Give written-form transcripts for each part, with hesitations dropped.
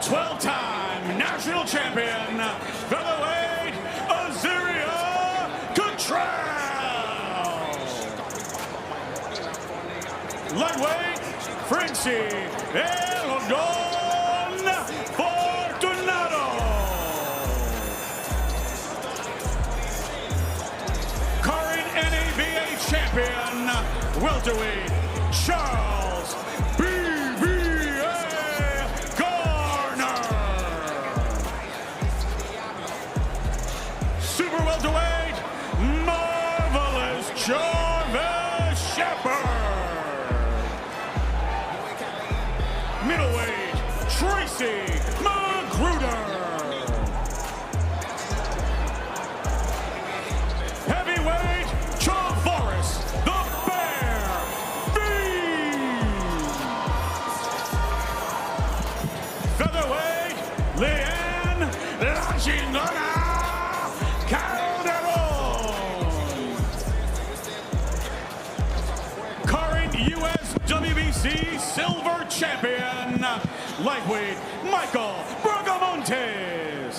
12-time national champion, featherweight Azaria Cottrell. Lightweight Francie Elodon Fortunato. Current NABA champion, welterweight Charles BBA Garner. Super welterweight Marvelous Jarvis Shepard. Middleweight Tracy Magruder. Heavyweight Travaris the Bear Fiend. Featherweight Leanne La Chingona Calderon. Current US WBC silver champion, lightweight Michael Bragamontes.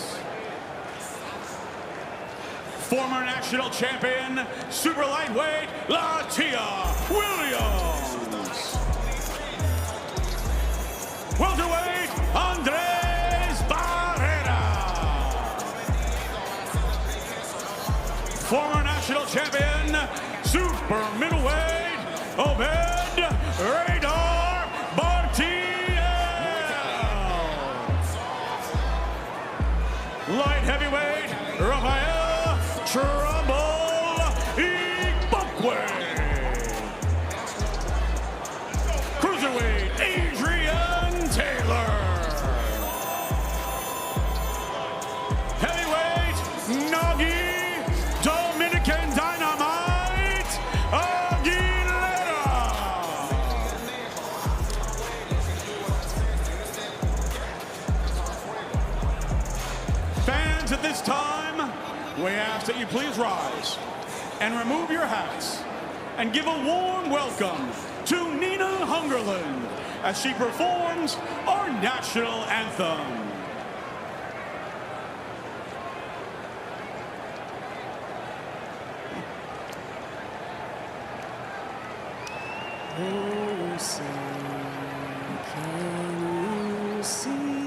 Former national champion, super lightweight Latia Williams. Welterweight Andres Barrera. Former national champion, super middleweight Obed Radar Bartiel. Light heavyweight Rafael Trouble Ibokwe. Cruiserweight Adrian Taylor. Heavyweight Nagi Dominican Dynamite Aguilera. Fans, at this time, we ask that you please rise and remove your hats and give a warm welcome to Nina Hungerland as she performs our national anthem. Oh, say, can you see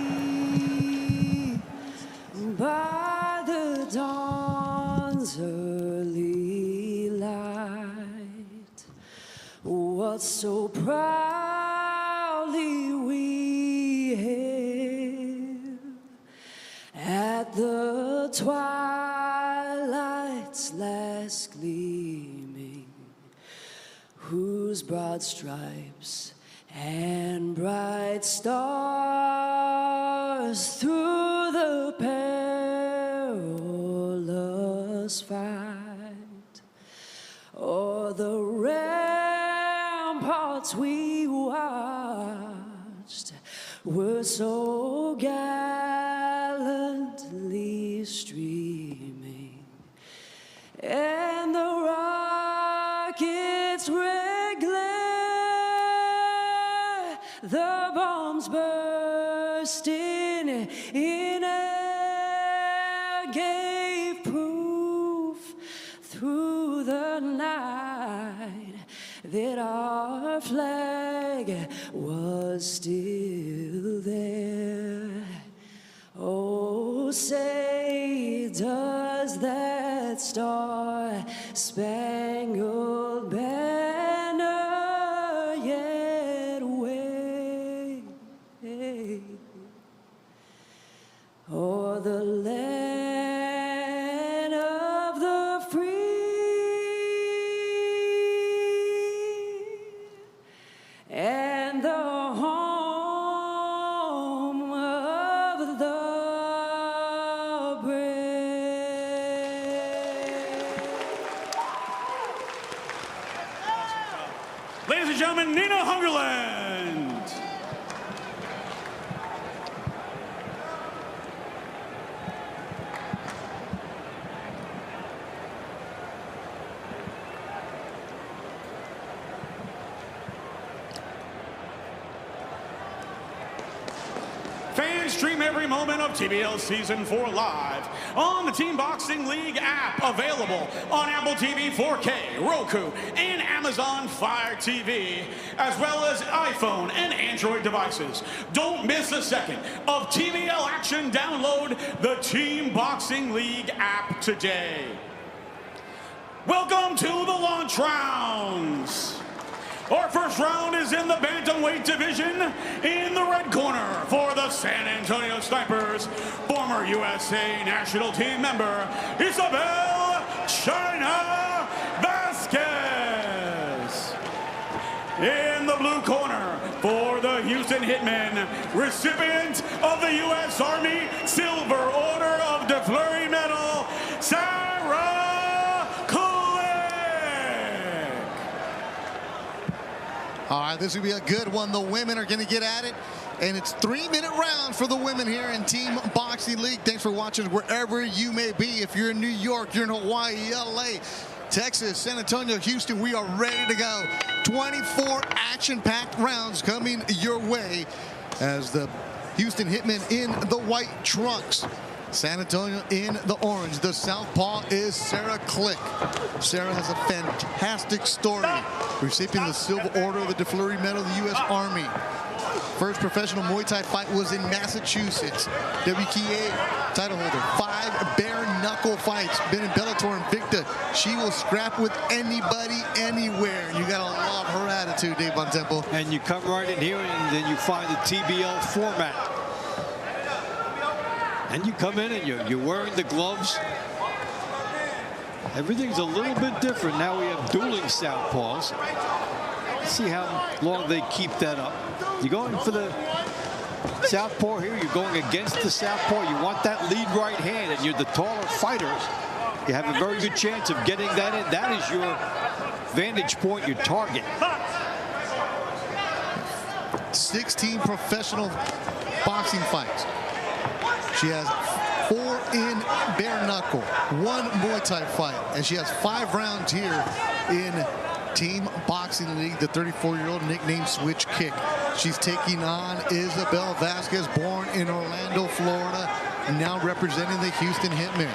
by the dawn's early light what so proudly we hailed at the twilight's last gleaming, whose broad stripes and bright stars through the perilous fight o'er the ramparts we watched were so gallantly streaming, and the rockets red glare, the bombs bursting in air gave proof through the night that our flag was still there. Oh, say, does that star-spangled banner yet wave o'er the land of the free and the home of the brave? Ladies and gentlemen, Nina Hungerland. Fans stream every moment of TBL Season 4 live on the Team Boxing League app, available on Apple TV 4K, Roku, and Amazon Fire TV, as well as iPhone and Android devices. Don't miss a second of TBL action. Download the Team Boxing League app today. Welcome to the launch rounds. Our first round is in the bantamweight division. In the red corner for the San Antonio Snipers, former USA national team member Isabel China Vasquez. In the blue corner for the Houston Hitmen, recipient of the U.S. Army Silver Order of the Fleury Medal, Sarah. All right, this will be a good one. The women are going to get at it, and it's 3-minute round for the women here in Team Boxing League. Thanks for watching wherever you may be. If you're in New York, you're in Hawaii, LA, Texas, San Antonio, Houston, we are ready to go. 24 action-packed rounds coming your way as the Houston Hitmen in the white trunks, San Antonio in the orange. The southpaw is Sarah Click. Sarah has a fantastic story. Recipient of the Silver Order of the Fleury Medal of the U.S. Army. First professional Muay Thai fight was in Massachusetts. WKA title holder. 5 bare knuckle fights. Been in Bellator and Invicta. She will scrap with anybody, anywhere. You gotta love her attitude, Dave Von Temple. And you come right in here and then you find the TBL format. And you come in and you're wearing the gloves. Everything's a little bit different. Now we have dueling southpaws. Let's see how long they keep that up. You're going for the southpaw here. You're going against the southpaw. You want that lead right hand, and you're the taller fighters. You have a very good chance of getting that in. That is your vantage point, your target. 16 professional boxing fights. She has 4 in bare knuckle, 1 Muay Thai fight, and she has 5 rounds here in Team Boxing League. The 34-year-old nicknamed Switch Kick. She's taking on Isabel Vasquez, born in Orlando, Florida, and now representing the Houston Hitmen.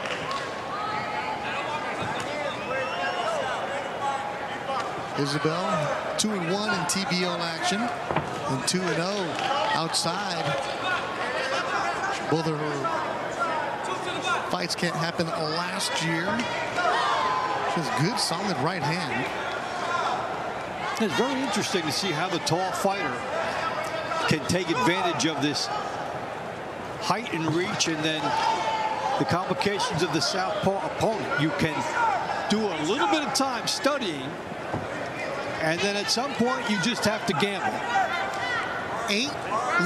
Isabel, 2-1 in TBL action, and 2-0 outside. Both of her fights can't happen last year. She has good, solid right hand. It's very interesting to see how the tall fighter can take advantage of this height and reach, and then the complications of the southpaw opponent. You can do a little bit of time studying, and then at some point you just have to gamble. 8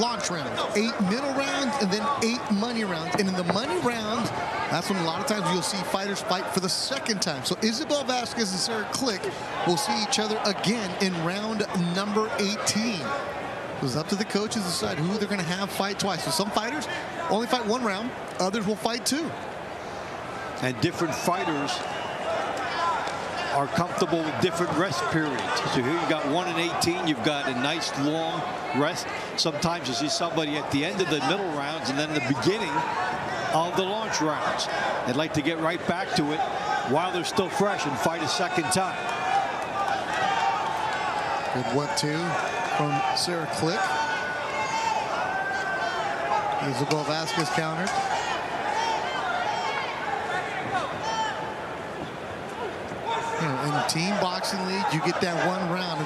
launch rounds, 8 middle rounds, and then 8 money rounds. And in the money rounds, that's when a lot of times you'll see fighters fight for the second time. So Isabel Vasquez and Sarah Click will see each other again in round number 18. It's up to the coaches to decide who they're going to have fight twice. So some fighters only fight 1 round, others will fight 2. And different fighters are comfortable with different rest periods. So here you got 1 in 18. You've got a nice long rest. Sometimes you see somebody at the end of the middle rounds and then the beginning of the launch rounds. They'd like to get right back to it while they're still fresh and fight a second time. Good 1-2 from Sarah Click. Isabel Vasquez countered. In Team Boxing League, you get that 1 round.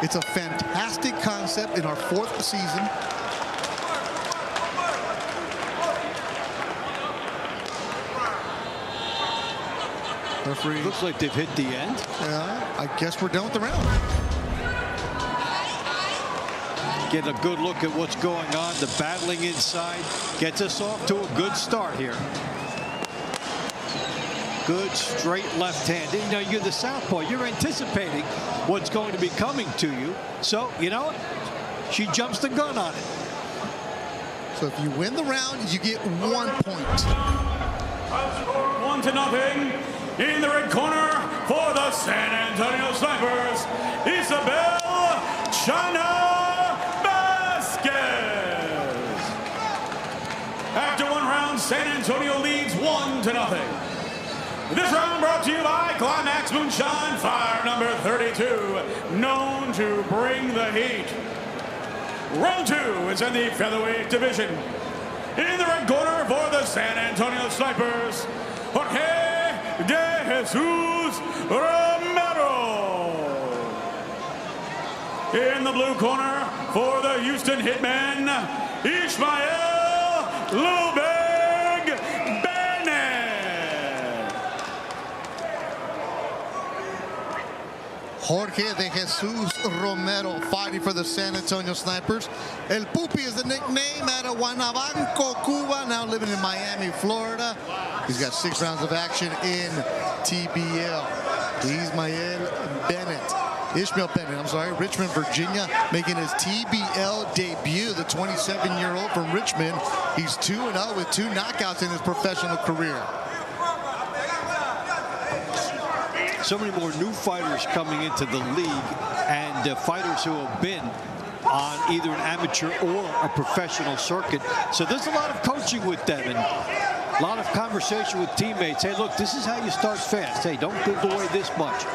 It's a fantastic concept in our 4th season. Referee. Looks like they've hit the end. Yeah, I guess we're done with the round. Get a good look at what's going on. The battling inside gets us off to a good start here. Good straight left hand. You know, you're the southpaw. You're anticipating what's going to be coming to you. So, you know what? She jumps the gun on it. So if you win the round, you get 1 point. 1-0 in the red corner for the San Antonio Snipers, Isabel China Vasquez. San Antonio leads 1-0. This round brought to you by Climax Moonshine Fire number 32, known to bring the heat. Round 2 is in the featherweight division. In the red corner for the San Antonio Snipers, Jorge de Jesus Romero. In the blue corner for the Houston Hitmen, Ishmael Lubeg Bennett. Jorge de Jesus Romero fighting for the San Antonio Snipers. El Pupi is the nickname out of Guanabanco, Cuba, now living in Miami, Florida. He's got 6 rounds of action in TBL. Ishmael Bennett, I'm sorry, Richmond, Virginia, making his TBL debut. The 27-year-old from Richmond. He's 2-0 with 2 knockouts in his professional career. So many more new fighters coming into the league, and fighters who have been on either an amateur or a professional circuit. So there's a lot of coaching with them and a lot of conversation with teammates. Hey, look, this is how you start fast. Hey, don't give away this much.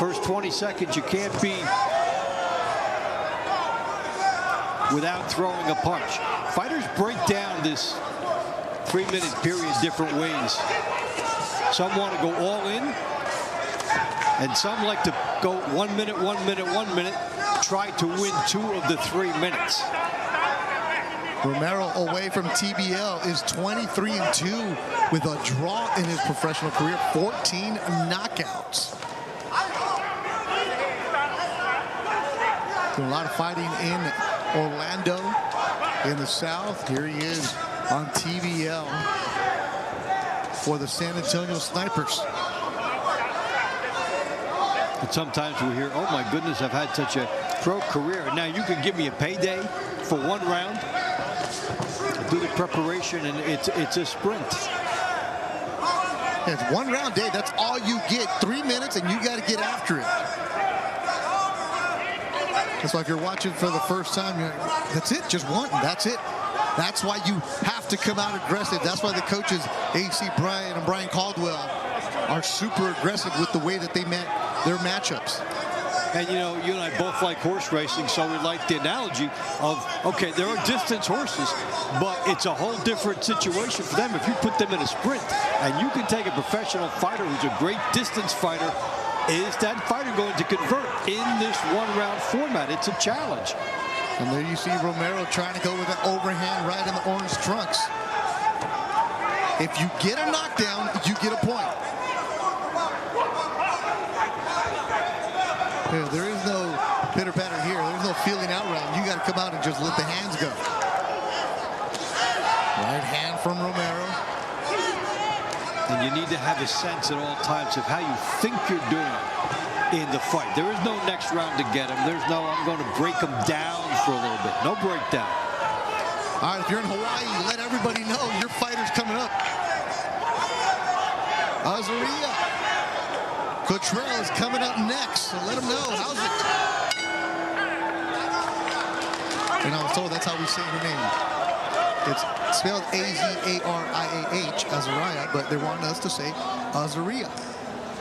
First 20 seconds, you can't be without throwing a punch. Fighters break down this 3-minute period different ways. Some want to go all in, and some like to go 1 minute, 1 minute, 1 minute, try to win 2 of the 3 minutes. Romero, away from TBL, is 23-2 with a draw in his professional career, 14 knockouts. Doing a lot of fighting in Orlando, in the South. Here he is on TBL for the San Antonio Snipers. And sometimes we hear, oh my goodness, I've had such a pro career. Now you can give me a payday for 1 round. Do the preparation, and it's a sprint. Yeah, it's 1 round day. That's all you get. 3 minutes, and you got to get after it. It's like you're watching for the first time. You're like, that's it, just one. That's it. That's why you have to come out aggressive. That's why the coaches, AC Bryant and Brian Caldwell, are super aggressive with the way that they met their matchups. And you know, you and I both like horse racing, so we like the analogy of, okay, there are distance horses, but it's a whole different situation for them if you put them in a sprint. And you can take a professional fighter who's a great distance fighter. Is that fighter going to convert in this 1-round format? It's a challenge. And there you see Romero trying to go with an overhand right in the orange trunks. If you get a knockdown, you get a point. There is no pitter-patter here. There's no feeling out round. You got to come out and just let the hands go. Right hand from Romero. And you need to have a sense at all times of how you think you're doing in the fight. There is no next round to get him. There's no, I'm going to break him down for a little bit. No breakdown. All right, if you're in Hawaii, let everybody know your fighter's coming up. Azaria. Cottrell is coming up next, so let him know. How's it? And I was told that's how we say her name. It's spelled A-Z-A-R-I-A-H, Azaria, but they want us to say Azaria.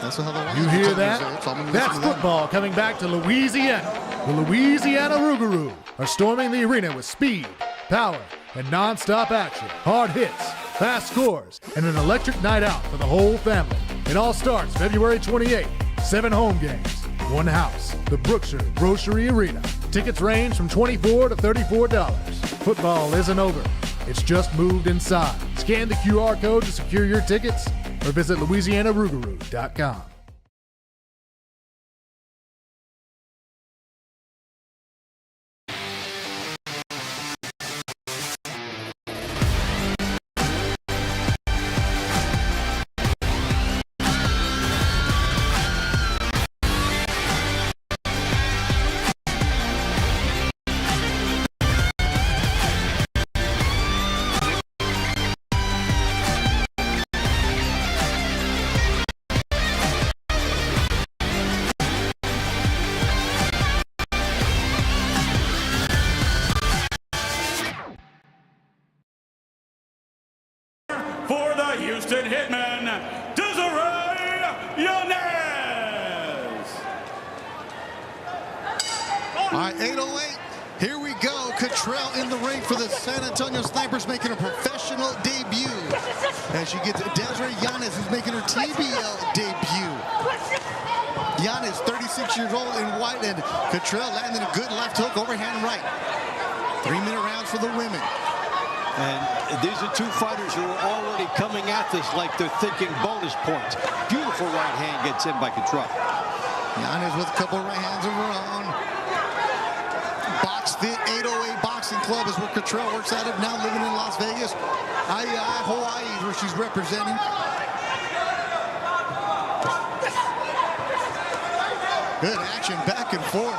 That's how they want You us to hear say that? it, so I'm gonna That's listen to them. football coming back to Louisiana. The Louisiana Rougarou are storming the arena with speed, power, and non-stop action. Hard hits, fast scores, and an electric night out for the whole family. It all starts February 28th. 7 home games, 1 house. The Brookshire Grocery Arena. Tickets range from $24 to $34. Football isn't over. It's just moved inside. Scan the QR code to secure your tickets or visit LouisianaRougarou.com. Houston Hitmen, Desiree Yanez. All right, 8:08. Here we go. Cottrell in the ring for the San Antonio Snipers, making a professional debut. As you get to Desiree Yanez, who's making her TBL debut. Yanez, 36 years old in white, and Cottrell landing a good left hook, overhand right. 3-minute rounds for the women. And these are two fighters who are already coming at this like they're thinking bonus points. Beautiful right hand gets in by Cottrell. Yanez with a couple of right hands of her own. Box Fit 808 Boxing Club is where Cottrell works out of, now living in Las Vegas. Hawaii is where she's representing. Good action back and forth.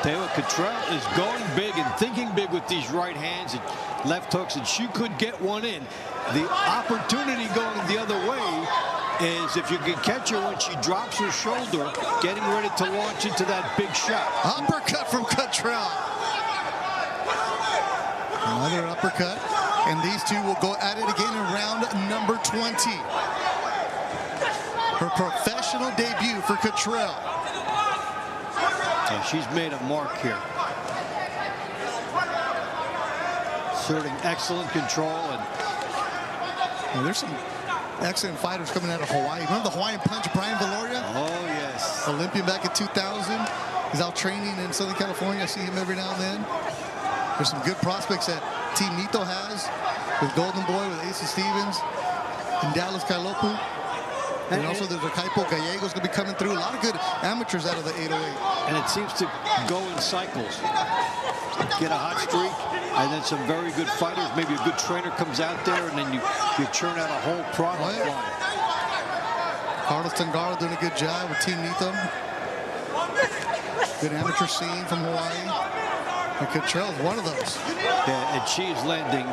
Taylor Cottrell is going big and thinking big with these right hands and left hooks, and she could get one in. The opportunity going the other way is if you can catch her when she drops her shoulder, getting ready to launch into that big shot. Uppercut from Cottrell. Another uppercut, and these two will go at it again in round number 20. Her professional debut for Cottrell. And she's made a mark here. Asserting excellent control. And there's some excellent fighters coming out of Hawaii. Remember the Hawaiian Punch, Brian Valoria? Oh, yes. Olympian back in 2000. He's out training in Southern California. I see him every now and then. There's some good prospects that Team Nito has with Golden Boy, with Asa Stevens, and Dallas Kailopu. And also there's a Kaipo Gallegos going to be coming through. A lot of good amateurs out of the 808. And it seems to go in cycles. Get a hot streak, and then some very good fighters. Maybe a good trainer comes out there, and then you churn out a whole product line. Carlos Tangaro doing a good job with Team Nito. Good amateur scene from Hawaii. And Cottrell is one of those. Yeah, and she is landing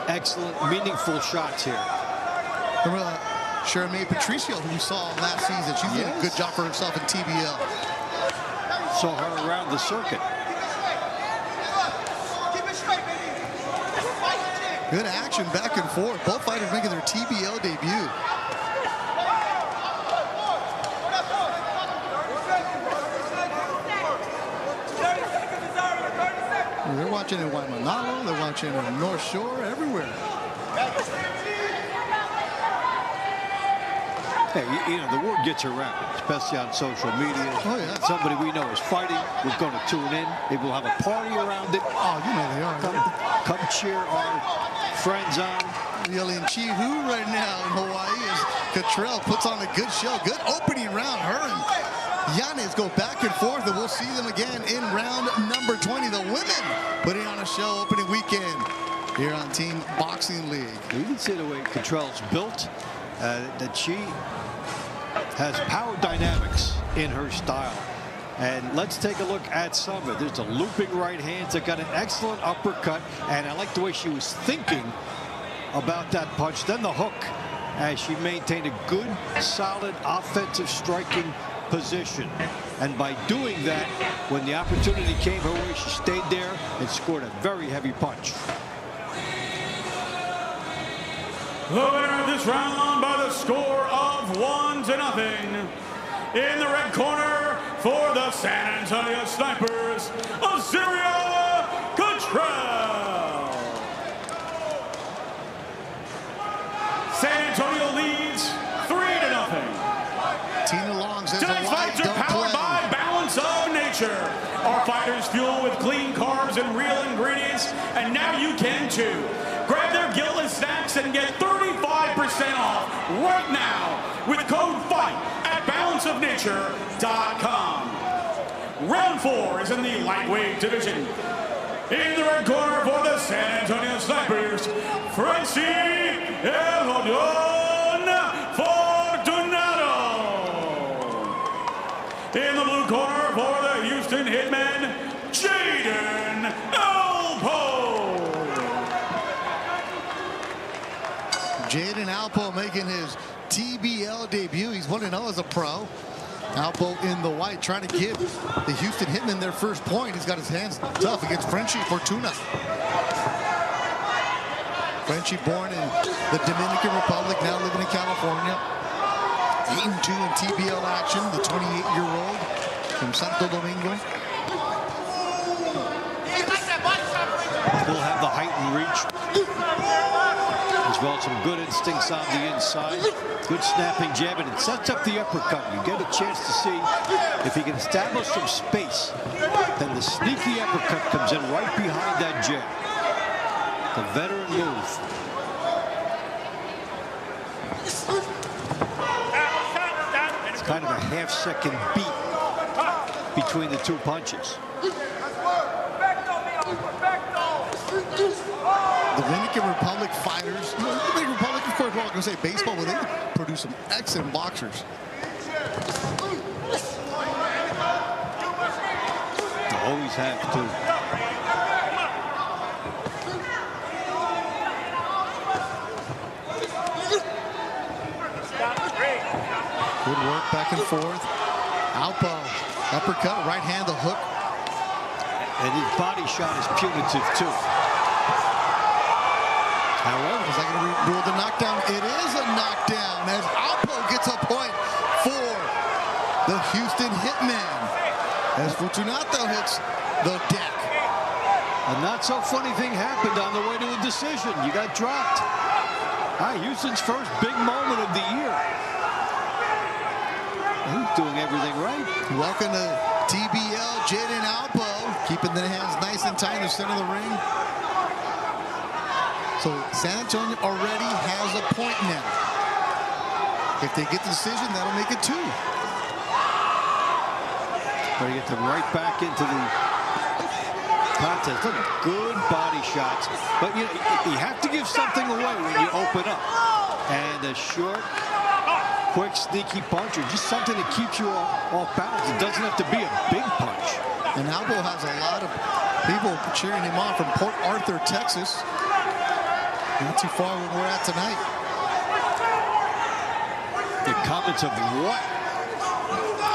excellent, meaningful shots here. Remember Shermaine Patricio, who we saw last season. She's doing a good job for herself in TBL. Saw her around the circuit. Good action back and forth. Both fighters making their TBL debut. They're watching in Waimanalo, they're watching in North Shore, everywhere. Hey, you know, the word gets around, especially on social media. Oh, yeah. Somebody we know is fighting. We're going to tune in. Maybe we'll have a party around it. Oh, you know they are. Come cheer our friends on. Yelling Chi-Hu right now in Hawaii as Cottrell puts on a good show. Good opening round. Her and Yanez go back and forth, and we'll see them again in round number 20. The women putting on a show opening weekend here on Team Boxing League. You can see the way Cottrell's built, that she has power dynamics in her style. And let's take a look at some of it. There's a looping right hand that got an excellent uppercut, and I like the way she was thinking about that punch. Then the hook, as she maintained a good, solid offensive striking position. And by doing that, when the opportunity came her way, she stayed there and scored a very heavy punch. The winner of this round by the score of 1-0. In the red corner for the San Antonio Snipers, Azaria Cottrell. San Antonio leads 3-0. Tina Long says Tonight's fights are powered by Balance of Nature. Our fighters fuel with clean carbs and real ingredients, and now you can too. Grab their guiltless snacks and get 35% off right now with code FIGHT at balanceofnature.com. Round 4 is in the lightweight division. In the red corner for the San Antonio Snipers, Francie El Rodon Fortunato. In the blue corner for the Houston Hitmen, Jaden Alpo. Jaden Alpo making his TBL debut. He's 1-0 as a pro. Alpo in the white, trying to give the Houston Hitmen their first point. He's got his hands tough against Francie Fortuna. Frenchie born in the Dominican Republic, now living in California. 8-2 in TBL action, the 28-year-old from Santo Domingo. He'll have the height and reach, as well as some good instincts on the inside. Good snapping jab, and it sets up the uppercut. You get a chance to see if he can establish some space. Then the sneaky uppercut comes in right behind that jab. The veteran move. It's kind of a half-second beat between the two punches. Dominican Republic fighters. Dominican Republic, of course, we're all going to say baseball, but they produce some excellent boxers. Always have to. Good work back and forth. Alpo, uppercut, right hand, the hook. And his body shot is punitive, too. However, is that going to rule the knockdown? It is a knockdown as Alpo gets a point for the Houston Hitmen. As Fortunato hits the deck. A not so funny thing happened on the way to a decision. You got dropped. Houston's first big moment of the year. He's doing everything right. Welcome to TBL, Jaden Alpo, keeping the hands nice and tight in the center of the ring. So San Antonio already has a point now. If they get the decision, that'll make it 2. Try to get them right back into the contest. Look, good body shots. But you have to give something away when you open up. And a short, quick, sneaky punch, or just something that keeps you off balance. It doesn't have to be a big punch. And Alpo has a lot of people cheering him on from Port Arthur, Texas. Not too far where we're at tonight. The comments of what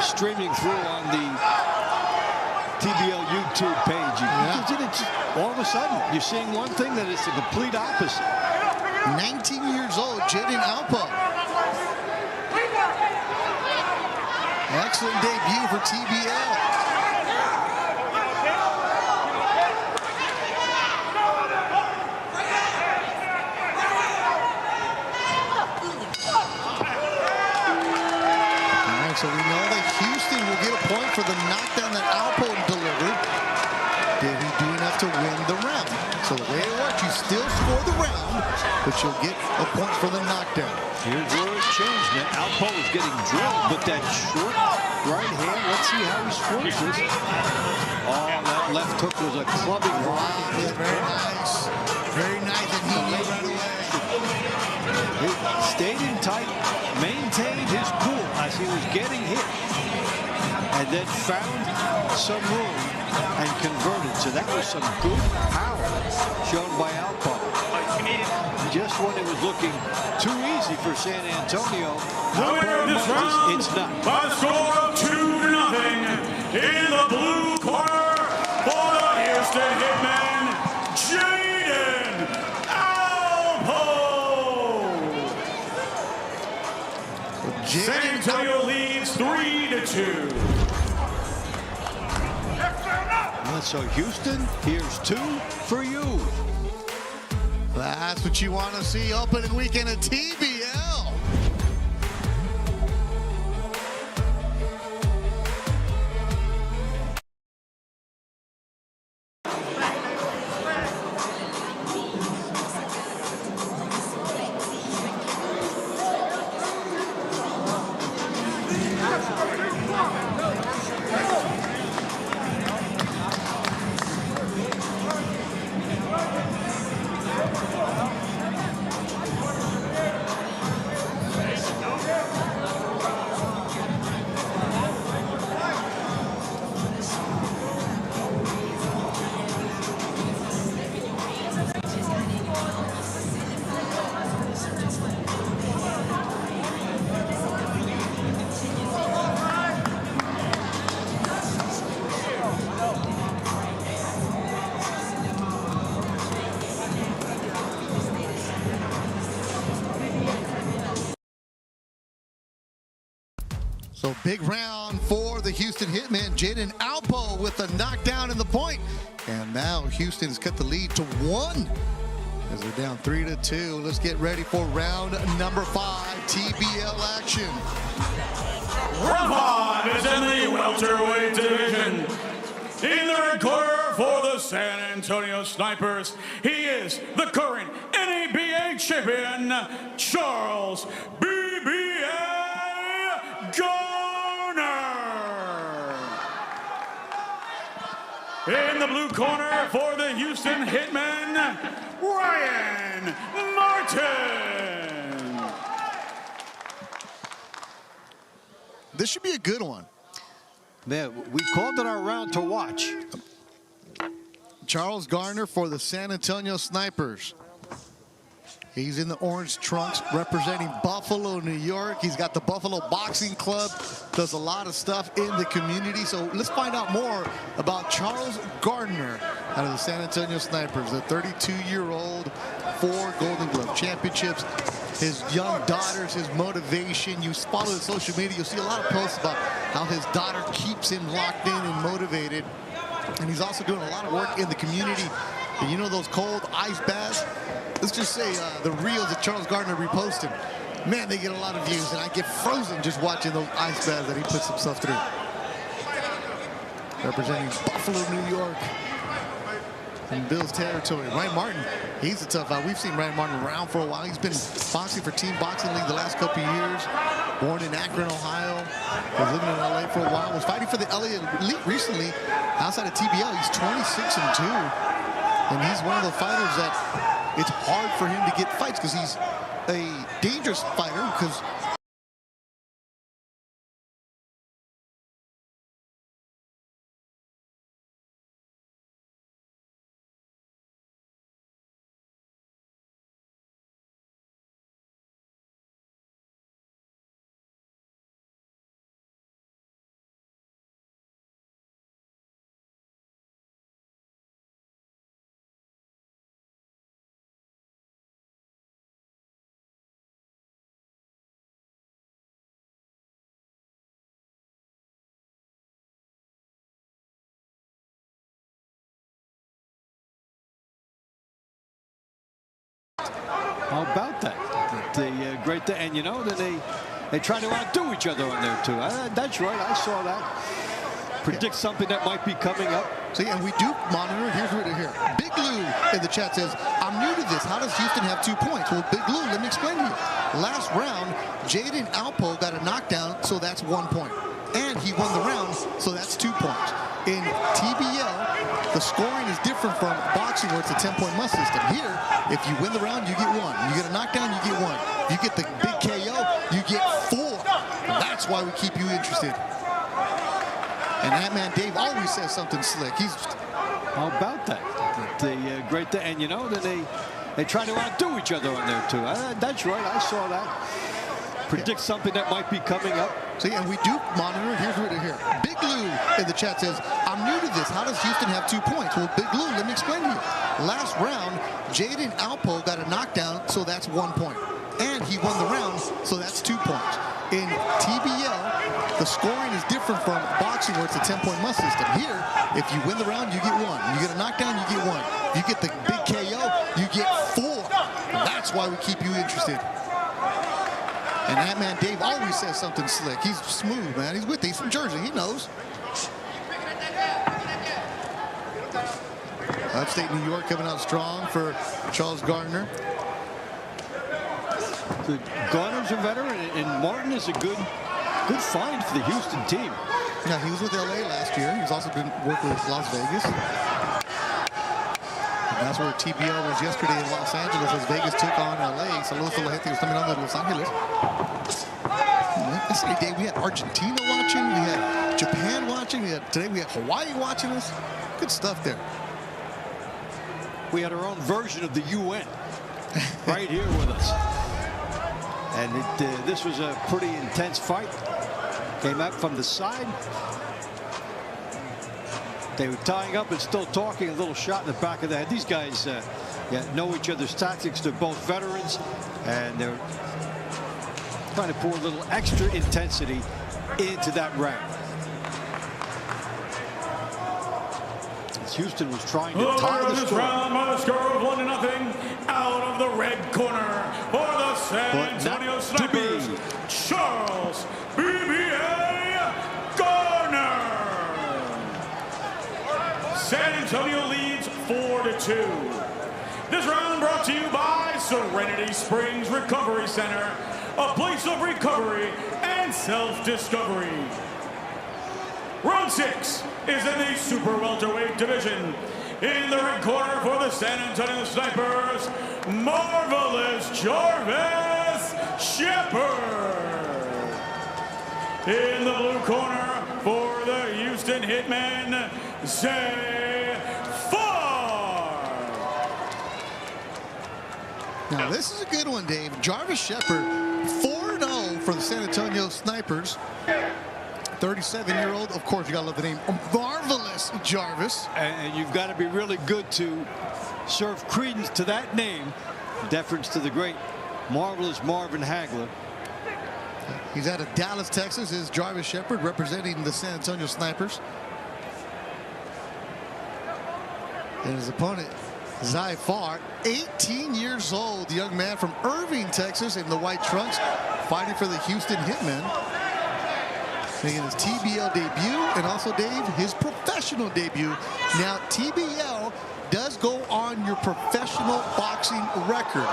streaming through on the TBL YouTube page. All of a sudden, you're seeing one thing that is the complete opposite. 19 years old, Jaden Alpo. Excellent debut for TBL. So we know that Houston will get a point for the knockdown that Alpo delivered. Did he do enough to win the round? So the way it works, you still score the round, but you'll get a point for the knockdown. Here's where it changed. Now Alpo is getting drilled with that short right hand. Let's see how he scores this. Oh, that left hook was a clubbing. Wow, very nice. Very nice, and he knew right away. He stayed in tight, maintained his cool as he was getting hit, and then found some room and converted. So that was some good power shown by Alpo. Just when it was looking too easy for San Antonio, The winner of this round, it's not. by the score of 2-0, in the blue corner for the Houston Hitmen, Jaden Alpo. San Antonio leads 3-2. So Houston, here's 2 for you. That's what you want to see opening weekend at TBL. So big round for the Houston Hitmen. Jaden Alpo with a knockdown in the point. And now Houston has cut the lead to 1 as they're down 3-2. Let's get ready for round number 5, TBL action. Round 5 is in the welterweight division. In the red corner for the San Antonio Snipers, he is the current NABA champion, Charles BBA Garner. In the blue corner for the Houston Hitmen, Ryan Martin. This should be a good one. Man, we called it our round to watch. Charles Garner for the San Antonio Snipers. He's in the orange trunks representing Buffalo, New York. He's got the Buffalo Boxing Club, does a lot of stuff in the community. So let's find out more about Charles Garner out of the San Antonio Snipers, the 32-year-old, 4 Golden Glove championships. His young daughters, his motivation. You follow his social media, you'll see a lot of posts about how his daughter keeps him locked in and motivated. And he's also doing a lot of work in the community. And you know those cold ice baths? Let's just say the reels that Charles Garner reposted, man, they get a lot of views, and I get frozen just watching those ice baths that he puts himself through. Representing Buffalo, New York, in Bill's territory. Ryan Martin, he's a tough out. We've seen Ryan Martin around for a while. He's been boxing for Team Boxing League the last couple of years. Born in Akron, Ohio. Was living in LA for a while. Was fighting for the LA Elite recently. Outside of TBL, he's 26-2. And he's one of the fighters that it's hard for him to get fights because he's a dangerous fighter because How about that? The great thing, and you know that they try to outdo each other on there too. That's right, I saw that. Predict something that might be coming up. See, and we do monitor. Here's what here. Big Lou in the chat says, I'm new to this. How does Houston have 2 points? Well, Big Lou, let me explain to you. Last round, Jaden Alpo got a knockdown, so that's 1 point. And he won the round, so that's 2 points. In TBL, the scoring is different from boxing where it's a 10-point must system. Here, if you win the round, you get 1. You get a knockdown, you get 1. If you get the big KO, you get 4. That's why we keep you interested. And that man Dave always says something slick. How about that? The great thing, and you know that they try to outdo each other on there too. That's right, I saw that. Predict something that might be coming up. See, and we do monitor. Here's what here. Big Lou in the chat says, I'm new to this. How does Houston have 2 points? Well, Big Lou, let me explain to you. Last round, Jaden Alpo got a knockdown, so that's 1 point. And he won the round, so that's 2 points. In TBL, the scoring is different from boxing where it's a 10-point must system. Here, if you win the round, you get 1. You get a knockdown, you get 1. If you get the big KO, you get 4. That's why we keep you interested. And that man Dave always says something slick. He's smooth, man. He's with you. He's from Jersey. He knows. Upstate New York coming out strong for Charles Garner. Garner's a veteran, and Martin is a good find for the Houston team. Yeah, he was with LA last year. He's also been working with Las Vegas. And that's where TBL was yesterday in Los Angeles as Vegas took on LA. Saludos a la gente que está mirando de Los Angeles. Yesterday day we had Argentina watching, we had Japan watching, today we had Hawaii watching us. Good stuff there. We had our own version of the UN right here with us. And this was a pretty intense fight. Came out from the side. They were tying up and still talking, a little shot in the back of the head. These guys know each other's tactics. They're both veterans, and they're trying to pour a little extra intensity into that round. As Houston was trying to tie the score. Round by the score of 1-0 out of the red corner for the San Antonio Snipers, Charles BBA Garner. San Antonio leads 4-2. This round brought to you by Serenity Springs Recovery Center, a place of recovery and self-discovery. Round 6 is in the super welterweight division. In the red corner for the San Antonio Snipers, Marvelous Jarvis Shepherd. In the blue corner for the Houston Hitmen, Zay Farr. Now this is a good one, Dave. Jarvis Shepherd, 4-0 for the San Antonio Snipers. 37-year-old, of course, you gotta love the name, Marvelous Jarvis. And you've got to be really good to serve credence to that name. Deference to the great Marvelous Marvin Hagler. He's out of Dallas, Texas, is Jarvis Shepherd, representing the San Antonio Snipers. And his opponent, Zay Farr, 18 years old, young man from Irving, Texas, in the white trunks, fighting for the Houston Hitmen. Making his TBL debut, and also, Dave, his professional debut. Now, TBL does go on your professional boxing record,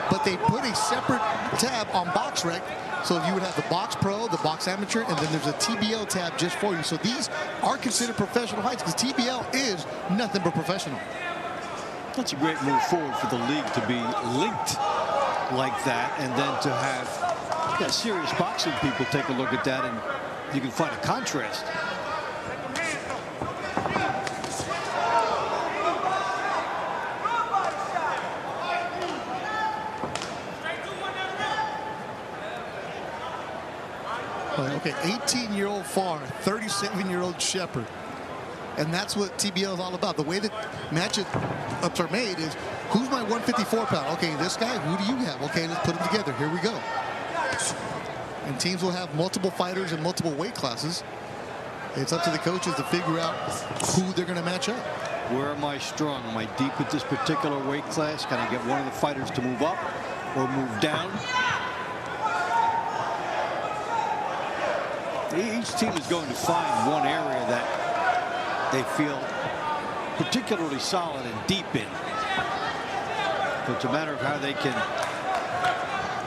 but they put a separate tab on BoxRec. So you would have the Box Pro, the Box Amateur, and then there's a TBL tab just for you. So these are considered professional fights because TBL is nothing but professional. That's a great move forward for the league to be linked like that, and then to have serious boxing people take a look at that, and you can find a contrast. Okay, 18-year-old Farr, 37-year-old Shepherd. And that's what TBL is all about. The way that matchups are made is, who's my 154 pound? Okay, this guy, who do you have? Okay, let's put them together. Here we go. And teams will have multiple fighters in multiple weight classes. It's up to the coaches to figure out who they're going to match up. Where am I strong? Am I deep at this particular weight class? Can I get one of the fighters to move up or move down? Each team is going to find one area that they feel particularly solid and deep in. So it's a matter of how they can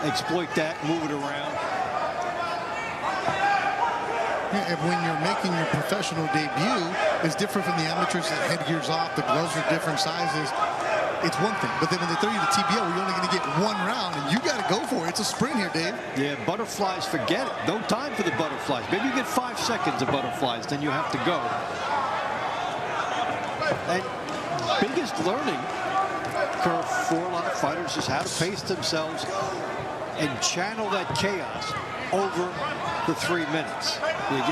exploit that, move it around. Yeah, and when you're making your professional debut, it's different from the amateurs. The headgear's off, the gloves are different sizes. It's one thing, but then when they throw you to TBL, you're only going to get one round, and you got to go for it. It's a sprint here, Dave. Yeah, butterflies, forget it. No time for the butterflies. Maybe you get 5 seconds of butterflies, then you have to go. And biggest learning curve for a lot of fighters is how to pace themselves and channel that chaos over the 3 minutes.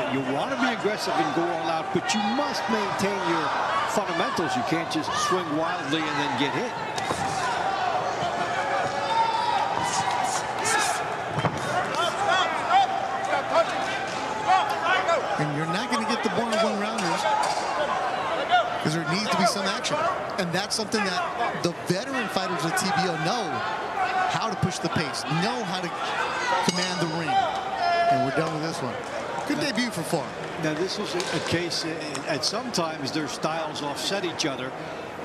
You want to be aggressive and go all out, but you must maintain your fundamentals. You can't just swing wildly and then get hit. And you're not going to get the one rounders because there needs to be some action. And that's something that the veteran fighters of TBO know how to push the pace, know how to command the ring. And we're done with this one. Good debut for Farr. Now, this is a case, at sometimes their styles offset each other,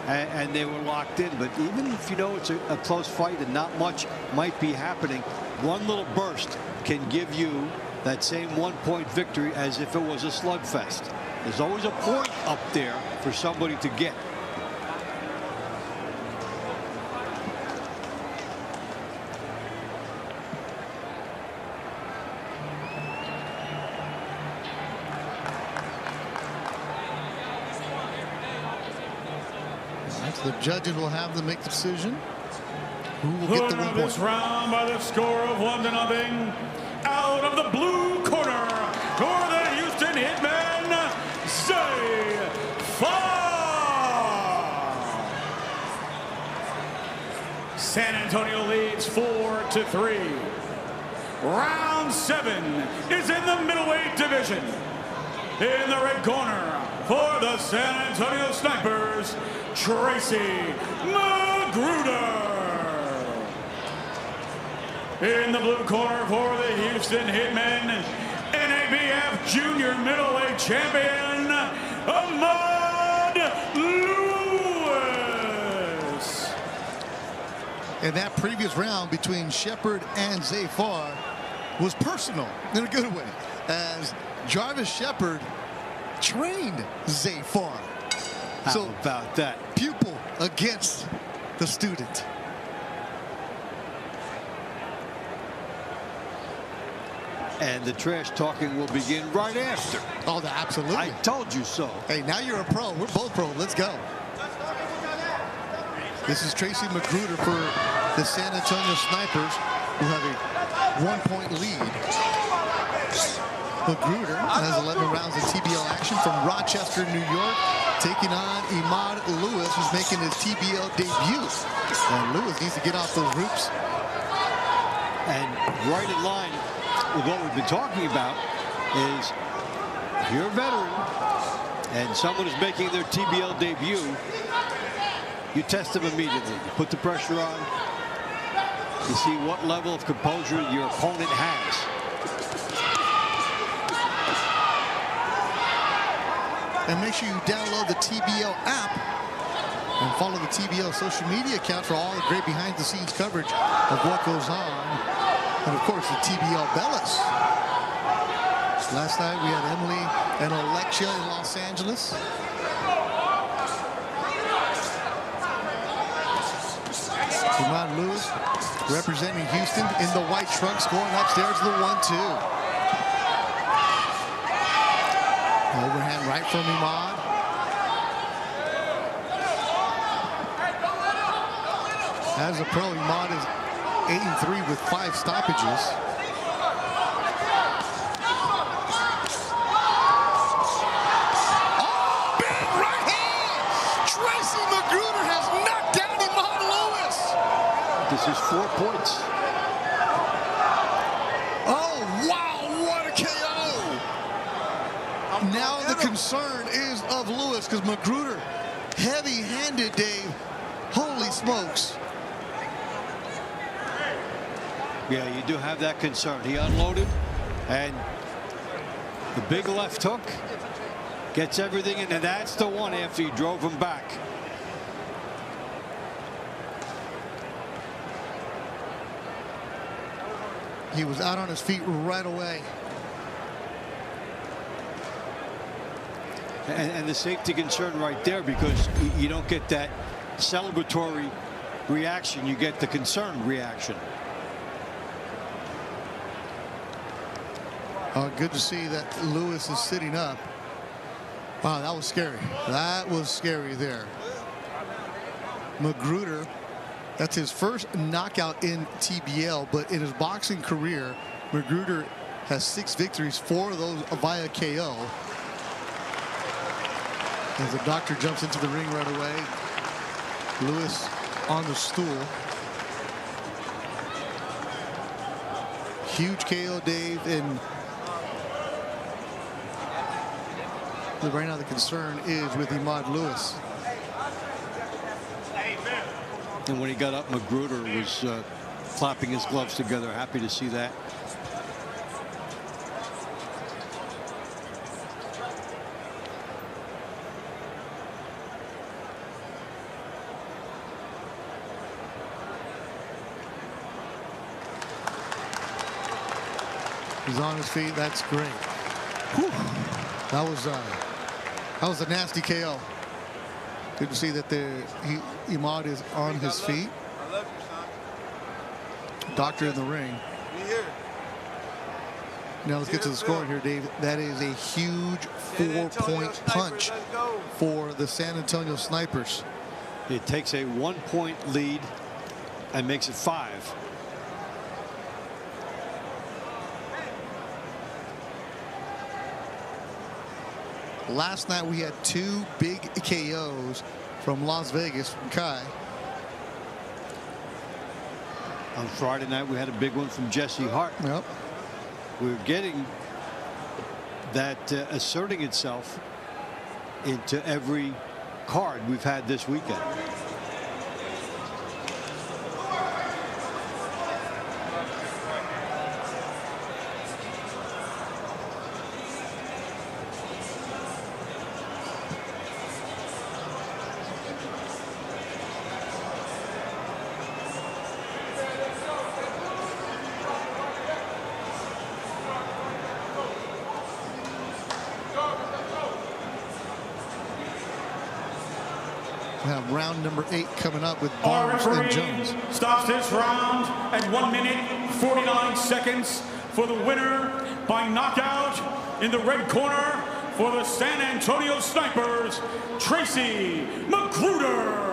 and they were locked in. But even if you know it's a close fight and not much might be happening, one little burst can give you that same one-point victory as if it was a slugfest. There's always a point up there for somebody to get. The judges will have to make the decision. Who will get the 1 point? This round by the score of 1-0 out of the blue corner for the Houston Hitmen, Zay Farr. San Antonio leads 4-3. Round 7 is in the middleweight division. In the red corner, for the San Antonio Snipers, Tracy Magruder. In the blue corner, for the Houston Hitmen, NABF Junior Middleweight Champion, Ahmad Lewis. And that previous round between Shepard and Zafar was personal in a good way, as Jarvis Shepard trained Zafar. How about that? Pupil against the student. And the trash talking will begin right after. Oh, absolutely. I told you so. Hey, now you're a pro. We're both pro. Let's go. This is Tracy Magruder for the San Antonio Snipers, who have a 1-point lead. Magruder has 11 rounds of TBL action from Rochester, New York, taking on Ahmad Lewis, who's making his TBL debut. And Lewis needs to get off those ropes. And right in line with what we've been talking about is, if you're a veteran and someone is making their TBL debut, you test them immediately. You put the pressure on. You see what level of composure your opponent has. And make sure you download the TBL app and follow the TBL social media account for all the great behind-the-scenes coverage of what goes on. And, of course, the TBL Bellas. Last night, we had Emily and Alexia in Los Angeles. Ahmad Lewis representing Houston in the white trunks, going upstairs to the 1-2. Overhand right from Ahmad. As a pro, Ahmad is 8-3 with 5 stoppages. Oh, big right hand! Tracy Magruder has knocked down Ahmad Lewis. This is 4 points. Oh, wow, what a KO! Now the concern is of Lewis, because Magruder, heavy-handed, Dave. Holy smokes. Yeah, you do have that concern. He unloaded, and the big left hook gets everything, and that's the one after he drove him back. He was out on his feet right away. And the safety concern right there, because you don't get that celebratory reaction, you get the concerned reaction. Good to see that Lewis is sitting up. Wow, that was scary. That was scary there. Magruder, that's his first knockout in TBL, but in his boxing career, Magruder has 6 victories, 4 of those via KO. As the doctor jumps into the ring right away, Lewis on the stool. Huge KO, Dave, and right now the concern is with Ahmad Lewis. And when he got up, Magruder was clapping his gloves together. Happy to see that. He's on his feet. That's great. Whew. That was a nasty KO. Good to see that Ahmad is on his feet. Doctor in the ring. Now let's get to the score here, Dave. That is a huge 4-point punch for the San Antonio Snipers. It takes a 1-point lead and makes it 5. Last night we had 2 big KOs from Las Vegas from Kai. On Friday night, we had a big one from Jesse Hart. Yep. We're getting that asserting itself into every card we've had this weekend. We have round number 8 coming up with Our Barnes and referee Jones. stops this round at 1 minute 49 seconds for the winner by knockout in the red corner for the San Antonio Snipers, Tracy Magruder.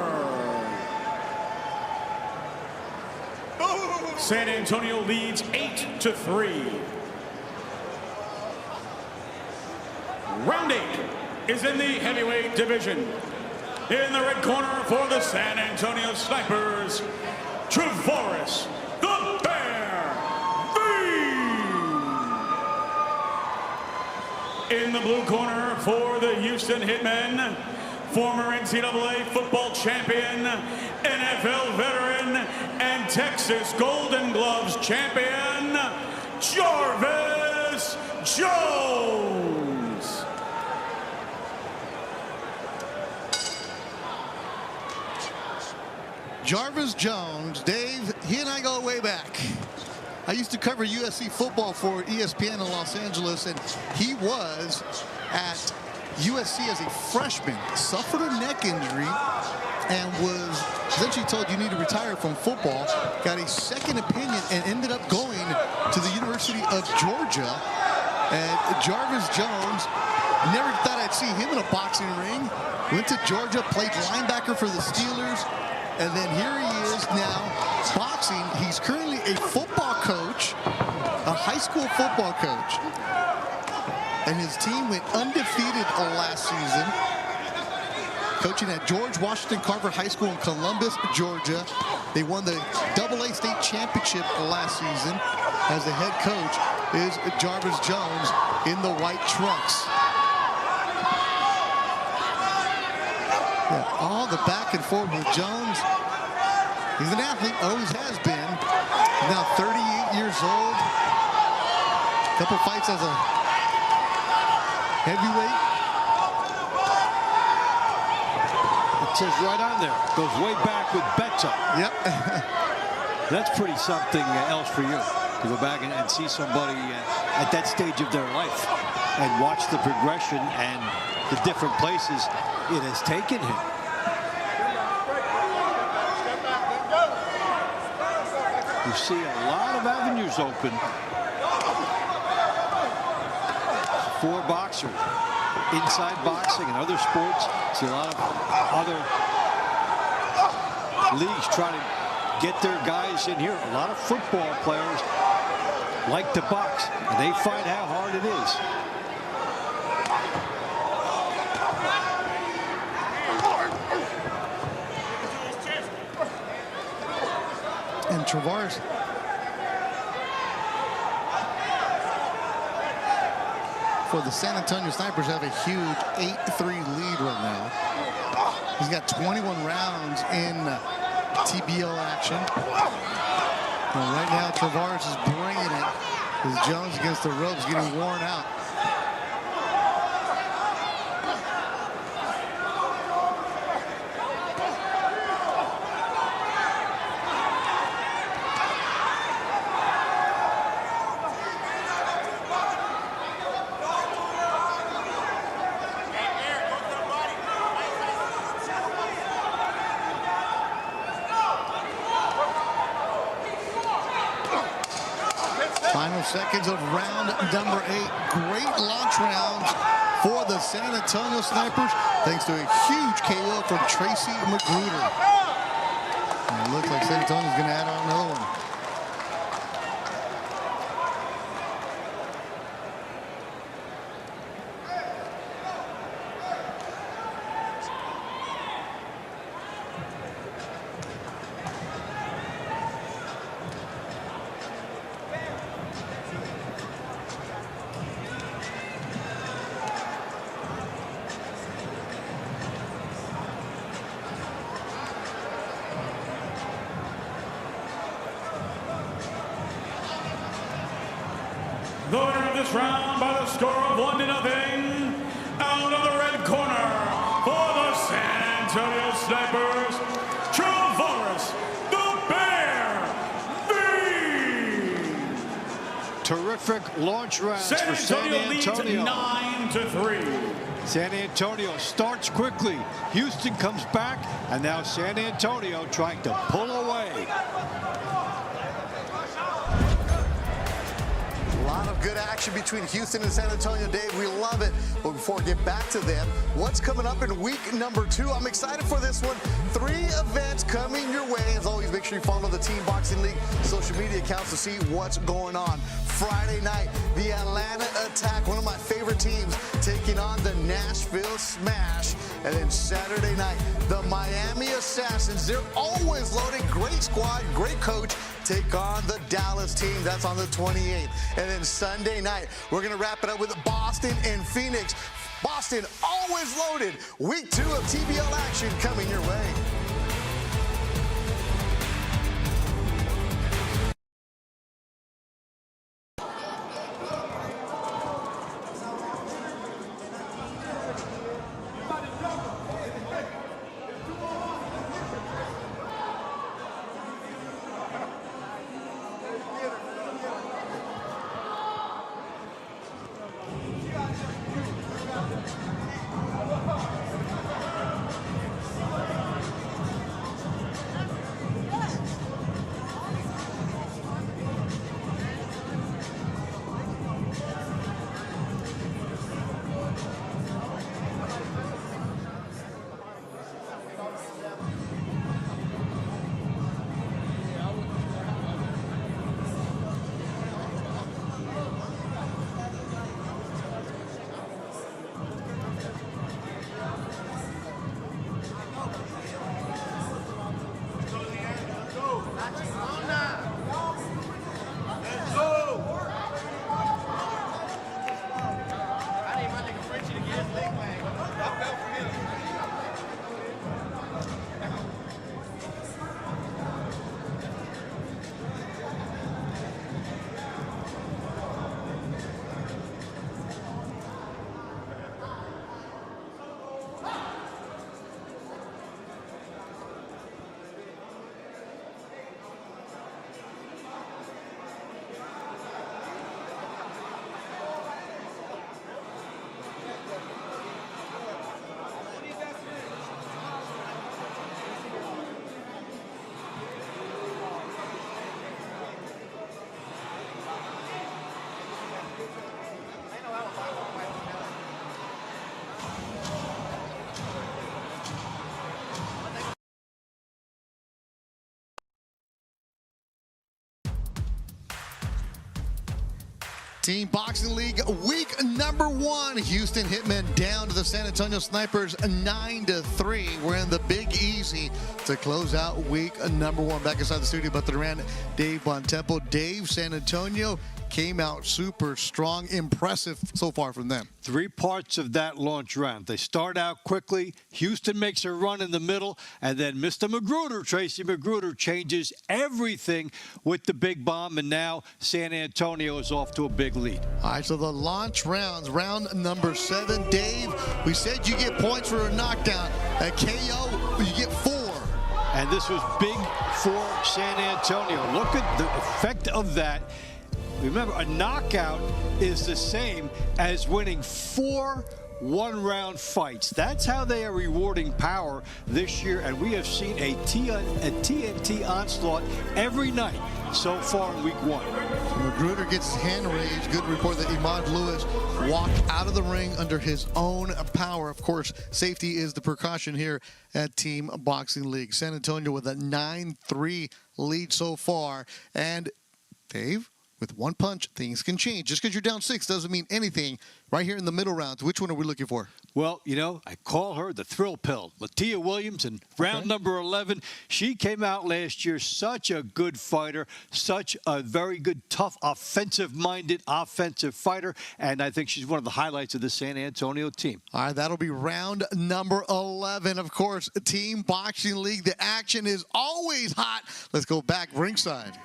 San Antonio leads 8-3. Round 8 is in the heavyweight division. In the red corner for the San Antonio Snipers, Travaris the Bear V. In the blue corner for the Houston Hitmen, former NCAA football champion, NFL veteran, and Texas Golden Gloves champion, Jarvis Jones. Jarvis Jones, Dave, he and I go way back. I used to cover USC football for ESPN in Los Angeles, and he was at USC as a freshman, suffered a neck injury, and was essentially told you need to retire from football, got a second opinion, and ended up going to the University of Georgia. And Jarvis Jones, never thought I'd see him in a boxing ring. Went to Georgia, played linebacker for the Steelers. And then here he is now boxing. He's currently a football coach, a high school football coach. And his team went undefeated last season, coaching at George Washington Carver High School in Columbus, Georgia. They won the AA state championship last season. As the head coach is Jarvis Jones in the white trunks. Yeah, all the back and forth with Jones. He's an athlete, always has been. He's now 38 years old. Couple fights as a heavyweight. It says right on there, goes way back with Betza. Yep. That's pretty something else for you to go back and see somebody at that stage of their life and watch the progression and the different places it has taken him. You see a lot of avenues open for boxers. Inside boxing and other sports, see a lot of other leagues trying to get their guys in here. A lot of football players like to box, and they find how hard it is. And Travaris. For the San Antonio Snipers have a huge 8-3 lead right now. He's got 21 rounds in TBO action. And right now, Travaris is bringing it as Jones against the ropes, getting worn out. Final seconds of round number 8. Great launch rounds for the San Antonio Snipers, thanks to a huge KO from Tracy Magruder. And it looks like San Antonio's going to add on another one. The winner of this round by the score of 1-0, out of the red corner for the San Antonio Snipers, Travaris the Bear V. Terrific launch rounds for San Antonio. Leads 9-3. San Antonio starts quickly. Houston comes back, and now San Antonio trying to pull away. A lot of good action between Houston and San Antonio, Dave. We love it. But before we get back to them, what's coming up in week number 2? I'm excited for this one. 3 events coming your way. As always, make sure you follow the Team Boxing League social media accounts to see what's going on. Friday night, the Atlanta Attack, one of my favorite teams, taking on the Nashville Smash. And then Saturday night, the Miami Assassins. They're always loaded. Great squad, great coach. Take on the Dallas team. That's on the 28th. And then Sunday night, we're going to wrap it up with Boston and Phoenix. Boston always loaded. Week 2 of TBL action coming your way. Team Boxing League week number 1. Houston Hitmen down to the San Antonio Snipers 9-3. We're in the Big Easy to close out week number 1. Back inside the studio, Butler Duran, Dave Bontempo. Dave, San Antonio came out super strong. Impressive so far from them. 3 parts of that launch round. They start out quickly. Houston makes a run in the middle, and then Mr. Magruder, Tracy Magruder, changes everything with the big bomb, and now San Antonio is off to a big lead. All right, so the launch rounds, round number 7. Dave, we said you get points for a knockdown. At KO, you get 4. And this was big for San Antonio. Look at the effect of that. Remember, a knockout is the same as winning 4 one-round fights. That's how they are rewarding power this year, and we have seen a TNT onslaught every night so far in week 1. Magruder gets his hand raised. Good report that Imad Lewis walked out of the ring under his own power. Of course, safety is the precaution here at Team Boxing League. San Antonio with a 9-3 lead so far. And Dave, with one punch, things can change. Just because you're down 6 doesn't mean anything. Right here in the middle rounds, which one are we looking for? Well, you know, I call her the thrill pill. Latia Williams in round number 11. She came out last year such a good fighter, such a very good, tough, offensive-minded, offensive fighter, and I think she's one of the highlights of the San Antonio team. All right, that'll be round number 11. Of course, Team Boxing League. The action is always hot. Let's go back ringside.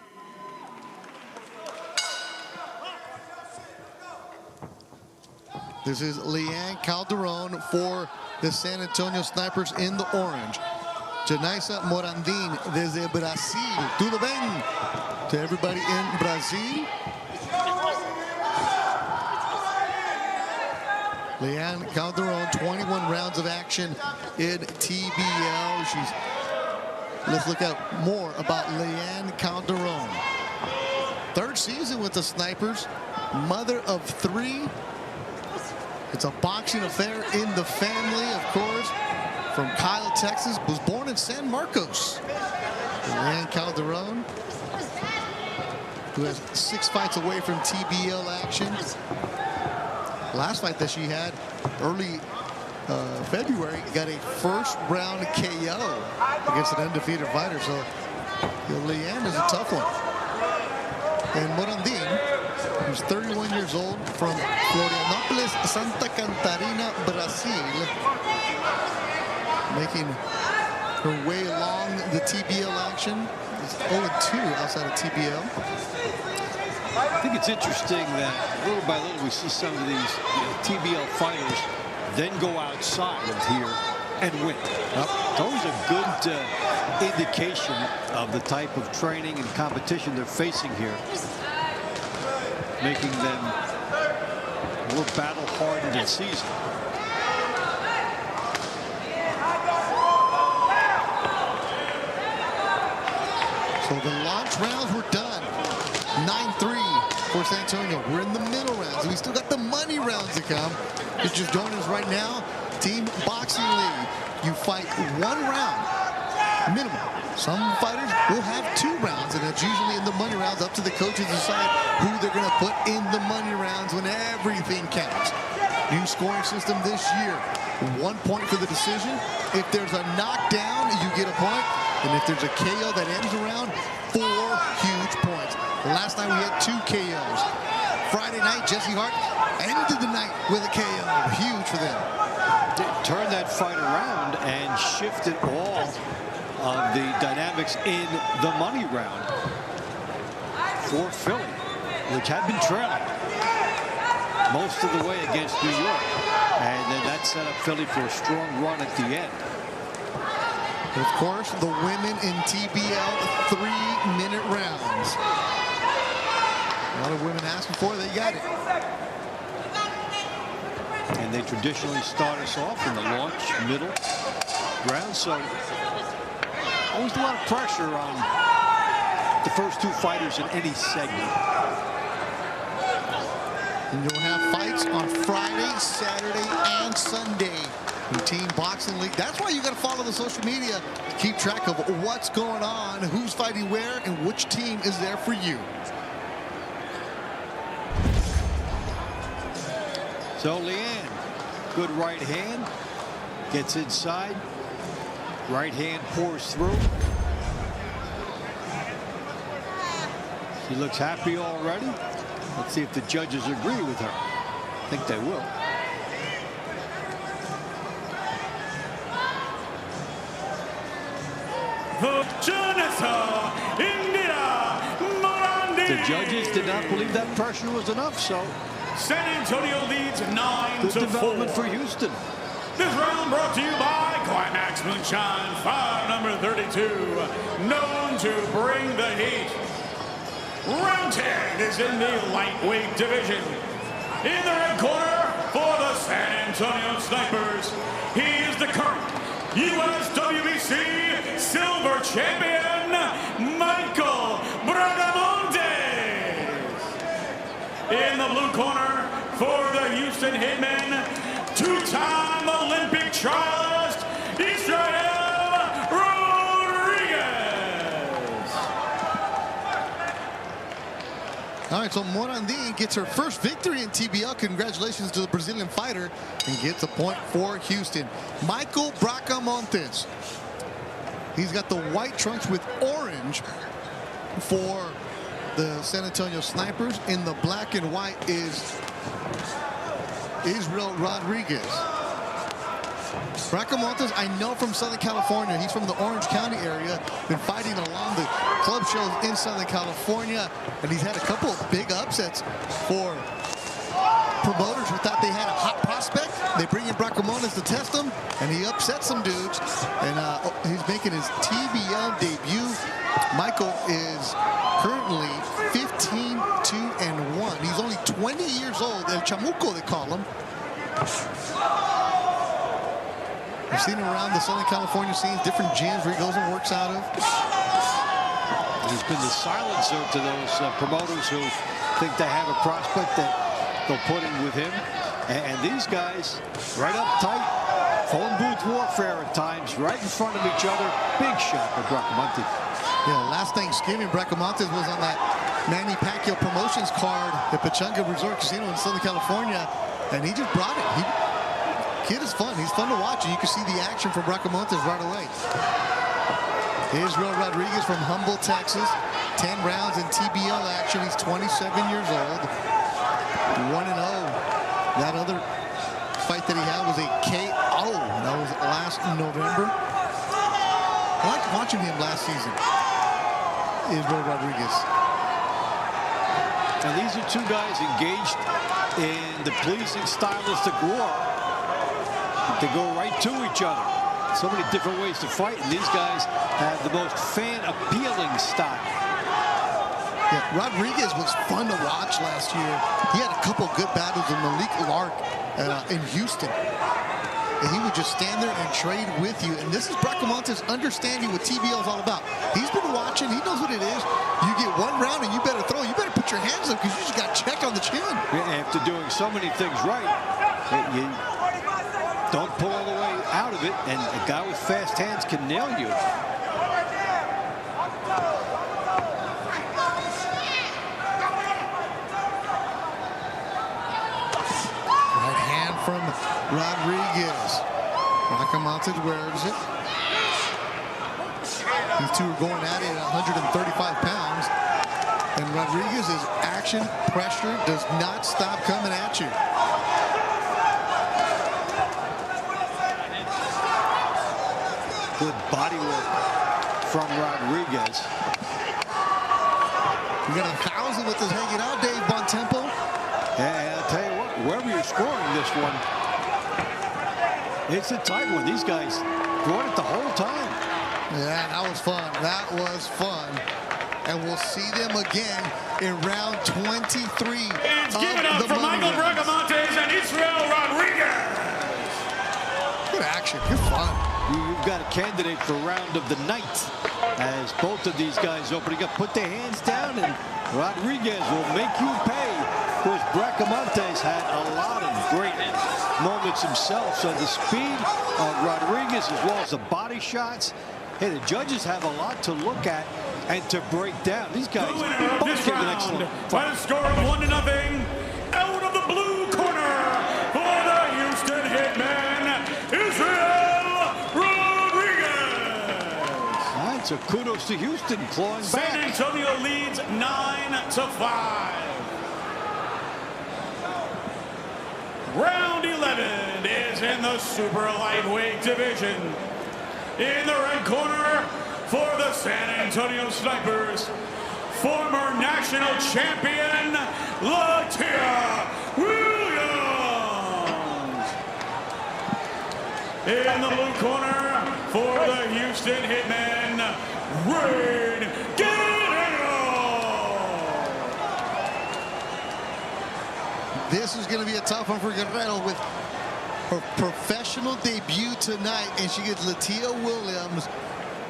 This is Leanne Calderon for the San Antonio Snipers in the orange. Janaisa Morandin desde Brasil. Tudo bem? To everybody in Brazil. Leanne Calderon, 21 rounds of action in TBL. Let's look at more about Leanne Calderon. Third season with the Snipers, mother of 3. It's a boxing affair in the family, of course. From Kyle, Texas, was born in San Marcos. Leanne Calderon, who has 6 fights away from TBL action. Last fight that she had early February, got a first round KO against an undefeated fighter. So Leanne is a tough one. And Morandin, who's 31 years old, from Florianópolis, Santa Catarina, Brazil, making her way along the TBL action. It's 0-2 outside of TBL. I think it's interesting that little by little we see some of these TBL fighters then go outside of here and win. It's always a good indication of the type of training and competition they're facing here, making them more battle-hardened and seasoned. So the launch rounds were done. 9-3 for San Antonio. We're in the middle rounds. We still got the money rounds to come. If you're just joining us right now, Team Boxing League. You fight 1 round minimum. Some fighters will have 2 rounds, and it's usually in the money rounds. Up to the coaches to decide who they're going to put in the money rounds when everything counts. New scoring system this year. 1 point for the decision. If there's a knockdown, you get a point. And if there's a KO that ends the round, 4 huge points. Last night we had 2 KOs. Friday night, Jesse Hart ended the night with a KO. Huge for them. Turn that fight around and shifted all of the dynamics in the money round for Philly, which had been trailing most of the way against New York. And then that set up Philly for a strong run at the end. And of course, the women in TBL 3-minute rounds. A lot of women asking for it, they got it. And they traditionally start us off in the launch, middle round. So always a lot of pressure on the first 2 fighters in any segment. And you'll have fights on Friday, Saturday, and Sunday in Team Boxing League. That's why you got to follow the social media to keep track of what's going on, who's fighting where, and which team is there for you. So Leanne, good right hand, gets inside. Right hand pours through. She looks happy already. Let's see if the judges agree with her. I think they will. The judges did not believe that pressure was enough, so San Antonio leads 9-4. Good development for Houston. This round brought to you by Climax Moonshine, fight number 32, known to bring the heat. Round 10 is in the lightweight division. In the red corner for the San Antonio Snipers, he is the current U.S. WBC silver champion, Michael Bragamontes. In the blue corner for the Houston Hitmen, 2-time Olympic trialist, Israel Rodriguez. All right, so Morandin gets her first victory in TBL. Congratulations to the Brazilian fighter, and gets a point for Houston. Michael Bracamontes. He's got the white trunks with orange for the San Antonio Snipers. In the black and white is Israel Rodriguez. Bracamontes, I know from Southern California. He's from the Orange County area. Been fighting along the club shows in Southern California. And he's had a couple of big upsets for promoters who thought they had a hot prospect. They bring in Bracamontes to test him, and he upsets some dudes. And he's making his TBL debut. Michael is currently 15-2-1. He's only 20 years old. El Chamuco, they call him. I've seen him around the Southern California scenes, different gyms where he goes and works out of. He's been the silencer to those promoters who think they have a prospect that they'll put in with him. And these guys, right up tight, phone booth warfare at times, right in front of each other. Big shot for Bracamontes. Yeah, last Thanksgiving, Bracamontes was on that Manny Pacquiao promotions card at Pechanga Resort Casino in Southern California, and he just brought it. Kid is fun. He's fun to watch, and you can see the action from Bracamontes right away. Israel Rodriguez from Humboldt, Texas. 10 rounds in TBL action. He's 27 years old. 1-0. That other fight that he had was a KO. That was last November. I liked watching him last season. Israel Rodriguez. And these are two guys engaged in the pleasing stylistic war. They go right to each other. So many different ways to fight, and these guys have the most fan-appealing style. Yeah, Rodriguez was fun to watch last year. He had a couple good battles with Malik Lark in Houston. And he would just stand there and trade with you. And this is Bracamontes' understanding what TBL is all about. He's been watching. He knows what it is. You get one round and you better throw. You better put your hands up because you just got checked on the chin. Yeah, after doing so many things right, you don't pull all the way out of it, and a guy with fast hands can nail you. Right hand from Rodriguez. Bracamontes wears it. These two are going at it at 135 pounds. And Rodriguez's action pressure does not stop coming at you. Good body work from Rodriguez. We got 1,000 with us hanging out, Dave Bontempo. And I'll tell you what, wherever you're scoring this one, it's a tight one. These guys brought it the whole time. Yeah, that was fun. That was fun. And we'll see them again in round 23. It's given up for Michael Bracamontes and Israel Rodriguez. Good action. Good fun. You've got a candidate for round of the night as both of these guys opening up. Put their hands down, and Rodriguez will make you pay, because Bracamontes had a lot of great moments himself. So the speed of Rodriguez as well as the body shots. Hey, the judges have a lot to look at and to break down. These guys both gave an excellent by a score of 1-0, out of the blue corner for the Houston Hitmen, Israel Rodriguez. All right, so kudos to Houston clawing San back. Antonio leads 9-5. Round 11 is in the super lightweight division. In the red corner for the San Antonio Snipers, former national champion Latia Williams. In the blue corner for the Houston Hitmen, Reed Guerrero. This is going to be a tough one for Guerrero with her professional debut tonight, and she gets Latia Williams,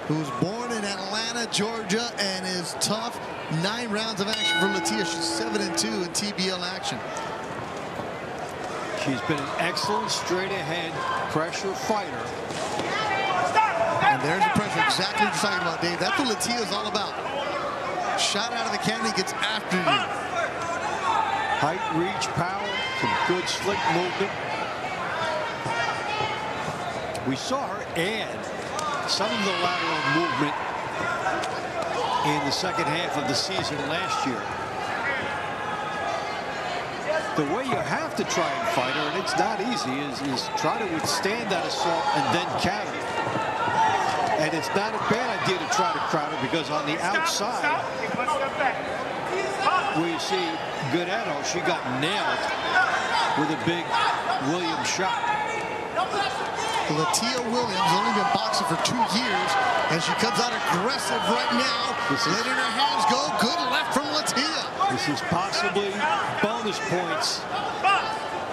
who's born in Atlanta, Georgia, and is tough. 9 rounds of action for Latia. She's 7-2 in TBL action. She's been an excellent straight-ahead pressure fighter. And there's the pressure, exactly what you're talking about, Dave. That's what Latia is all about. Shot out of the cannon, gets after you. Height, reach, power, some good slick movement. We saw her add some of the lateral movement in the second half of the season last year. The way you have to try and fight her, and it's not easy, is try to withstand that assault and then counter it. And it's not a bad idea to try to crowd her, because on the outside, we see Guerrero, she got nailed with a big Williams shot. Latia Williams only been boxing for 2 years, and she comes out aggressive right now, letting her hands go. Good left from Latia. This is possibly bonus points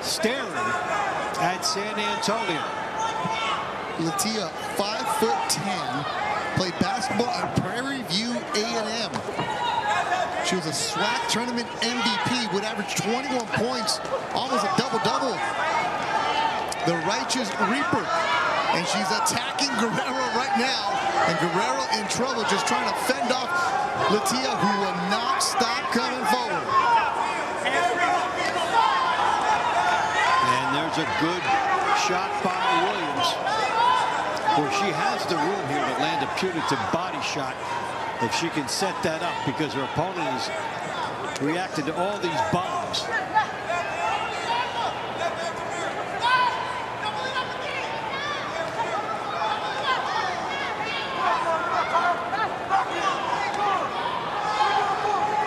staring at San Antonio. Latia, 5'10", played basketball at Prairie View A&M. She was a SWAC tournament MVP, would average 21 points, almost a double-double. The Righteous Reaper, and she's attacking Guerrero right now, and Guerrero in trouble, just trying to fend off Latia, who will not stop coming forward. And there's a good shot by Williams, where she has the room here to land a punitive body shot if she can set that up, because her opponent has reacted to all these bombs.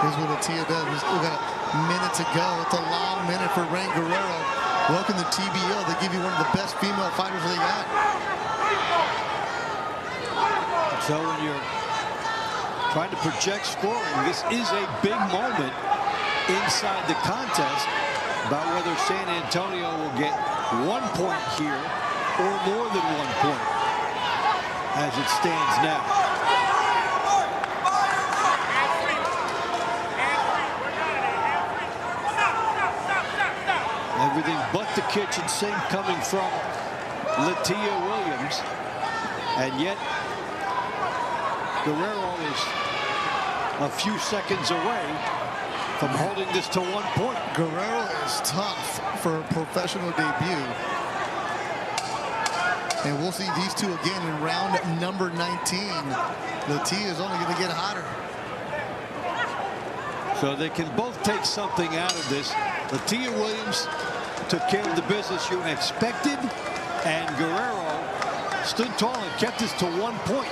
Here's what Latia does. We still got a minute to go. It's a long minute for Rain Guerrero. Welcome to TBL. They give you one of the best female fighters they got. So when you're trying to project scoring, this is a big moment inside the contest about whether San Antonio will get 1 point here or more than 1 point as it stands now. Everything but the kitchen sink coming from Latia Williams, and yet Guerrero is a few seconds away from holding this to 1 point. Guerrero is tough for a professional debut. And we'll see these two again in round number 19. Latia is only going to get hotter. So they can both take something out of this. Latia Williams took care of the business you expected, and Guerrero stood tall and kept this to 1 point.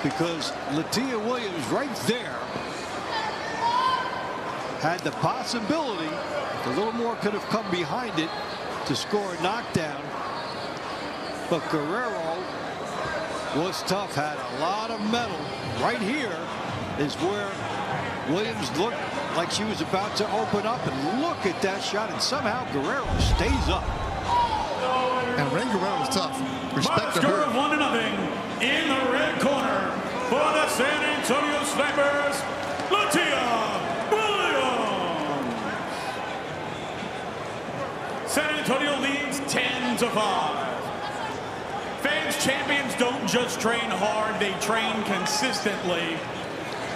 Because Latia Williams right there had the possibility, a little more could have come behind it to score a knockdown. But Guerrero was tough, had a lot of metal. Right here is where Williams looked like she was about to open up, and look at that shot, and somehow Guerrero stays up. And Rain Guerrero is tough. Respect to Score her. of 1-0 in the red corner for the San Antonio Snipers, Latia Williams. San Antonio leads 10-5. Fans champions don't just train hard, they train consistently.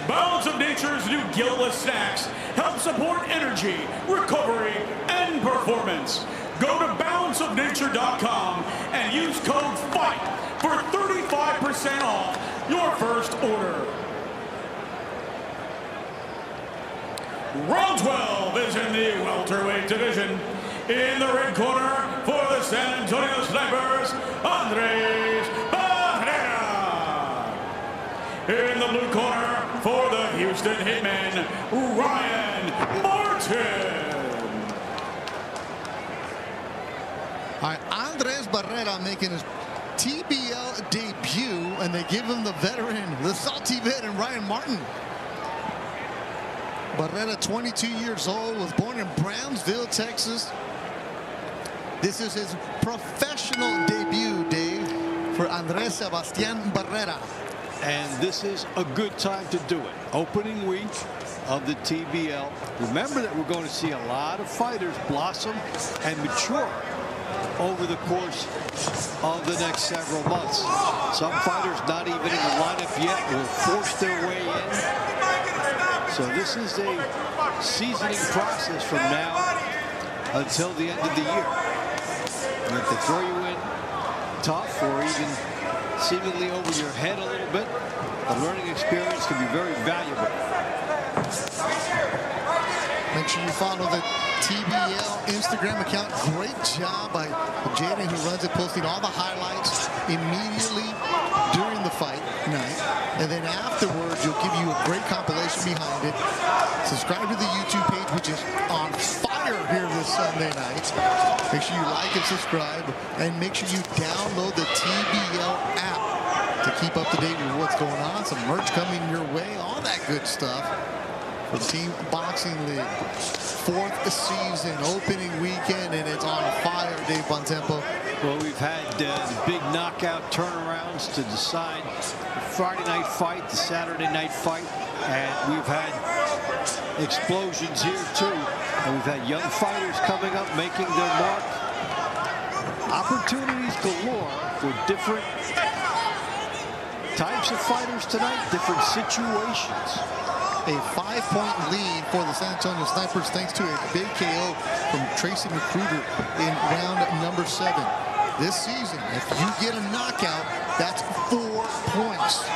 Balance of Nature's new gillless snacks help support energy, recovery, and performance. Go to balanceofnature.com and use code FIGHT for 35% off your first order. Round 12 is in the welterweight division. In the red corner for the San Antonio Snipers, Andres Barrera. In the blue corner for the Houston Hitmen, Ryan Martin. All right, Andres Barrera making his TBL debut, and they give him the veteran, the salty vet, and Ryan Martin. Barrera, 22 years old, was born in Brownsville, Texas. This is his professional debut, Dave, for Andres Sebastian Barrera. And this is a good time to do it. Opening week of the TBL. Remember that we're going to see a lot of fighters blossom and mature over the course of the next several months. Some fighters not even in the lineup yet will force their way in. So this is a seasoning process from now until the end of the year. And if they throw you in tough or even seemingly over your head a little bit, the learning experience can be very valuable. Make sure you follow the TBL Instagram account. Great job by Jaden, who runs it, posting all the highlights immediately during the fight night. And then afterwards, you'll give you a great compilation behind it. Subscribe to the YouTube page, which is on fire here this Sunday night. Make sure you like and subscribe, and make sure you download the TBL app to keep up to date with what's going on. Some merch coming your way, all that good stuff. For Team Boxing League, 4th season, opening weekend, and it's on fire, Dave Bontempo. Well, we've had the big knockout turnarounds to decide the Friday night fight, the Saturday night fight, and we've had explosions here too. And we've had young fighters coming up, making their mark. Opportunities galore for different types of fighters tonight, different situations. A 5-point lead for the San Antonio Snipers thanks to a big KO from Tracy McCruder in round number 7. This season, if you get a knockout, that's 4 points.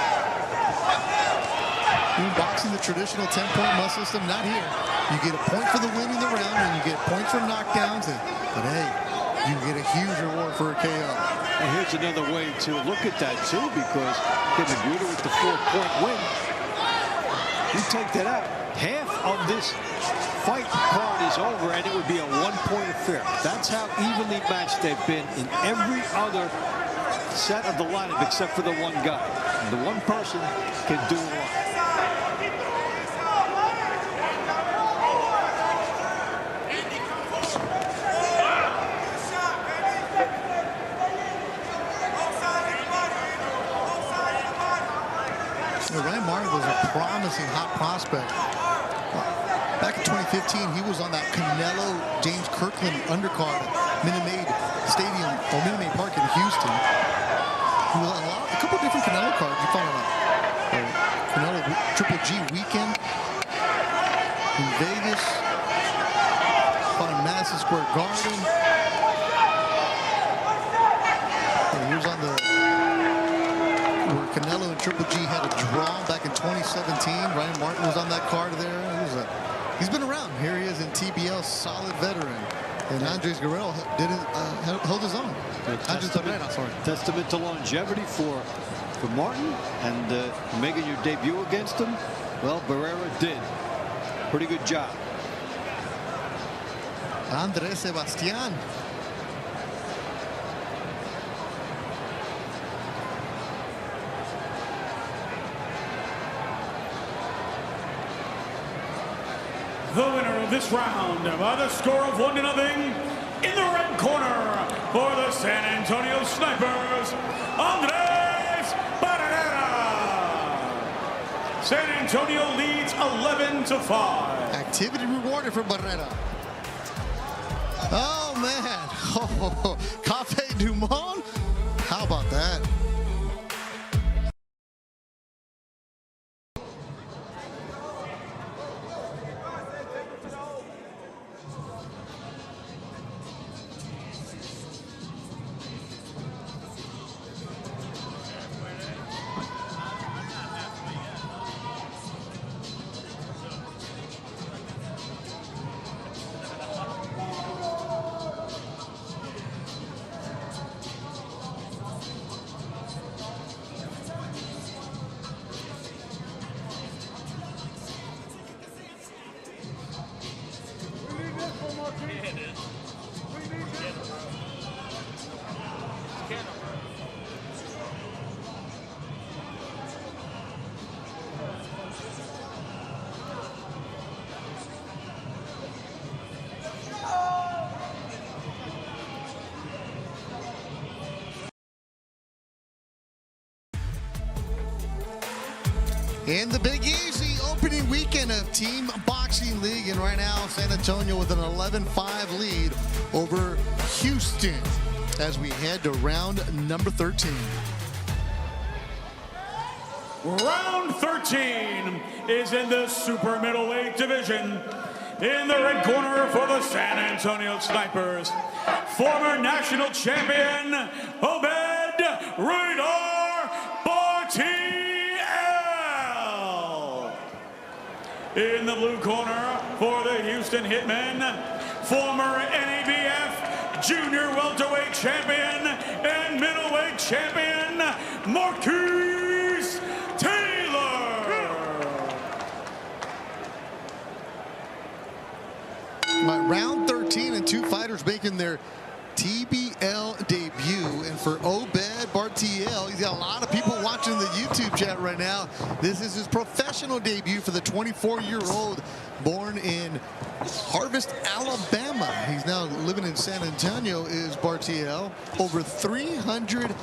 In boxing, the traditional 10-point must system, not here. You get a point for the win in the round, and you get points for knockdowns. But hey, you get a huge reward for a KO. And here's another way to look at that too, because McGruder with the 4-point win. You take that out, half of this fight card is over, and it would be a 1-point affair. That's how evenly matched they've been in every other set of the lineup except for the one guy. And the one person can do a lot. Ryan Martin was a promising hot prospect. Back in 2015, he was on that Canelo James Kirkland undercard at Minute Maid Stadium or Minute Maid Park in Houston. He was on a couple of different Canelo cards. You found a Canelo Triple G weekend in Vegas. Fought in Madison Square Garden. And he was on the where Canelo and Triple G had a draw back in 2017. Ryan Martin was on that card there. He's been around. Here he is in TBL, solid veteran. And Andres Guerrero held his own. Testament to longevity for Martin, and making your debut against him. Well, Barrera did. Pretty good job. Andres Sebastian. The winner of this round by the score of 1-0 in the red corner for the San Antonio Snipers, Andres Barrera. San Antonio leads 11-5. Activity rewarded for Barrera. Oh man, oh, Cafe Du Monde. How about that? In the Big Easy opening weekend of Team Boxing League, and right now San Antonio with an 11-5 lead over Houston as we head to round number 13. Round 13 is in the super middleweight division. In the red corner for the San Antonio Snipers, former national champion Obed Radar Bartiel. In the blue corner for the Houston Hitmen, former NABF junior welterweight champion and middleweight champion Marquise Taylor. their TBL debut. And for Obed Bartiel, he's got a lot of people watching the YouTube chat right now. This is his professional debut for the 24-year-old born in Harvest, Alabama. He's now living in San Antonio, is Bartiel. Over 300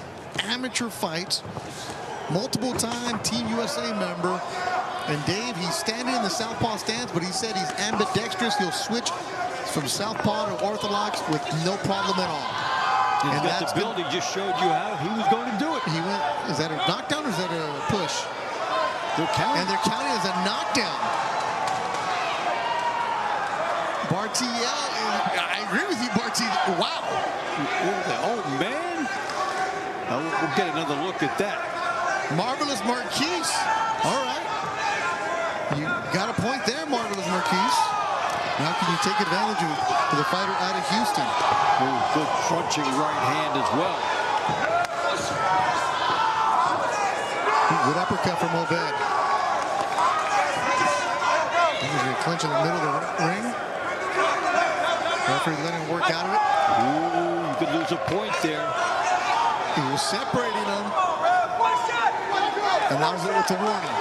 amateur fights, multiple-time Team USA member. And Dave, he's standing in the southpaw stance, but he said he's ambidextrous. He'll switch from southpaw to orthodox with no problem at all. And that's the building just showed you how he was going to do it. He went. Is that a knockdown or is that a push? They're counting. And they're counting as a knockdown. Bartiel, I agree with you, Bartiel. Wow. Oh, man. We'll get another look at that. Marvelous Marquise. All right. You got a point there, Marvelous Marquise. Now can you take advantage of the fighter out of Houston? Ooh, good crunching right hand as well. Good uppercut from Obed. He's going to clinch in the middle of the ring. Referee letting him work out of it. Ooh, you could lose a point there. He was separating them. And that was it with the warning.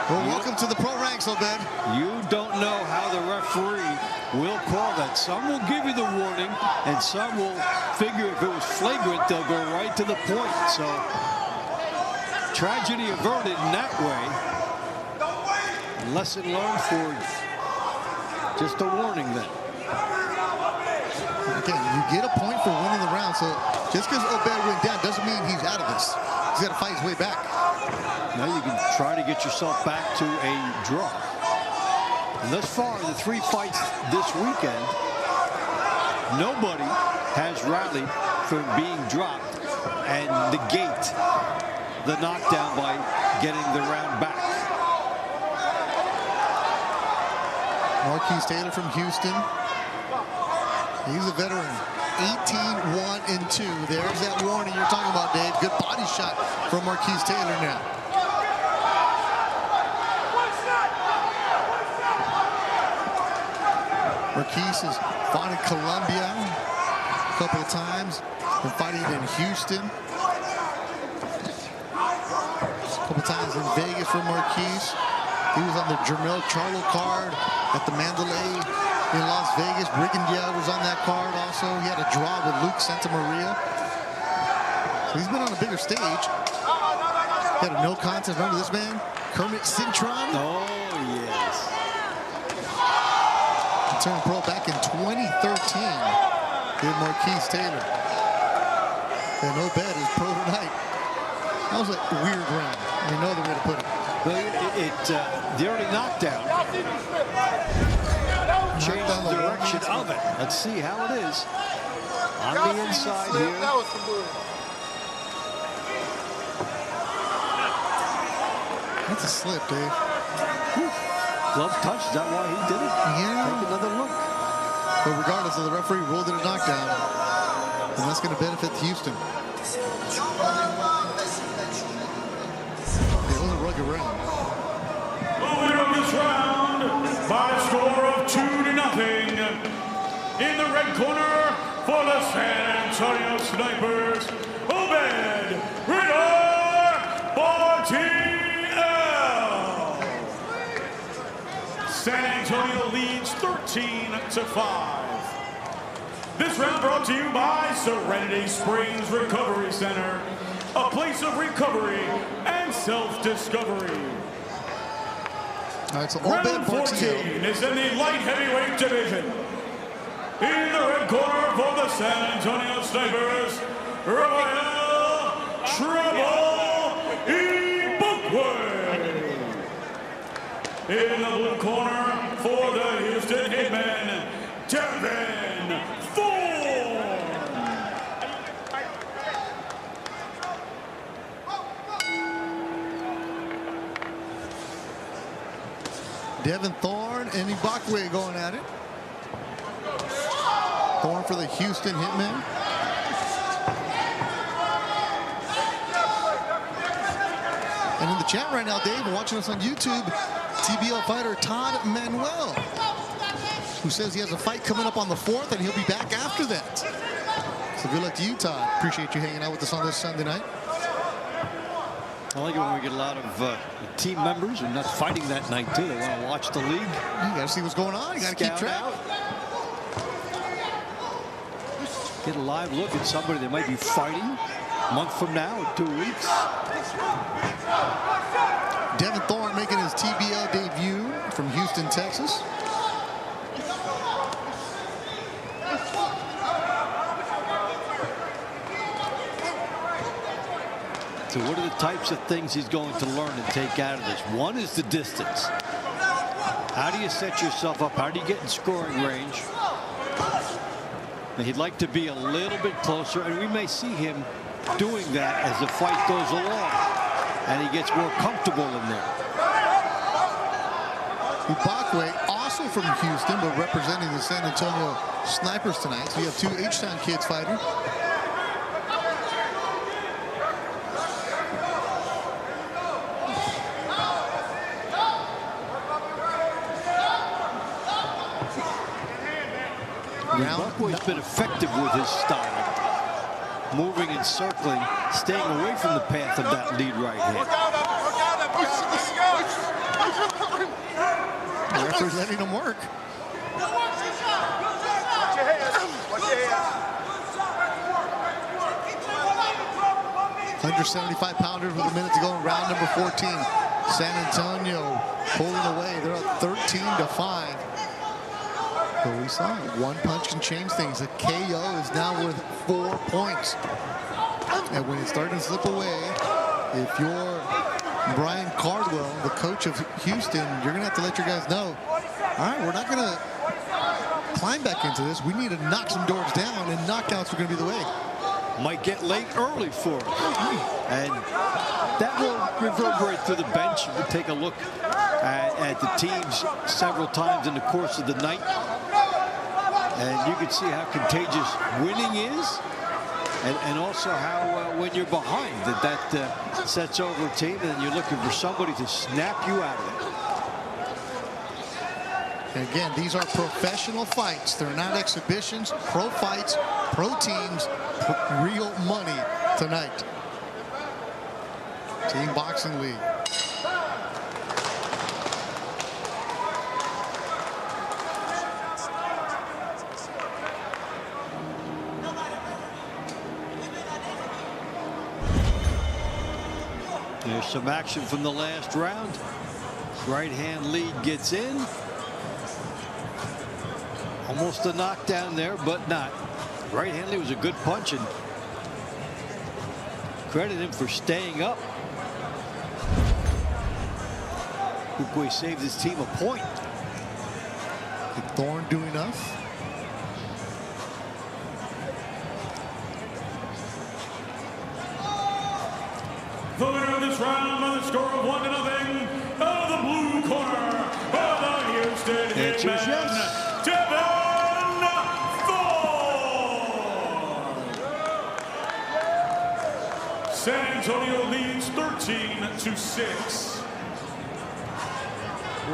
Well, welcome to the pro ranks, Obed. You don't know how the referee will call that. Some will give you the warning, and some will figure if it was flagrant, they'll go right to the point. So, tragedy averted in that way. Lesson learned for just a warning then. Again, you get a point for winning the round, so just because Obed went down doesn't mean he's out of this. He's got to fight his way back. Now you can try to get yourself back to a draw. And thus far, the 3 fights this weekend, nobody has rallied from being dropped and negate the knockdown by getting the round back. Marquise Taylor from Houston. He's a veteran. 18-1-2. There's that warning you're talking about, Dave. Good body shot from Marquise Taylor now. Marquise has fought in Colombia a couple of times. Been fighting in Houston. A couple of times in Vegas for Marquise. He was on the Jermell Charlo card at the Mandalay in Las Vegas. Brigandell was on that card also. He had a draw with Luke Santamaria. So he's been on a bigger stage. He had a no contest. Remember this man? Kermit Cintron? Oh, yes. He turned pro back in 2013 with Marquise Taylor. And Obed is pro tonight. That was a weird round. I know the way to put it. Well, the early knockdown changed the direction of it. Let's see how it is. On the inside here. That's a slip, Dave. Glove touch, is that why he did it? Yeah. Take another look. But regardless of the referee ruled it a knockdown. And that's going to benefit Houston. It was a rugged round. The winner of this round by a score of 2-0. In the red corner for the San Antonio Snipers, Obed Bartiel. San Antonio leads 13-5. This round brought to you by Serenity Springs Recovery Center, a place of recovery and self-discovery. All right, so Round Obed 14 Bartiel. is in the light heavyweight division. In the red corner for the San Antonio Snipers, Rafael Trouble E. Bookwood. In the blue corner for the Houston Hitmen, Devin Thorne. Devin Thorne and Ibakwe going at it. Thorne for the Houston Hitmen. And in the chat right now, Dave, watching us on YouTube, TBL fighter Todd Manuel. who says he has a fight coming up on the 4th, and he'll be back after that. So good luck to you, Todd. Appreciate you hanging out with us on this Sunday night. I like it when we get a lot of team members who are not fighting that night, too. They want to watch the league. You got to see what's going on. You got to keep track. Get a live look at somebody that might be fighting a month from now or 2 weeks. Devin Thorne making his TBO debut from Houston, Texas. So what are the types of things he's going to learn and take out of this? One is the distance. How do you set yourself up? How do you get in scoring range? And he'd like to be a little bit closer, and we may see him doing that as the fight goes along, and he gets more comfortable in there. Ibakwe, also from Houston, but representing the San Antonio Snipers tonight. So you have 2 H-Town kids fighting. Ibakwe's been effective with his style, moving and circling, staying away from the path of that lead right hand. The referee's letting him work. Under 75 pounders with a minute to go in round number 14. San Antonio pulling away. They're up 13-5. But we saw it. One punch can change things. A KO is now worth 4 points. And when it's starting to slip away, if you're Brian Cardwell, the coach of Houston, you're going to have to let your guys know, all right, we're not going to climb back into this. We need to knock some doors down, and knockouts are going to be the way. Might get late early for him. And that will reverberate through the bench. We'll take a look at the teams several times in the course of the night. And you can see how contagious winning is. And also how when you're behind, that sets over a team, and you're looking for somebody to snap you out of it. And again, these are professional fights. They're not exhibitions. Pro fights, pro teams, real money tonight. Team Boxing League. There's some action from the last round. Right hand lead gets in. Almost a knockdown there, but not. Right hand lead was a good punch, and credit him for staying up. Ibakwe saved his team a point. Did Thorne do enough? The winner of this round by the score of 1-0 out of the blue corner of the Houston Hitmen, Devin Thorne. San Antonio leads 13-6.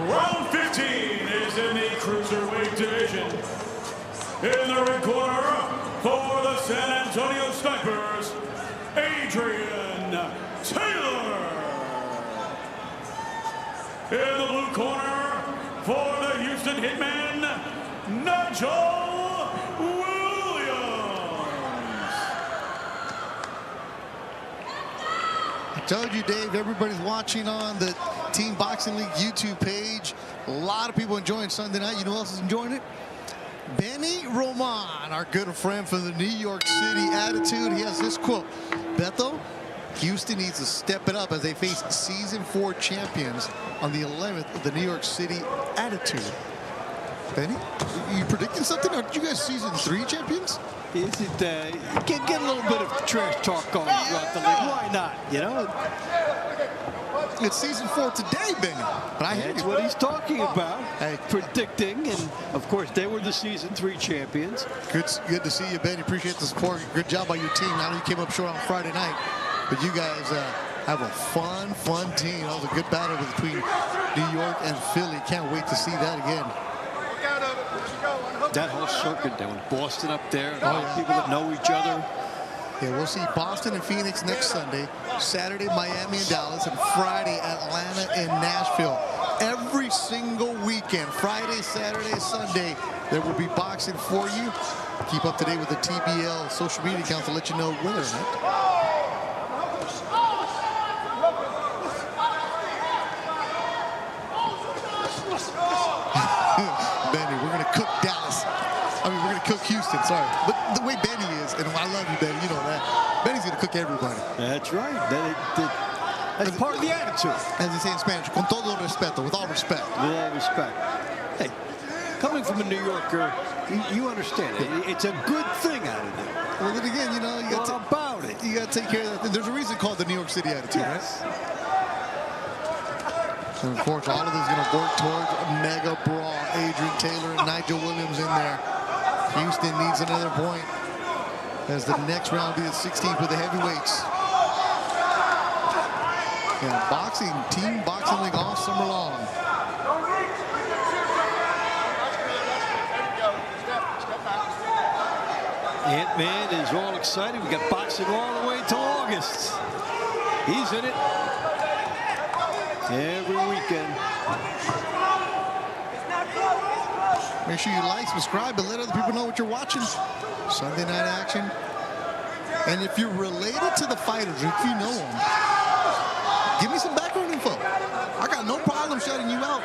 Round 15 is in the cruiserweight division. In the red corner for the San Antonio Snipers, Adrian Taylor. In the blue corner for the Houston Hitmen, Nigel Williams. I told you, Dave, everybody's watching on the Team Boxing League YouTube page. A lot of people enjoying Sunday night. You know who else is enjoying it? Benny Roman, our good friend from the New York City Attitude. He has this quote: Beto, Houston needs to step it up as they face Season 4 champions on the 11th of the New York City Attitude. Benny, you predicting something? Are you guys Season 3 champions? Is it get a little bit of trash talk going throughout the league? Why not? You know, it's Season 4 today, Benny. But I hear that's you. what he's talking about. Hey. Predicting, and of course they were the Season 3 champions. Good to see you, Benny. Appreciate the support. Good job by your team. I know you came up short on Friday night, but you guys have a fun team. That was a good battle between New York and Philly. Can't wait to see that again. That whole circuit there with Boston up there, and all the people that know each other. Yeah, we'll see Boston and Phoenix next Sunday, Saturday Miami and Dallas, and Friday Atlanta and Nashville. Every single weekend, Friday, Saturday, Sunday, there will be boxing for you. Keep up to date with the TBL social media accounts to let you know whether or not. Benny, we're going to cook Dallas. I mean, we're going to cook Houston, sorry. But the way Benny is, and I love you, Benny, you know that. Benny's going to cook everybody. That's right. That's part of the attitude. As they say in Spanish, con todo respeto, with all respect. With all respect. Hey, coming from a New Yorker, you understand it. It's a good thing out of there. Well, then again, you know, you got to take care of that. There's a reason called the New York City attitude, yes. Right? And of course, all of this is going to work towards a mega brawl. Adrian Taylor and Nigel Williams in there. Houston needs another point as the next round will be the 16th with the heavyweights. Yeah, boxing, team boxing league all summer long. Ant-Man is all excited. We got boxing all the way till August. He's in it every weekend. Make sure you like, subscribe, and let other people know what you're watching. Sunday night action. And if you're related to the fighters, if you know them, give me some background info. I got no problem shutting you out.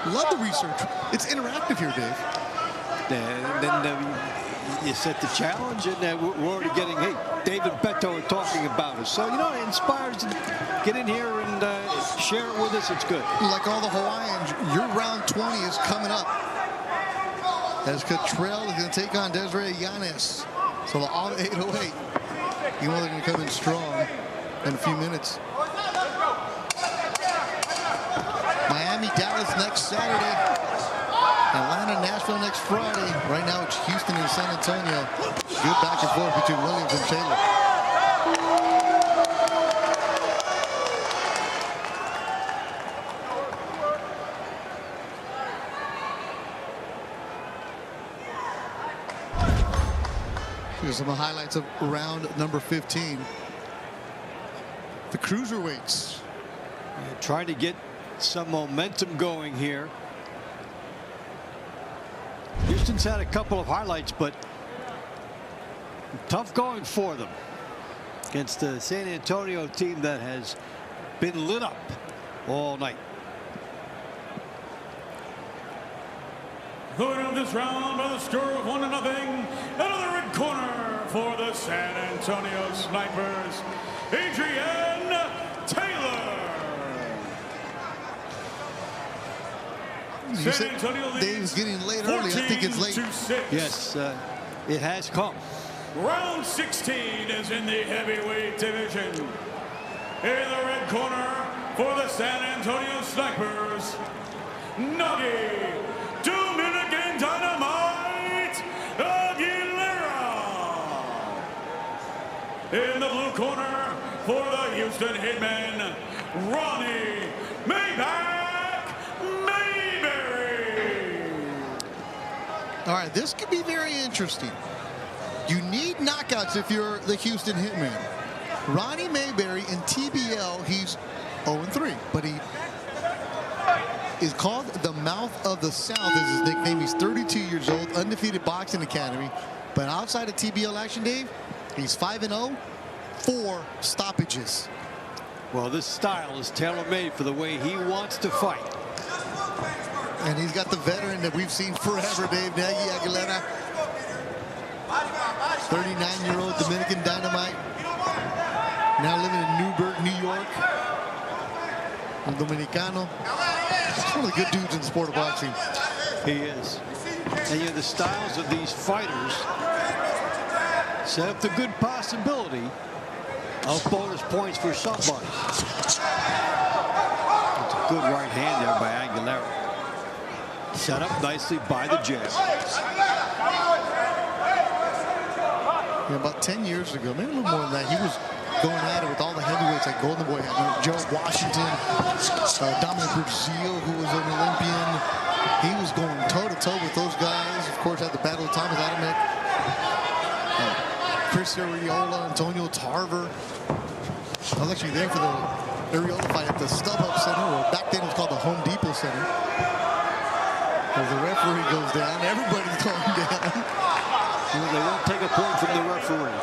Love the research. It's interactive here, Dave. And then you set the challenge, and we're already getting, hey, Dave and Beto are talking about us. So, you know, it inspires to get in here and share it with us. It's good. Like all the Hawaiians, your round 20 is coming up. As Cottrell is going to take on Desiree Yanes. So the all 808. You know they're going to come in strong in a few minutes. Miami, Dallas next Saturday. Atlanta, Nashville next Friday. Right now it's Houston and San Antonio. Good back and forth between Williams and Taylor. Here's some highlights of round number 15. The cruiserweights. Trying to get some momentum going here. Houston's had a couple of highlights, but tough going for them against the San Antonio team that has been lit up all night. The winner of this round by the score of 1-0. Another red corner for the San Antonio Snipers, Adrian Taylor. You said Dave's getting late early. I think it's late. Yes, it has come. Round 16 is in the heavyweight division. In the red corner for the San Antonio Snipers, Nuggy Dominican Dynamite Aguilera. In the blue corner for the Houston Hitmen, Ronnie Maybach Mayberry. All right, this could be very interesting. You need knockouts if you're the Houston Hitmen. Ronnie Mayberry in TBL, he's 0-3, but he is called the Mouth of the South is his nickname. He's 32 years old, undefeated boxing academy. But outside of TBL action, Dave, he's 5-0, 4 stoppages. Well, this style is tailor-made for the way he wants to fight. And he's got the veteran that we've seen forever, Dave, Nagy Aguilera. 39-year-old Dominican Dynamite. Now living in Newburgh, New York. El Dominicano. He's one of the good dudes in the sport of boxing. He is. And the styles of these fighters set up the good possibility of bonus points for somebody. It's a good right hand there by Aguilera. Set up nicely by the jab. About 10 years ago, maybe a little more than that, he was going at it with all the heavyweights like Golden Boy had. Gerald Washington, Dominic Brazil, who was an Olympian. He was going toe-to-toe with those guys. Of course, had the battle of Thomas Adamek, Chris Arreola, Antonio Tarver. I was actually there for the Arreola fight at the StubHub Center, or back then it was called the Home Depot Center. As the referee goes down, everybody's going down. They won't take a point from the referee.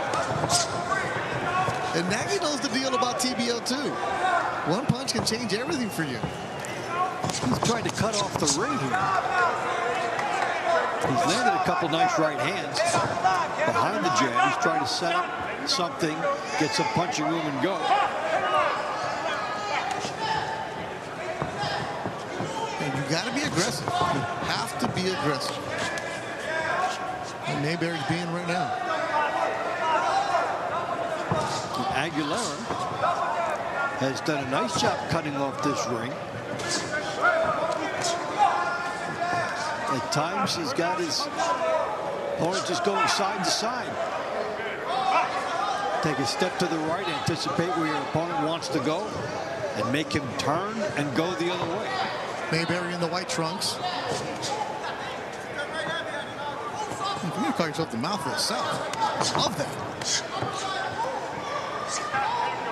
And Nagy knows the deal about TBO too. One punch can change everything for you. He's trying to cut off the ring here. He's landed a couple nice right hands behind the jab. He's trying to set up something, get some punching room and go. And you got to be aggressive. You have to be aggressive. And Mayberry's being right now. Aguilera has done a nice job cutting off this ring. At times, he's got his opponent just going side to side. Take a step to the right, anticipate where your opponent wants to go, and make him turn and go the other way. Mayberry in the white trunks. You can call yourself the mouth of the South. I love that.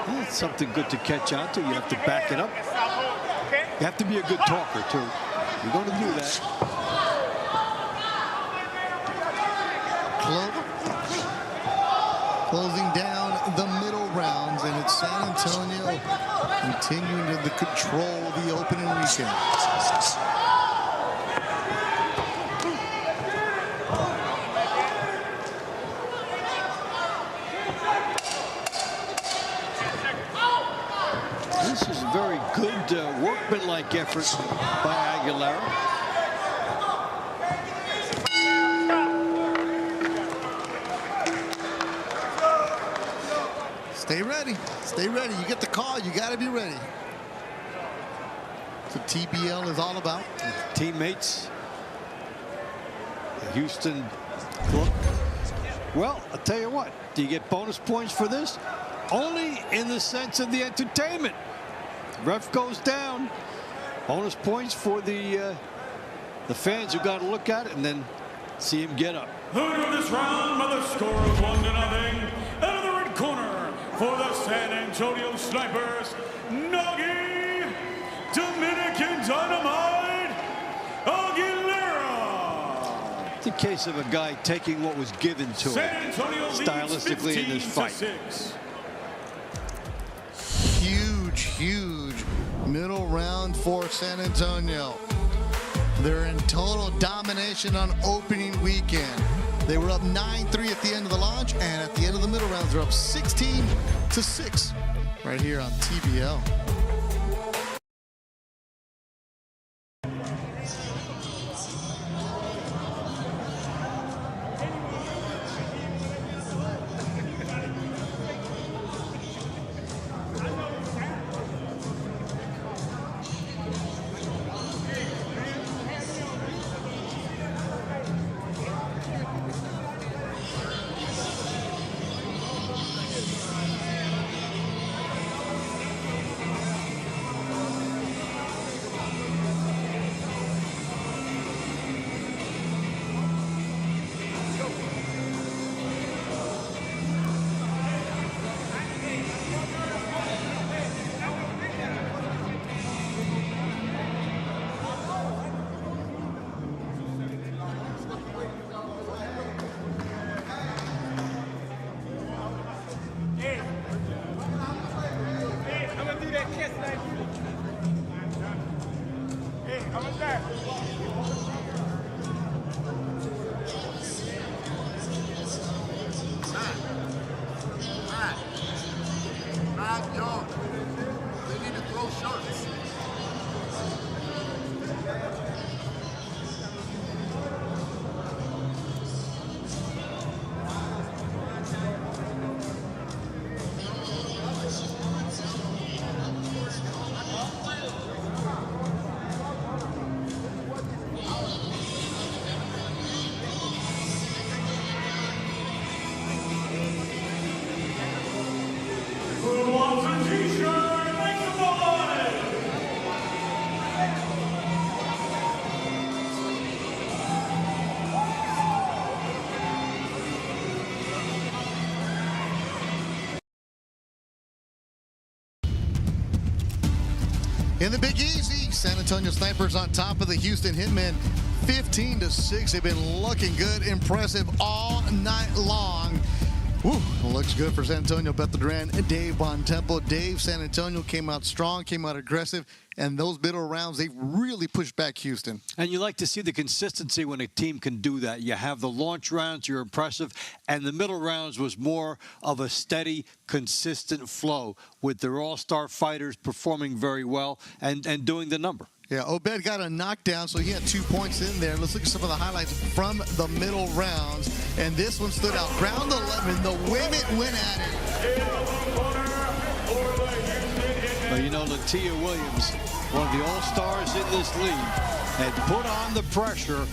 Well, it's something good to catch on to. You have to back it up. You have to be a good talker, too. You're going to do that. Closing down the middle rounds, and it's San Antonio continuing to control the opening weekend. This is a very good workmanlike effort by Aguilera. Stay ready. Stay ready. You get the call, you got to be ready. That's what TBL is all about. Teammates. The Houston club. Well, I'll tell you what. Do you get bonus points for this? Only in the sense of the entertainment. Ref goes down. Bonus points for the fans who got to look at it and then see him get up. Winner of this round by the score of 1-0. Out of the red corner for the San Antonio Snipers, Nagy Dominican Dynamite Aguilera. It's a case of a guy taking what was given to him stylistically in this fight. Huge middle round for San Antonio. They're in total domination on opening weekend. They were up 9-3 at the end of the launch, and at the end of the middle rounds, they're up 16-6 right here on TBL. In the Big Easy, San Antonio Snipers on top of the Houston Hitmen, 15-6. They've been looking good, impressive all night long. Woo, looks good for San Antonio. Beth Duran and Dave Bontempo. Dave, San Antonio came out strong, came out aggressive, and those middle rounds, they really pushed back Houston. And you like to see the consistency when a team can do that. You have the launch rounds, you're impressive, and the middle rounds was more of a steady, consistent flow with their all-star fighters performing very well and doing the number. Yeah, Obed got a knockdown, so he had 2 points in there. Let's look at some of the highlights from the middle rounds. And this one stood out. Round 11, the women went at it. Well, you know, Latia Williams, one of the all-stars in this league, had put on the pressure.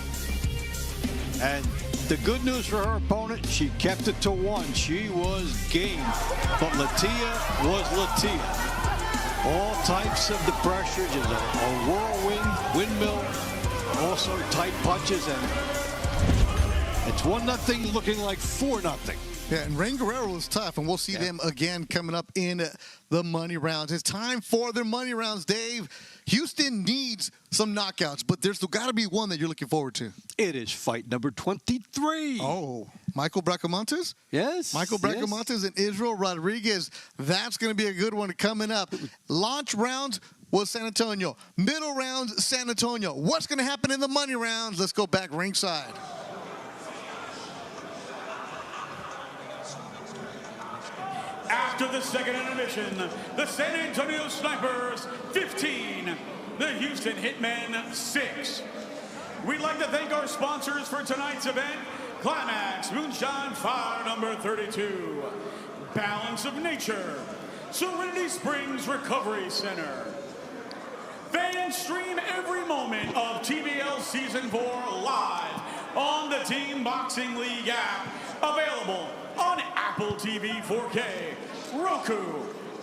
And the good news for her opponent, she kept it to 1. She was game. But Latia was Latia. All types of the pressure, just a whirlwind, windmill, also tight punches, and it's 1-0 looking like 4-0. Yeah, and Rain Guerrero was tough, and we'll see them again coming up in the money rounds. It's time for their money rounds, Dave. Houston needs some knockouts, but there's got to be one that you're looking forward to. It is fight number 23. Oh, Michael Bracamontes? Yes. Michael Bracamontes and Israel Rodriguez. That's going to be a good one coming up. Launch rounds was San Antonio. Middle rounds, San Antonio. What's going to happen in the money rounds? Let's go back ringside. After the second intermission, the San Antonio Snipers 15, the Houston Hitmen 6. We'd like to thank our sponsors for tonight's event: Climax Moonshine Fire number 32, Balance of Nature, Serenity Springs Recovery Center. Fans stream every moment of TBL Season 4 live on the Team Boxing League app, available on Apple TV 4K, Roku,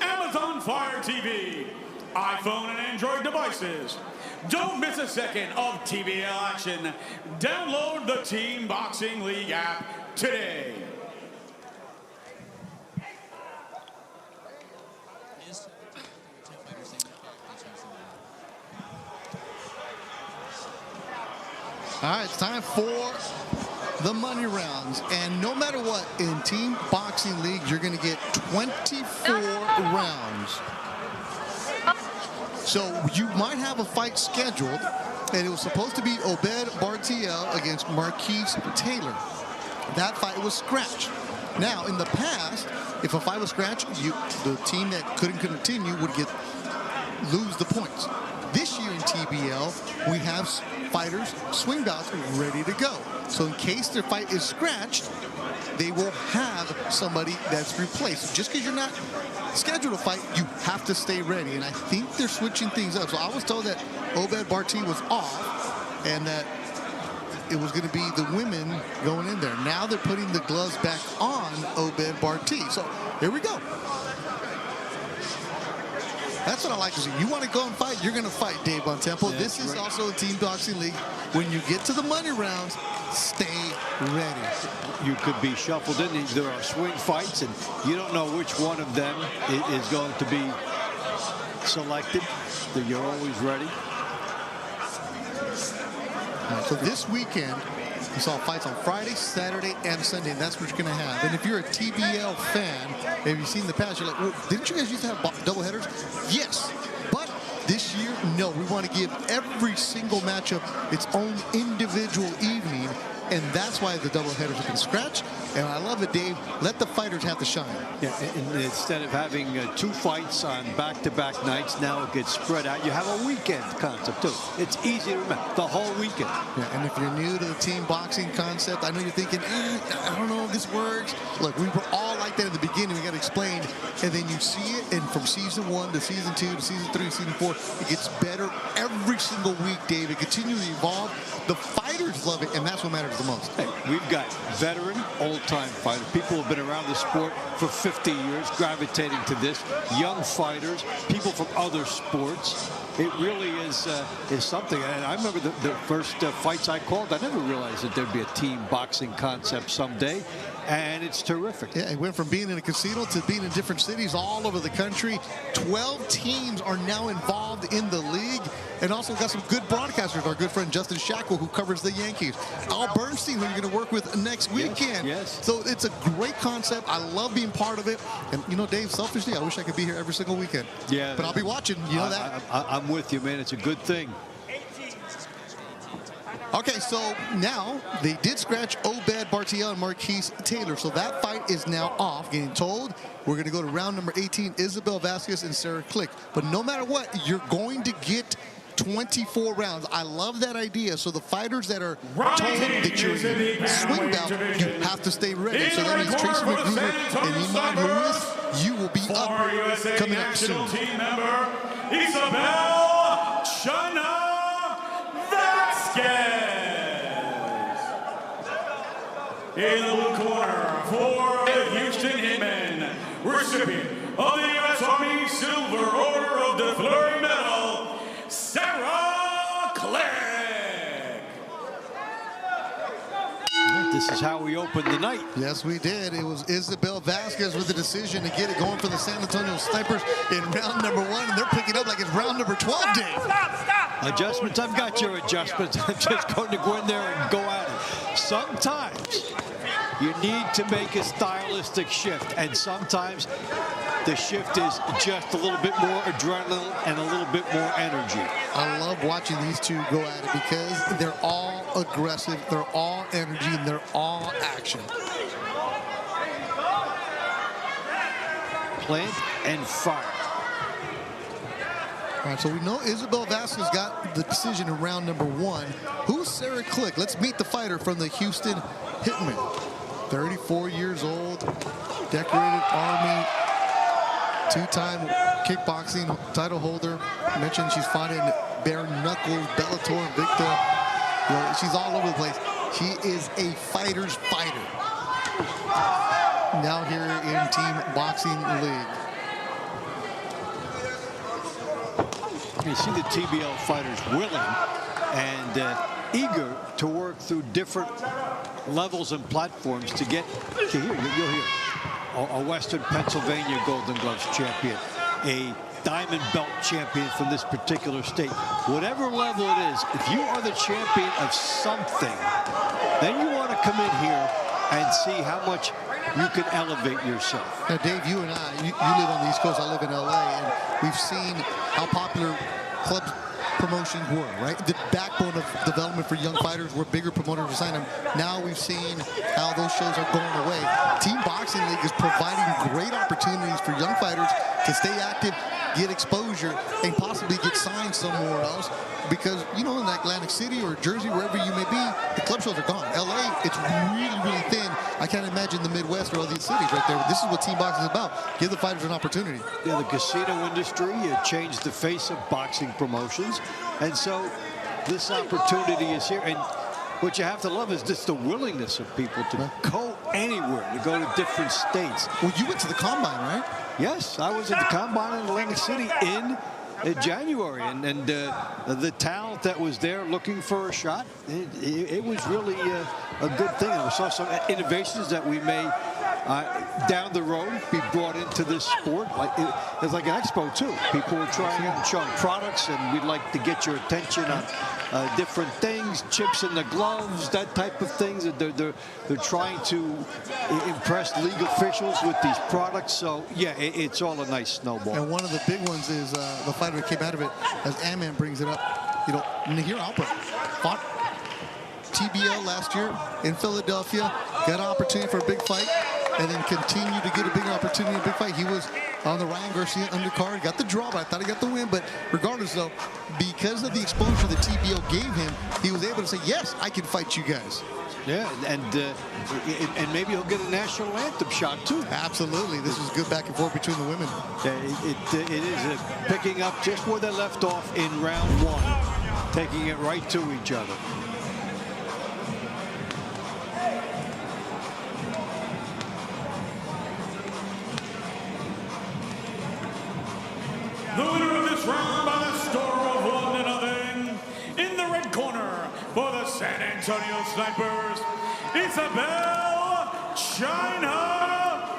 Amazon Fire TV, iPhone and Android devices. Don't miss a second of TBL action. Download the Team Boxing League app today. All right, it's time for the money rounds. And no matter what, in Team Boxing League, you're going to get 24 rounds. So you might have a fight scheduled, and it was supposed to be Obed Bartiel against Marquise Taylor. That fight was scratched. Now, in the past, if a fight was scratched, the team that couldn't continue would lose the points. This year in TBL, we have fighters, swing bouts, ready to go. So in case their fight is scratched, they will have somebody that's replaced. Just because you're not scheduled to fight, you have to stay ready. And I think they're switching things up. So I was told that Obed Barti was off and that it was going to be the women going in there. Now they're putting the gloves back on Obed Barti. So here we go. That's what I like to see. You want to go and fight, you're going to fight, Dave Bontempo. Yeah, this is right. also a Team Boxing League. When you get to the money rounds, stay ready. You could be shuffled in. There are swing fights, and you don't know which one of them is going to be selected. So you're always ready. So this weekend, you saw fights on Friday, Saturday, and Sunday, and that's what you're going to have. And if you're a TBL fan, have you seen the past, you're like, well, didn't you guys used to have double headers? Yes, but this year, no. We want to give every single matchup its own individual evening, and that's why the double headers have been scratched. And I love it, Dave. Let the fighters have the shine. Yeah, and instead of having 2 fights on back-to-back nights, now it gets spread out. You have a weekend concept, too. It's easy to remember, the whole weekend. Yeah, and if you're new to the team boxing concept, I know you're thinking, I don't know if this works. Look, we were all like that in the beginning. We got to explain, and then you see it, and from season 1 to season 2 to season 3 to season 4, it gets better every single week, Dave. It continues to evolve. The fighters love it, and that's what matters the most. Hey, we've got veteran, old old-time fighters, people who have been around the sport for 50 years, gravitating to this, young fighters, people from other sports. It really is something. And I remember the first fights I called, I never realized that there'd be a team boxing concept someday. And it's terrific. Yeah, it went from being in a casino to being in different cities all over the country. 12 teams are now involved in the league. And also got some good broadcasters. Our good friend Justin Shackle, who covers the Yankees. Al Bernstein, who you're going to work with next weekend. Yes. So it's a great concept. I love being part of it. And, you know, Dave, selfishly, I wish I could be here every single weekend. Yeah. But I'll be watching. You know that. I'm with you, man. It's a good thing. Okay, so now they did scratch Obed Bartiel and Marquise Taylor. So that fight is now off. Getting told we're going to go to round number 18, Isabel Vasquez and Sarah Click. But no matter what, you're going to get 24 rounds. I love that idea. So the fighters that are told that you're in a swing bout, you have to stay ready. So that means Tracy McGruder and Iman Ruiz, you will be up coming up soon. Team member Isabel Shana Vasquez. In the blue corner for the Houston Hitmen, recipient of the U.S. Army Silver Order of the Fleury Medal, Sarah Click. This is how we opened the night. Yes, we did. It was Isabel Vasquez with the decision to get it going for the San Antonio Snipers in round number 1, and they're picking up like it's round number 12, Dave. Stop. Adjustments, I've got your adjustments. I'm just going to go in there and go at it. Sometimes you need to make a stylistic shift, and sometimes the shift is just a little bit more adrenaline and a little bit more energy. I love watching these two go at it because they're all aggressive, they're all energy, and they're all action. Plant and fire. All right, so we know Isabel Vasquez got the decision in round number 1. Who's Sarah Click? Let's meet the fighter from the Houston Hitmen. 34 years old, decorated Army, 2-time kickboxing title holder. I mentioned she's fought in bare knuckles, Bellator, Victa. You know, she's all over the place. She is a fighter's fighter. Now here in Team Boxing League. You see the TBL fighters willing and eager to work through different levels and platforms to get to here. You'll hear a Western Pennsylvania Golden Gloves champion, a Diamond Belt champion from this particular state. Whatever level it is, if you are the champion of something, then you want to come in here and see how much you can elevate yourself. Now, Dave, you and I, you live on the East Coast, I live in LA, and we've seen how popular club promotions were, right? The backbone of development for young fighters were bigger promoters were signing them. Now we've seen how those shows are going away. Team Boxing League is providing great opportunities for young fighters to stay active, get exposure, and possibly get signed somewhere else. Because, you know, in Atlantic City or Jersey, wherever you may be, the club shows are gone. LA, it's really, really thin. I can't imagine the Midwest or other cities right there. But this is what team boxing is about. Give the fighters an opportunity. Yeah, the casino industry changed the face of boxing promotions. And so this opportunity is here. And what you have to love is just the willingness of people to go anywhere, to go to different states. Well, you went to the Combine, right? Yes, I was at the Combine in Atlantic City in January, and the talent that was there looking for a shot, it was really a good thing. And we saw some innovations that we may down the road be brought into this sport. It's like an expo too. People were trying out and showing products, and we'd like to get your attention on different things, chips in the gloves, that type of things. They're trying to impress league officials with these products. So yeah, it's all a nice snowball. And one of the big ones is the fighter that came out of it, as Aman brings it up. You know, Nahir Alpert fought TBL last year in Philadelphia, got an opportunity for a big fight, and then continued to get a bigger opportunity in a big fight. He was on the Ryan Garcia undercard, got the draw, but I thought he got the win. But regardless, though, because of the exposure that TBL gave him, he was able to say, yes, I can fight you guys. Yeah, and maybe he'll get a national anthem shot, too. Absolutely. This is good back and forth between the women. Yeah, it is picking up just where they left off in round 1, taking it right to each other. The winner of this round by the score of 1-0. In the red corner for the San Antonio Snipers, Isabel China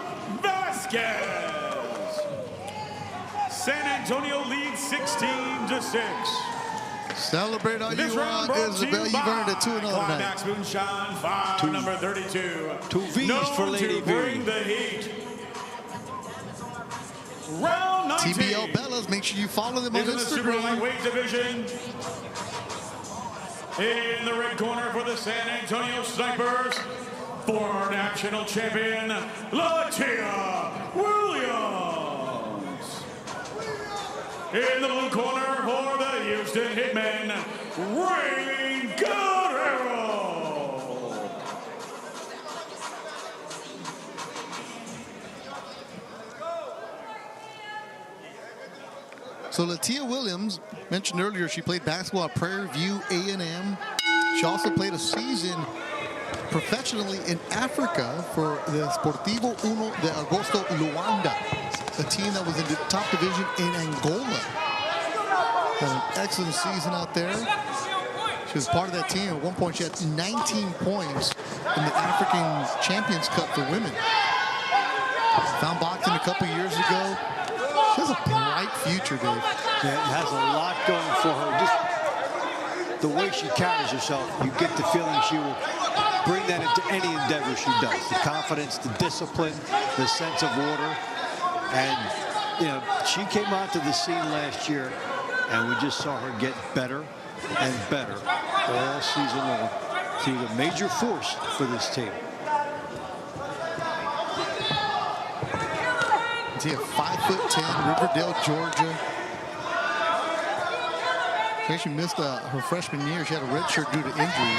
Vasquez. San Antonio leads 16-6. Celebrate all you want, Isabel. You've earned a 2-0 tonight. Climax Moonshine, foul number 32. Two V's for Lady V. Bring the heat. Round 19. TBL Bellas, make sure you follow them on Is in the super Instagram. lightweight division. In the red corner for the San Antonio Snipers, former national champion, Latia Williams. In the blue corner for the Houston Hitmen, Rain Guerrero. So Latia Williams, mentioned earlier, she played basketball at Prairie View A&M. She also played a season professionally in Africa for the Sportivo Uno de Agosto Luanda, a team that was in the top division in Angola. Had an excellent season out there. She was part of that team. At one point, she had 19 points in the African Champions Cup for women. Found boxing a couple years ago. She has a bright future, Dave. Yeah, it has a lot going for her. Just the way she carries herself, you get the feeling she will bring that into any endeavor she does. The confidence, the discipline, the sense of order. And, you know, she came onto the scene last year, and we just saw her get better and better all season long. She's a major force for this team. She had 5'10", Riverdale, Georgia. She actually missed her freshman year. She had a red shirt due to injury.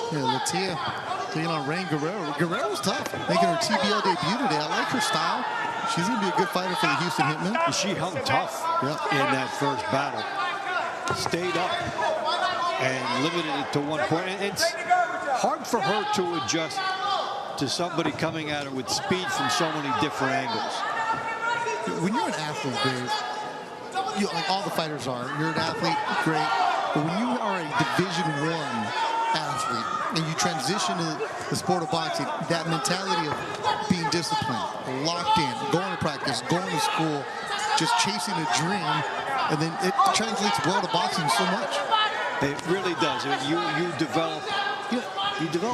Yeah, Latia taking on Rain Guerrero. Guerrero's tough, making her TBL debut today. I like her style. She's going to be a good fighter for the Houston Hitmen. She hung tough in that first battle. Stayed up and limited it to 1 point. And it's hard for her to adjust to somebody coming at her with speed from so many different angles. When you're an athlete, Dave, like all the fighters are, you're an athlete, great. But when you are a Division I athlete and you transition to the sport of boxing, that mentality of being disciplined, locked in, going to practice, going to school, just chasing a dream, and then it translates well to boxing so much. It really does. I mean, you develop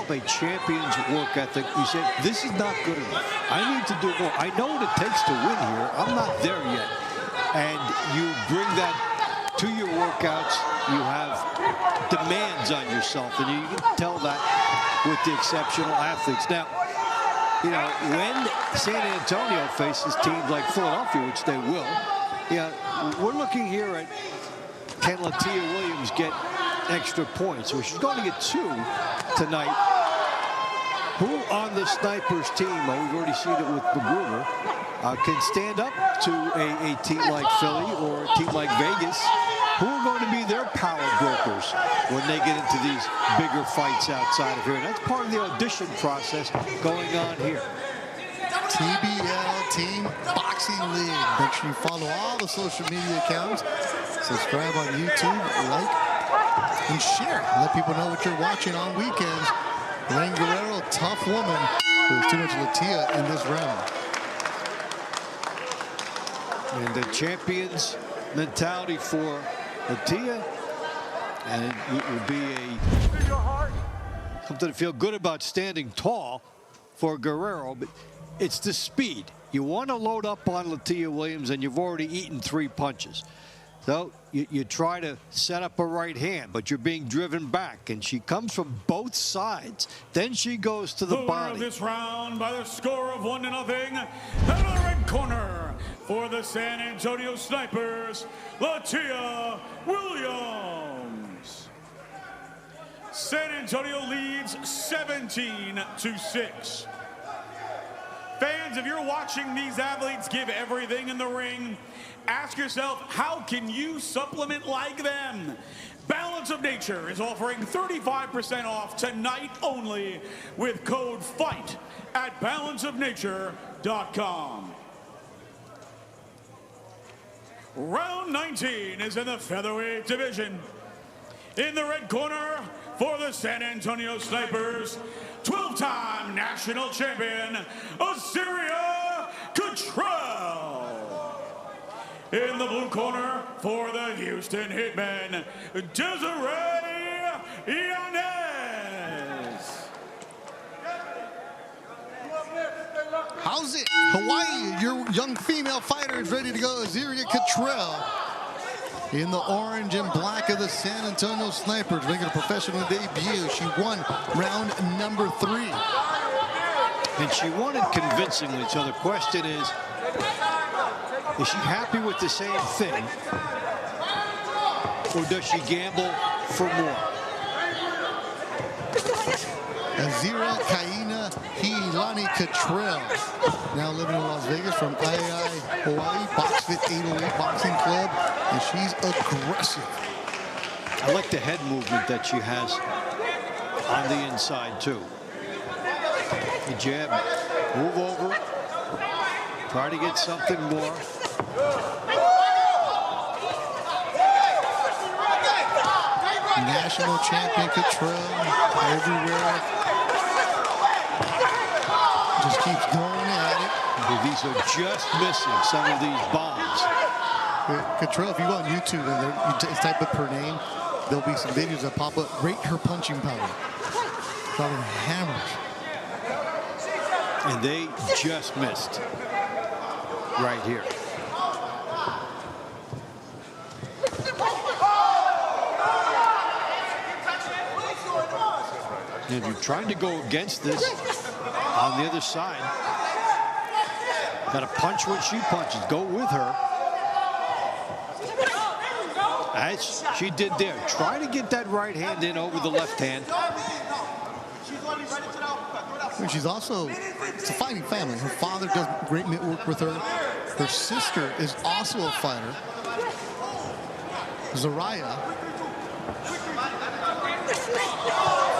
a champion's work ethic. You say, this is not good enough. I need to do more. I know what it takes to win here. I'm not there yet. And you bring that to your workouts. You have demands on yourself, and you can tell that with the exceptional athletes. Now, you know, when San Antonio faces teams like Philadelphia, which they will, we're looking here at, can Latia Williams get extra points? So she's going to get 2 tonight. Who on the Snipers team, we've already seen it with Magruder, can stand up to a team like Philly or a team like Vegas? Who are going to be their power brokers when they get into these bigger fights outside of here? And that's part of the audition process going on here. TBL Team Boxing League. Make sure you follow all the social media accounts. Subscribe on YouTube, like, and share. Let people know what you're watching on weekends. Rain Guerrero, tough woman. There's too much Latia in this round. And the champion's mentality for Latia, and it will be something to feel good about standing tall for Guerrero, but it's the speed. You want to load up on Latia Williams, and you've already eaten 3 punches. So you try to set up a right hand, but you're being driven back, and she comes from both sides. Then she goes to the body. Winner of this round by the score of 1-0. Out of the red corner for the San Antonio Snipers, Latia Williams. San Antonio leads 17-6. Fans fans, if you're watching these athletes give everything in the ring, ask yourself, how can you supplement like them? Balance of Nature is offering 35% off tonight only with code FIGHT at balanceofnature.com. Round 19 is in the featherweight division. In the red corner for the San Antonio Snipers, 12-time national champion, Assyria Cottrell. In the blue corner for the Houston Hitmen, Desiree Yanez. How's it? Hawaii, your young female fighter is ready to go. Assyria Cottrell in the orange and black of the San Antonio Snipers, making a professional debut. She won round number 3. And she won it convincingly. So the question is she happy with the same thing? Or does she gamble for more? Azira Kaina Hilani Cottrell, now living in Las Vegas from Aiai, Hawaii, BoxFit 808 Boxing Club, and she's aggressive. I like the head movement that she has on the inside, too. The jab, move over, try to get something more. National champion Cottrell, everywhere. Just keeps going at it. These are just missing some of these bombs. Cottrell, if you go on YouTube and you type up her name, there'll be some videos that pop up. Rate her punching power. Throwing hammers. And they just missed right here. And you're trying to go against this on the other side. Got to punch when she punches. Go with her. As she did there. Try to get that right hand in over the left hand. She's also, it's a fighting family. Her father does great mitt work with her. Her sister is also a fighter. Zariah.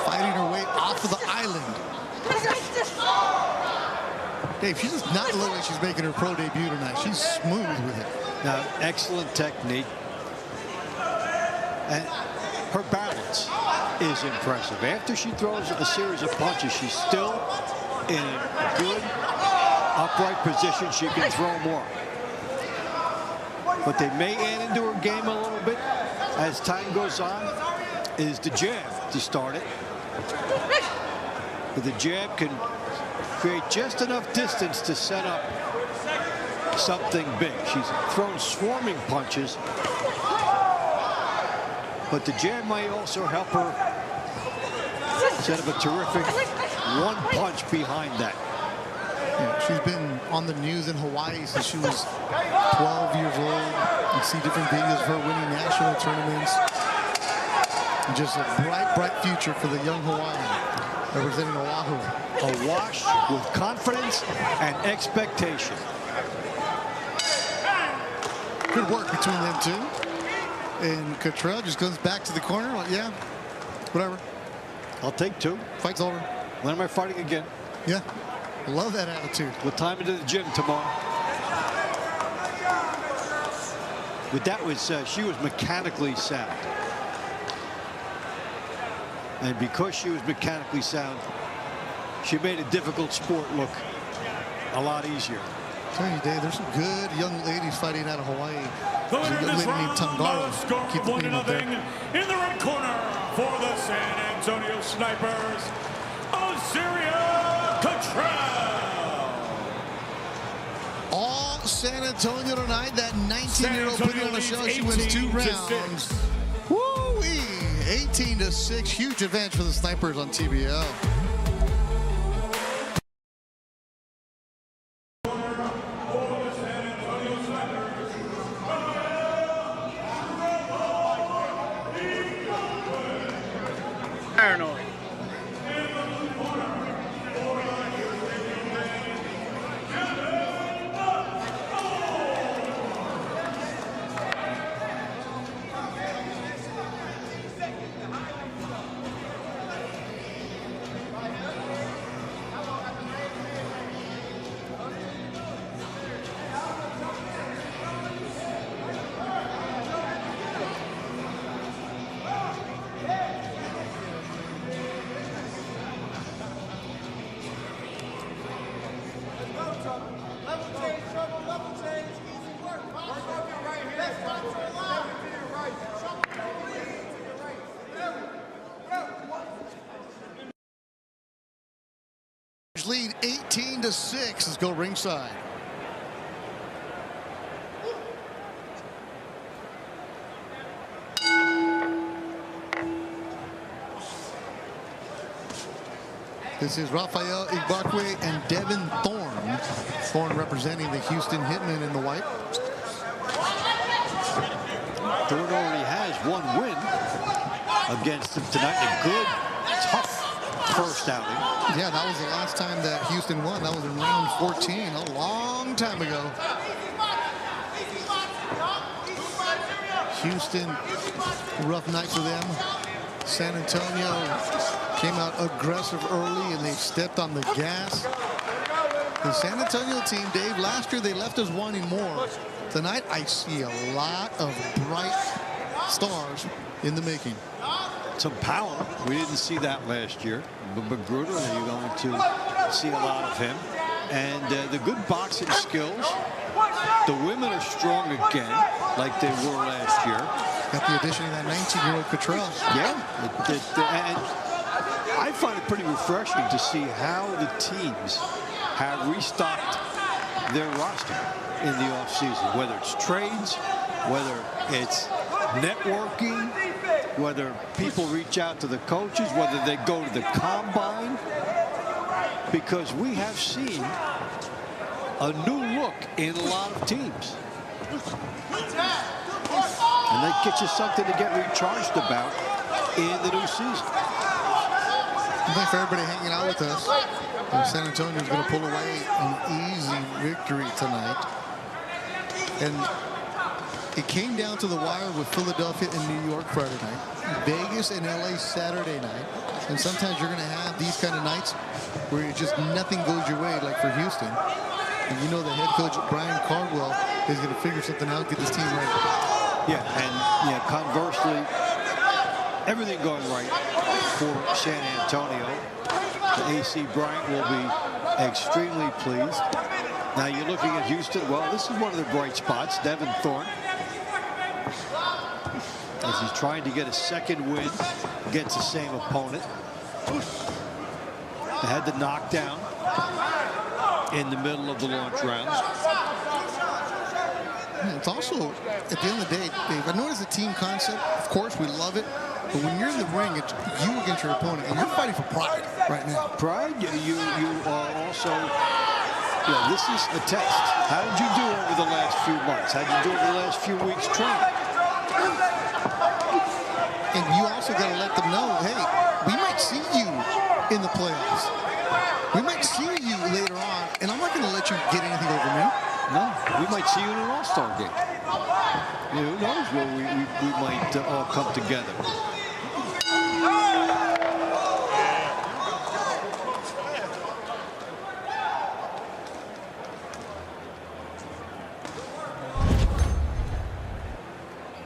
Fighting her way off of the island. Dave, she does not look like she's making her pro debut tonight. She's smooth with it. Now, excellent technique. And her balance is impressive. After she throws a series of punches, she's still in a good, upright position. She can throw more. What they may add into her game a little bit as time goes on is the jab to start it. But the jab can create just enough distance to set up something big. She's thrown swarming punches, but the jab might also help her set up a terrific one punch behind that. Yeah, she's been on the news in Hawaii since she was 12 years old. You see different videos of her winning national tournaments. And just a bright, bright future for the young Hawaiian representing Oahu. Awash with confidence and expectation. Good work between them two. And Cottrell just goes back to the corner. Like, yeah, whatever. I'll take 2. Fight's over. When am I fighting again? Yeah, I love that attitude. What time into the gym tomorrow? But that was, she was mechanically sound. And because she was mechanically sound, she made a difficult sport look a lot easier. I tell you, Dave, there's some good young ladies fighting out of Hawaii. There's a young lady named Tangaro. Keep the name up there. In the red corner for the San Antonio Snipers, Assyria Cottrell. All San Antonio tonight. That 19-year-old putting on a show. She wins 2 rounds. Woo-wee! 18-6. Huge advantage for the Snipers on TBL. 18-6. Let's go ringside. This is Rafael Igbokwe and Devin Thorne. Thorne representing the Houston Hitmen in the white. Thorne already has one win against them tonight. A good, tough first outing. Yeah, that was the last time that Houston won. That was in round 14, a long time ago. Houston, rough night for them. San Antonio came out aggressive early, and they stepped on the gas. The San Antonio team, Dave, last year they left us wanting more. Tonight, I see a lot of bright stars in the making. Some power. We didn't see that last year. But Magruder, you're going to see a lot of him. And the good boxing skills. The women are strong again, like they were last year. Got the addition of that 19-year-old Cottrell. Yeah. And I find it pretty refreshing to see how the teams have restocked their roster in the offseason, whether it's trades, whether it's networking, whether people reach out to the coaches, whether they go to the combine, because we have seen a new look in a lot of teams. And that gets you something to get recharged about in the new season. Thanks for everybody hanging out with us. San Antonio is going to pull away an easy victory tonight. And it came down to the wire with Philadelphia and New York Friday night, Vegas and LA Saturday night. And sometimes you're going to have these kind of nights where it just nothing goes your way, like for Houston. And you know the head coach, Brian Cardwell, is going to figure something out, get this team right. Yeah, and conversely, everything going right for San Antonio. The AC Bryant will be extremely pleased. Now you're looking at Houston. Well, this is one of the bright spots, Devin Thorne, as he's trying to get a second win against the same opponent. They had the knockdown in the middle of the launch rounds. It's also, at the end of the day, Dave, I know it's a team concept. Of course, we love it. But when you're in the ring, it's you against your opponent, and you're fighting for pride right now. Pride? You are also, this is a test. How did you do over the last few months? How did you do over the last few weeks training? And you also got to let them know, hey, we might see you in the playoffs. We might see you later on, and I'm not going to let you get anything over me. No, we might see you in an all-star game. Who knows where we might all come together.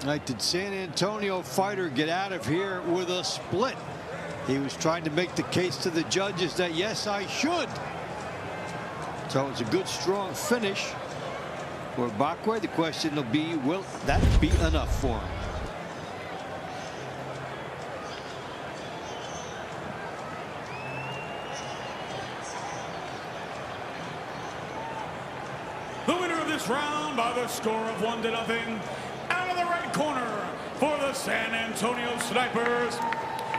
All right, did San Antonio fighter get out of here with a split? He was trying to make the case to the judges that, yes, I should. So it's a good, strong finish for Bakwe. The question will be, will that be enough for him? The winner of this round by the score of 1-0, out of the red corner for the San Antonio Snipers,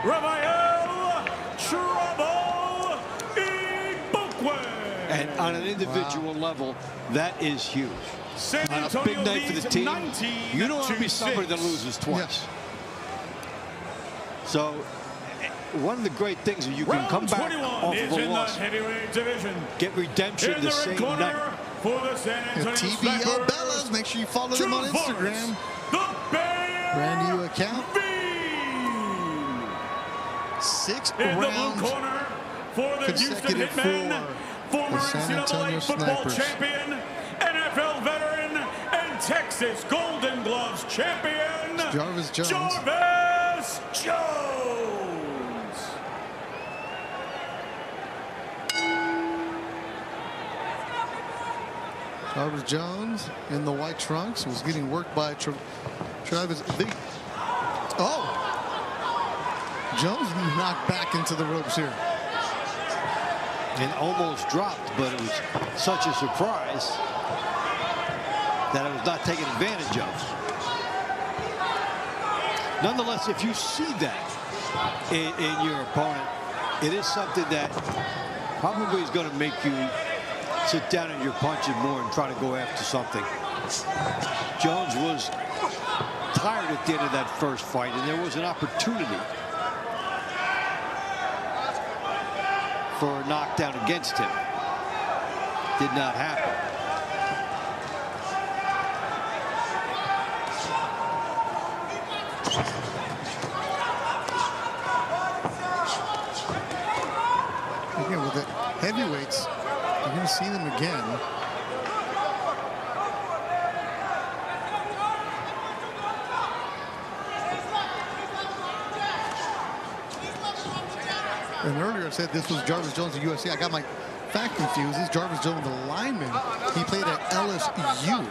Rafael Trouble Igbokwe. And on an individual level, that is huge. On a big night for the team, you don't want to be somebody that loses twice. So, one of the great things is you can come back off of a loss, get redemption the same night. For the San Antonio TBL Bellas, make sure you follow them on Instagram. Brand new account. 6 rounds for the Houston Hitmen, former San Antonio football Snipers. champion, NFL veteran, and Texas Golden Gloves champion, Jarvis Jones. Jarvis Jones. Jarvis Jones in the white trunks was getting worked by Travis. Oh! Jones knocked back into the ropes here. and almost dropped, but it was such a surprise that it was not taken advantage of. Nonetheless, if you see that in your opponent, it is something that probably is going to make you sit down in your punches more and try to go after something. Jones was tired at the end of that first fight, and there was an opportunity for a knockdown against him. Did not happen. Again, with the heavyweights, you're going to see them again. And earlier I said this was Jarvis Jones of UFC. I got my fact confused. This is Jarvis Jones, the lineman. He played at LSU.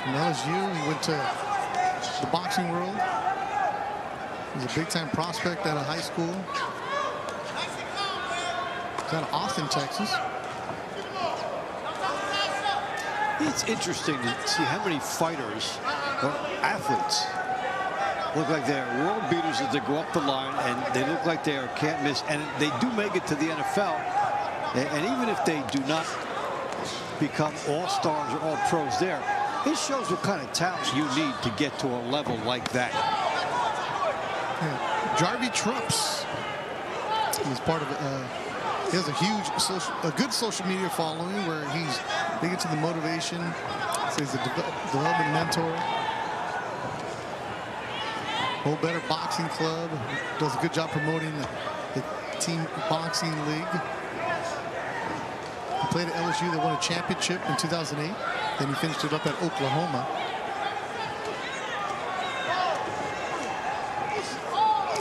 From LSU, he went to the boxing world. He's a big-time prospect out of high school. He's out of Austin, Texas. It's interesting to see how many fighters or athletes look like they're world beaters as they go up the line, and they look like they are can't miss, and they do make it to the NFL. And even if they do not become all-stars or all-pros there, it shows what kind of talent you need to get to a level like that. Yeah. Jarvie Trumps is part of he has a huge good social media following where he's big into the motivation. So he's a development mentor. Whole Better Boxing Club does a good job promoting the team boxing league. He played at LSU. They won a championship in 2008. Then he finished it up at Oklahoma.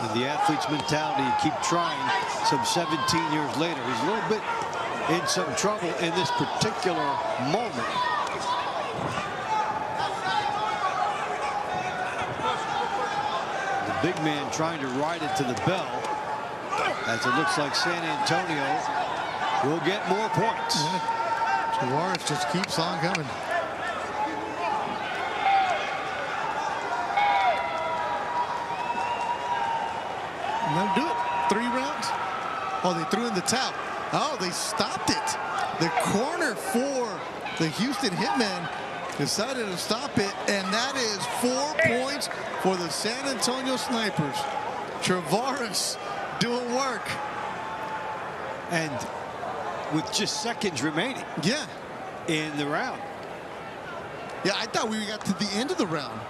And the athlete's mentality, you keep trying. Some 17 years later, he's a little bit in some trouble in this particular moment. The big man trying to ride it to the bell, as it looks like San Antonio will get more points. Yeah. Tavares just keeps on coming. And they'll do it. 3 rounds. Oh, they threw in the towel. Oh, they stopped it. The corner for the Houston Hitmen decided to stop it, and that is 4 points for the San Antonio Snipers. Tavares doing work. And with just seconds remaining. Yeah. In the round. Yeah, I thought we got to the end of the round.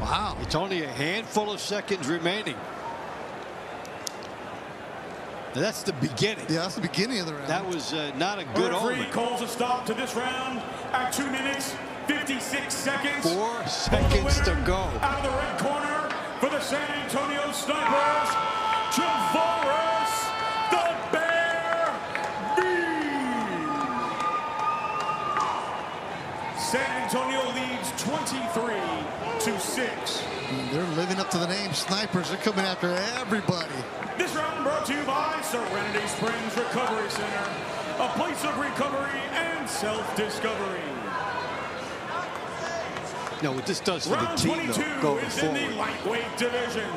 Wow. It's only a handful of seconds remaining. Now, that's the beginning. Yeah, that's the beginning of the round. That was not a good omen. Referee calls a stop to this round at 2 minutes, 56 seconds. 4 seconds to go. Out of the red corner for the San Antonio Snipers, Tavares the Bear San Antonio leads 23-6. And they're living up to the name. Snipers are coming after everybody. This round brought to you by Serenity Springs Recovery Center, a place of recovery and self-discovery. No, what this does for Round the team, 22 though, going is in the forward. lightweight division.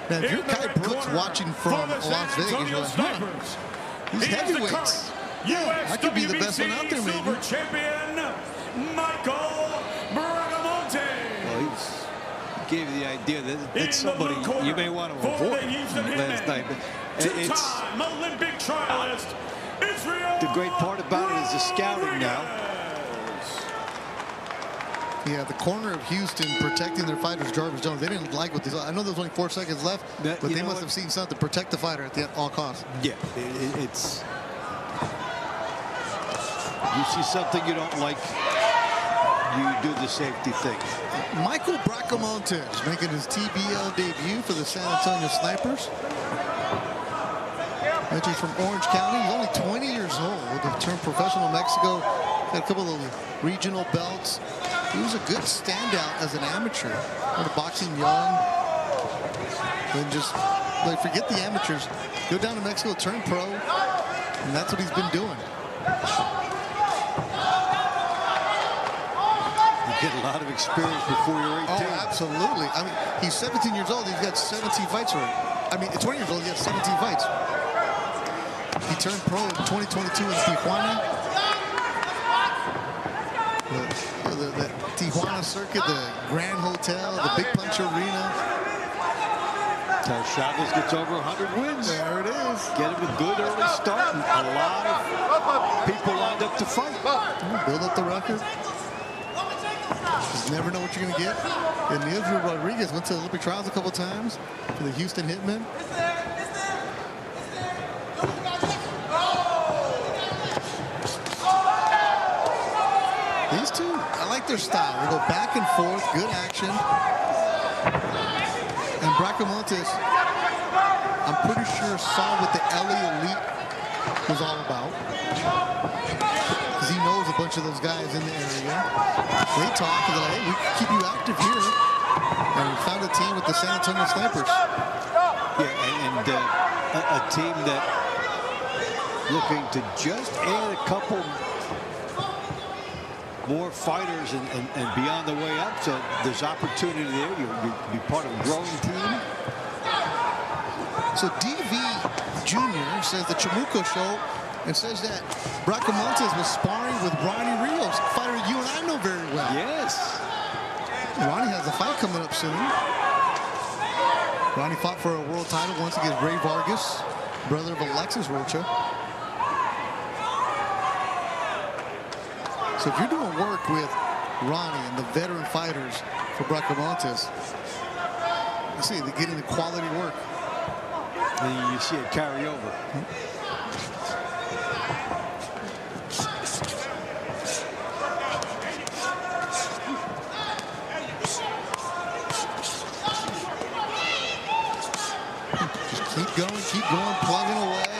Now, if you're In the Kai red Brooks corner watching for from the Las San Vegas, Antonio you're like, Snipers. These He is the heavyweights. current Yeah, I could be the best one out there, USWBC maybe. Silver Champion, Michael Bragamonte. Well, he gave you the idea that In it's the blue somebody corner you may want to for avoid the Houston last Hitmen, night. But it's two-time Olympic trialist, Israel the great part about it is the scouting now. Yeah, the corner of Houston protecting their fighters, Jarvis Jones. They didn't like what they saw. I know there's only 4 seconds left, That- but you they know must what? have seen something to protect the fighter at all costs. Yeah, it's. You see something you don't like, you do the safety thing. Michael Bracamonte making his TBL debut for the San Antonio Snipers. He's from Orange County. He's only 20 years old. Turned professional in Mexico. Got a couple of regional belts. He was a good standout as an amateur. Boxing young. Then just, like, forget the amateurs. Go down to Mexico, turn pro. And that's what he's been doing. You get a lot of experience before you're 18. Oh, absolutely. I mean, he's 17 years old. He's got 17 fights already. I mean, at 20 years old, he has 17 fights. He turned pro in 2022 in Tijuana. The Tijuana circuit, the Grand Hotel, the Big Punch Arena. Until Chavez gets over 100 wins. There it is. Get him a good early start. And a lot of people lined up to fight. Build up the record. Just never know what you're going to get. And Israel Rodriguez went to the Olympic trials a couple times for the Houston Hitmen. These two, I like their style. They go back and forth, good action. And Bracamontes, I'm pretty sure saw what the LA Elite was all about. Because he knows a bunch of those guys in the area. They talk and they're like, hey, we can keep you active here. And we found a team with the San Antonio Snipers. Yeah, and a team that looking to just add a couple more fighters and be on the way up. So there's opportunity there. You'll be part of a growing team. So DV Jr. says the Chamuco show and says that Bracamontes was sparring with Ronnie Rios, fighter you and I know very well. Yes. Ronnie has a fight coming up soon. Ronnie fought for a world title once against Ray Vargas, brother of Alexis Rocha. So if you're doing work with Ronnie and the veteran fighters for Bracamontes, you see they're getting the quality work. And you see it carry over. Just keep going, plugging away.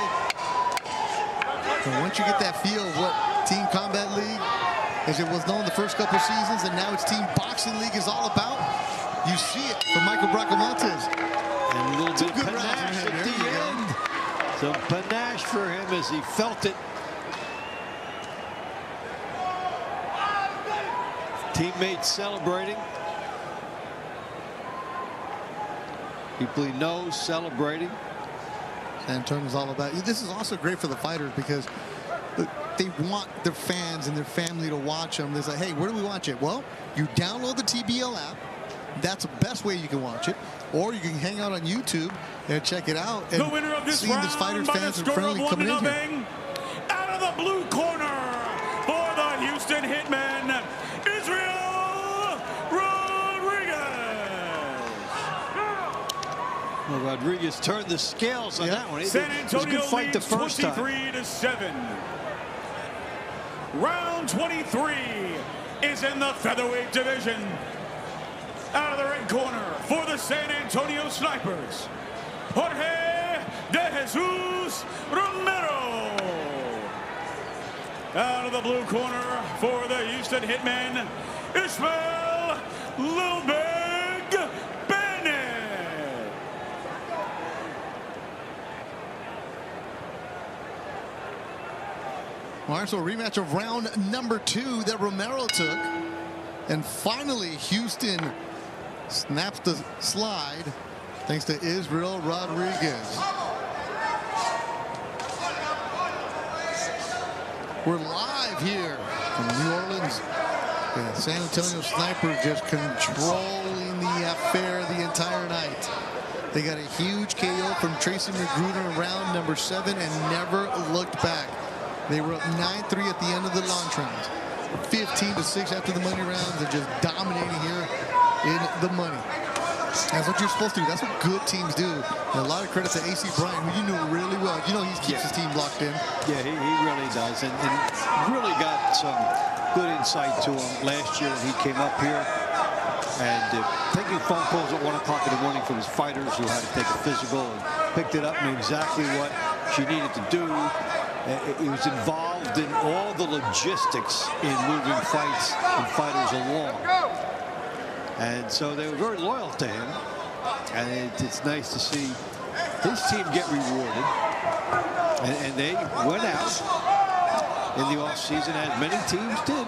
And once you get that feel of what Team Combat League, as it was known the first couple seasons, and now it's Team Boxing League is all about, you see it from Michael Bracamontes. And a little bit of good panache rounds from him. at There the you go. end. Some panache for him as he felt it. Teammates celebrating. People he knows celebrating. San Antonio's all about. This is also great for the fighters because they want their fans and their family to watch them. They're like, hey, where do we watch it? Well, you download the TBL app. That's the best way you can watch it. Or you can hang out on YouTube and check it out. And the winner of this seeing round these fighters, by fans, the and score of friendly coming in here. 1-0, out of the blue corner for the Houston Hitmen, Israel Rodriguez. Well, Rodriguez turned the scales on that one. San It was a Antonio good fight the leads first time. 23-7. Round 23 is in the featherweight division. Out of the red corner for the San Antonio Snipers, Jorge de Jesus Romero. Out of the blue corner for the Houston Hitmen, Ismael Little Big Bennett. All right, so a rematch of round number 2 that Romero took. And finally, Houston snaps the slide thanks to Israel Rodriguez. We're live here from New Orleans. Yeah, San Antonio Snipers just controlling the affair the entire night. They got a huge KO from Tracy Magruder in round number 7 and never looked back. They were up 9-3 at the end of the launch rounds. 15-6 after the money rounds and just dominating here in the money. That's what you're supposed to do. That's what good teams do. And a lot of credit to AC Bryant, who you knew really well. You know he keeps his team locked in. Yeah, he really does. And really got some good insight to him last year when he came up here. And taking phone calls at 1 o'clock in the morning from his fighters who had to take a physical and picked it up, knew exactly what she needed to do. He was involved in all the logistics in moving fights and fighters along. And so they were very loyal to him. And it's nice to see his team get rewarded. And they went out in the offseason, as many teams did,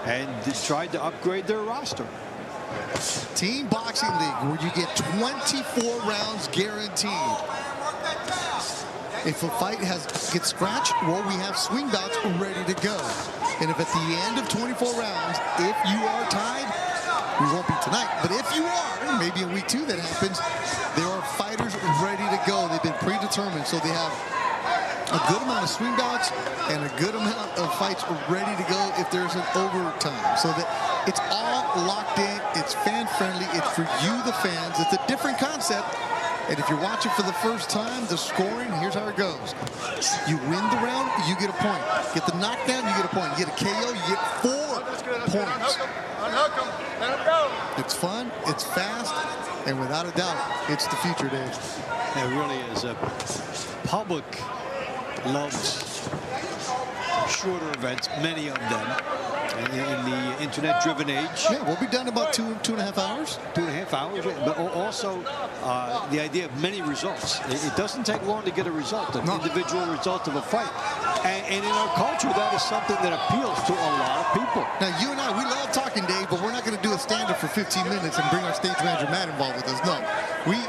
and they tried to upgrade their roster. Team Boxing League, where you get 24 rounds guaranteed. If a fight gets scratched, well, we have swing bouts ready to go. And if at the end of 24 rounds, if you are tied, we won't be tonight, but if you are, maybe in week 2 that happens, there are fighters ready to go. They've been predetermined, so they have a good amount of swing bouts and a good amount of fights ready to go if there's an overtime. So that it's all locked in, it's fan-friendly, it's for you, the fans. It's a different concept. And if you're watching for the first time, the scoring, here's how it goes. You win the round, you get a point. Get the knockdown, you get a point. You get a KO, you get 4 points. Unhook him. Let him go. It's fun, it's fast, and without a doubt, it's the future, Dave. It really is. Public loves shorter events, many of them, in the internet-driven age. Yeah, we'll be done in about 2.5 hours. 2.5 hours, but also the idea of many results. It doesn't take long to get a result, an individual result of a fight. And in our culture, that is something that appeals to a lot of people. Now, you and I, we love talking, Dave, but we're not going to do a stand-up for 15 minutes and bring our stage manager, Matt, involved with us. No. We're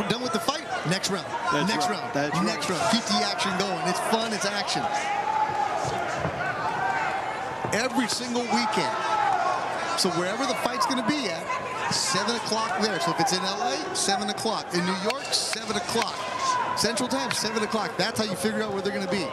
done with the fight, next round. That's next right. round. That's next right. round. Keep the action going. It's fun, it's action. Every single weekend. So wherever the fight's going to be at, 7 o'clock there. So if it's in LA, 7 o'clock. In New York, 7 o'clock. Central Time, 7 o'clock. That's how you figure out where they're going to be.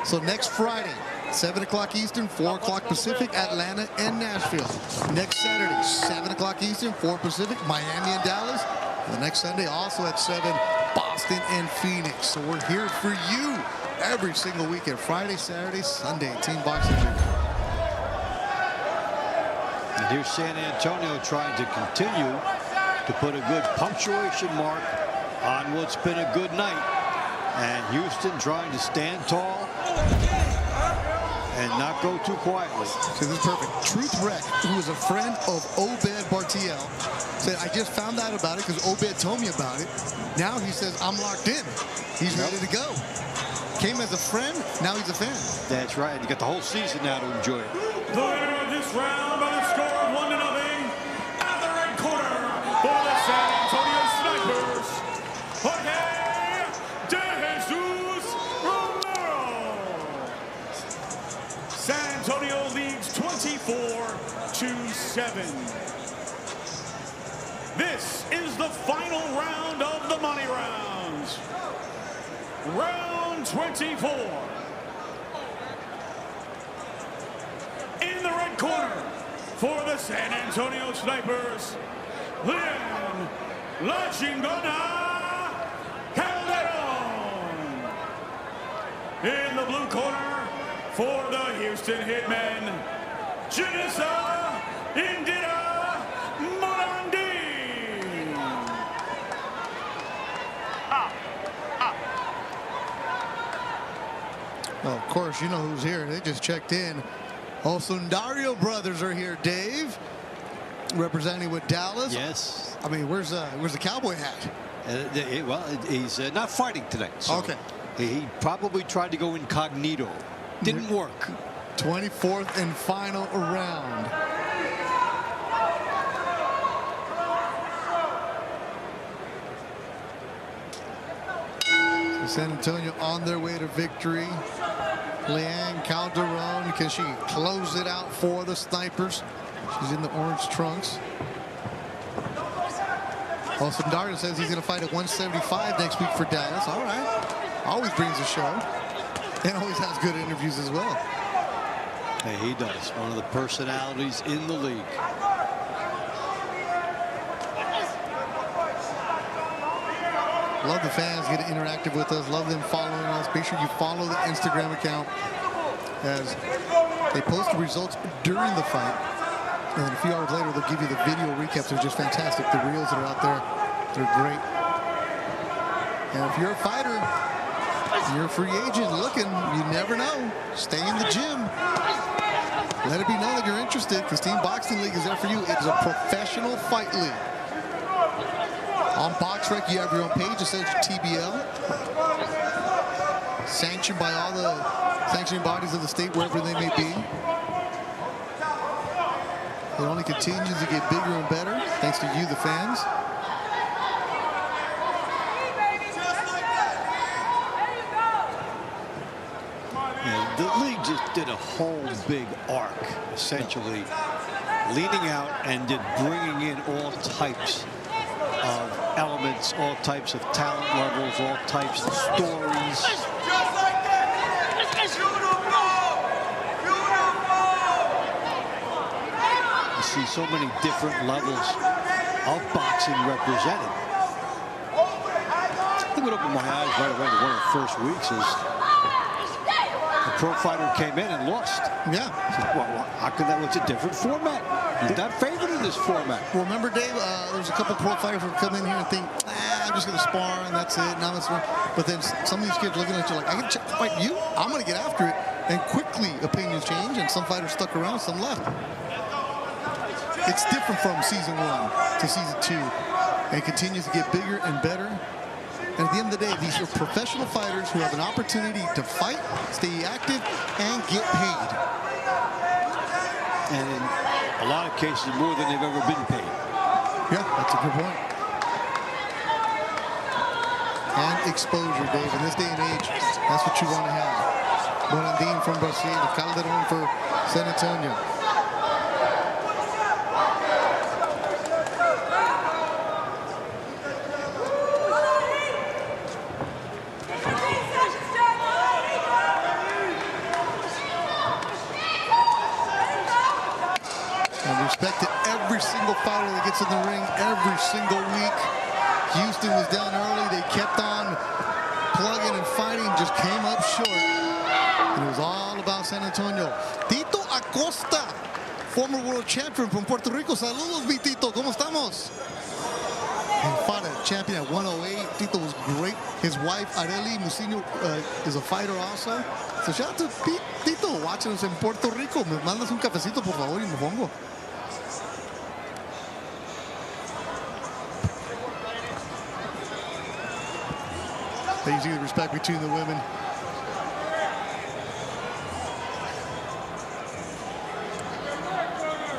So next Friday, 7 o'clock Eastern, 4 o'clock Pacific, Atlanta and Nashville. Next Saturday, 7 o'clock Eastern, 4 Pacific, Miami and Dallas. And the next Sunday, also at 7, Boston and Phoenix. So we're here for you every single weekend, Friday, Saturday, Sunday, Team Boxing League. And here's San Antonio trying to continue to put a good punctuation mark on what's been a good night. And Houston trying to stand tall and not go too quietly. So this is perfect. Truth Rec, who is a friend of Obed Bartiel, said, I just found out about it because Obed told me about it. Now he says, I'm locked in. He's ready to go. Came as a friend, now he's a fan. That's right. You got the whole season now to enjoy it. The winner of this round by the score of 1-0 at the red corner for the San Antonio Snipers, Jorge De Jesus Romero. San Antonio leads 24-7. This is the final round of the money rounds. Round 24. In the red corner for the San Antonio Snipers, Leon La Chingona Calderon. In the blue corner for the Houston Hitmen, Janissa Indira Morandi. Well, of course, you know who's here. They just checked in. Sundario brothers are here, Dave, representing with Dallas. Yes. I mean, where's the cowboy hat? Well, he's not fighting today. So okay. He probably tried to go incognito. Didn't work. 24th and final round. So San Antonio on their way to victory. Leanne Calderon, can she close it out for the Snipers? She's in the orange trunks. Sundario says he's going to fight at 175 next week for Dallas. All right. Always brings a show. And always has good interviews as well. Hey, he does. One of the personalities in the league. Love the fans getting interactive with us. Love them following us. Make sure you follow the Instagram account as they post the results during the fight. And then a few hours later, they'll give you the video recaps. They're just fantastic. The reels that are out there, they're great. And if you're a fighter, You're a free agent looking, you never know. Stay in the gym. Let it be known that you're interested, because Team Boxing League is there for you. It is a professional fight league. On BoxRec, you have your own page that says TBL. Sanctioned by all the sanctioning bodies of the state, wherever they may be. It only continues to get bigger and better, thanks to you, the fans. Yeah, the league just did a whole big arc, essentially, leaning out and did bringing in all types of elements, all types of talent levels, all types of stories. You see so many different levels of boxing represented. It would open my eyes right away to one of the first weeks is a pro fighter came in and lost. Yeah. Well, how could that? What's a different format? He's not favored in this format. Well, remember, Dave, there's a couple pro fighters who come in here and think, I'm just going to spar and that's it. Now it's but then some of these kids looking at you like, I can fight you. I'm going to get after it. And quickly opinions change, and some fighters stuck around, some left. It's different from season 1 to season 2. And it continues to get bigger and better. And at the end of the day, these are professional fighters who have an opportunity to fight, stay active, and get paid. And in a lot of cases, more than they've ever been paid. Yeah, that's a good point. And exposure, Dave. In this day and age, that's what you want to have. Morandin from Brazil, Calderon for San Antonio. And respect to every single fighter that gets in the ring every single week. Houston was down early. They kept on plugging and fighting, just came up short. And it was all about San Antonio. Tito Acosta, former world champion from Puerto Rico. Saludos, mi Tito. ¿Cómo estamos? He fought a champion at 108. Tito was great. His wife, Arely Mucino, is a fighter also. So shout out to Tito watching us in Puerto Rico. Me mandas un cafecito, por favor, y me pongo. There you see the respect between the women.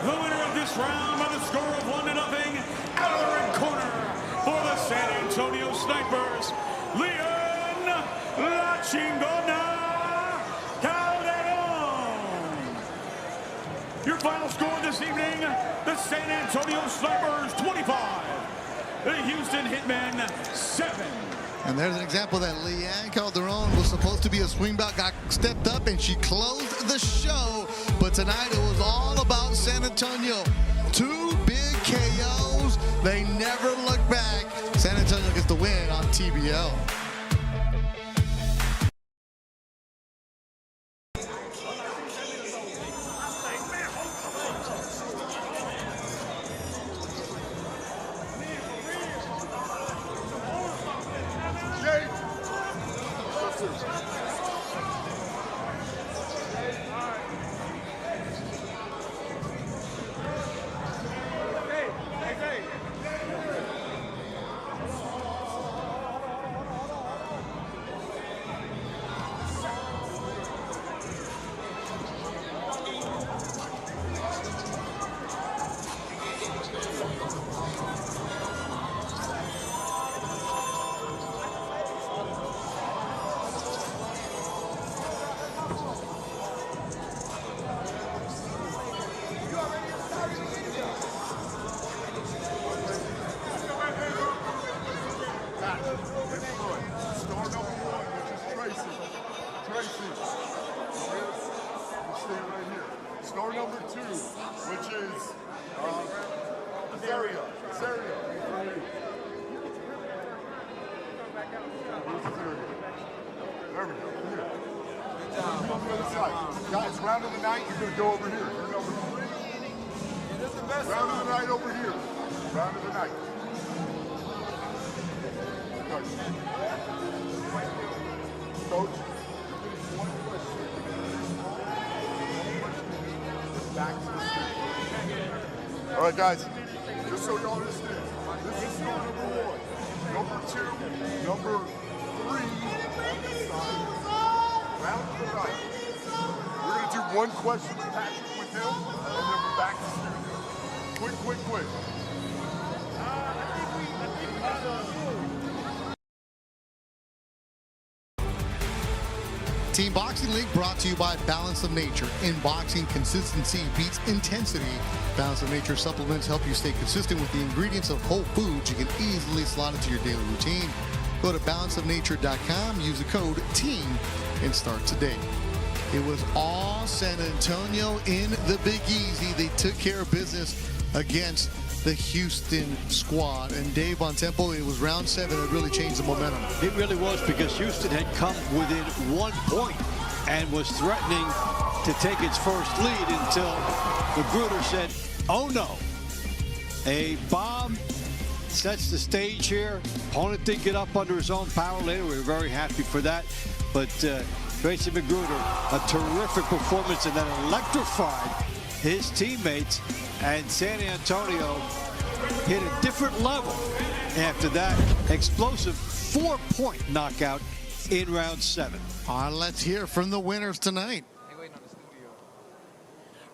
The winner of this round by the score of 1-0 out of the ring corner for the San Antonio Snipers, Leon La Chingona Calderon. Your final score this evening, the San Antonio Snipers 25, the Houston Hitmen 7. And there's an example that Leanne Calderon was supposed to be a swing belt, got stepped up, and she closed the show. But tonight it was all about San Antonio. 2 big KOs. They never look back. San Antonio gets the win on TBL. Star number 2, which is Zaria. There we go. Here. On the other side. Guys, round of the night, you're going to go over here. You're number 3. Round of the night over here. Round of the night. Coach, there's one question. Back to the stage. All right, guys, just so y'all understand, this is score number 1. Number 2, number 3 on this side. Round of the night. We're going to do one question with Patrick with him, and then we're back to studio. Quick. Team Boxing League brought to you by Balance of Nature. In boxing, consistency beats intensity. Balance of Nature supplements help you stay consistent with the ingredients of whole foods you can easily slot into your daily routine. Go to balanceofnature.com, use the code TEAM, and start today. It was all San Antonio in the Big Easy. They took care of business against the Houston squad. And Dave Von Temple, it was round 7 that really changed the momentum. It really was, because Houston had come within 1 point and was threatening to take its first lead until Magruder said, oh no. A bomb sets the stage here. Opponent did get up under his own power later. We were very happy for that. But Tracy Magruder, a terrific performance, and that electrified his teammates. And San Antonio hit a different level after that explosive 4-point knockout in round 7. All right, let's hear from the winners tonight.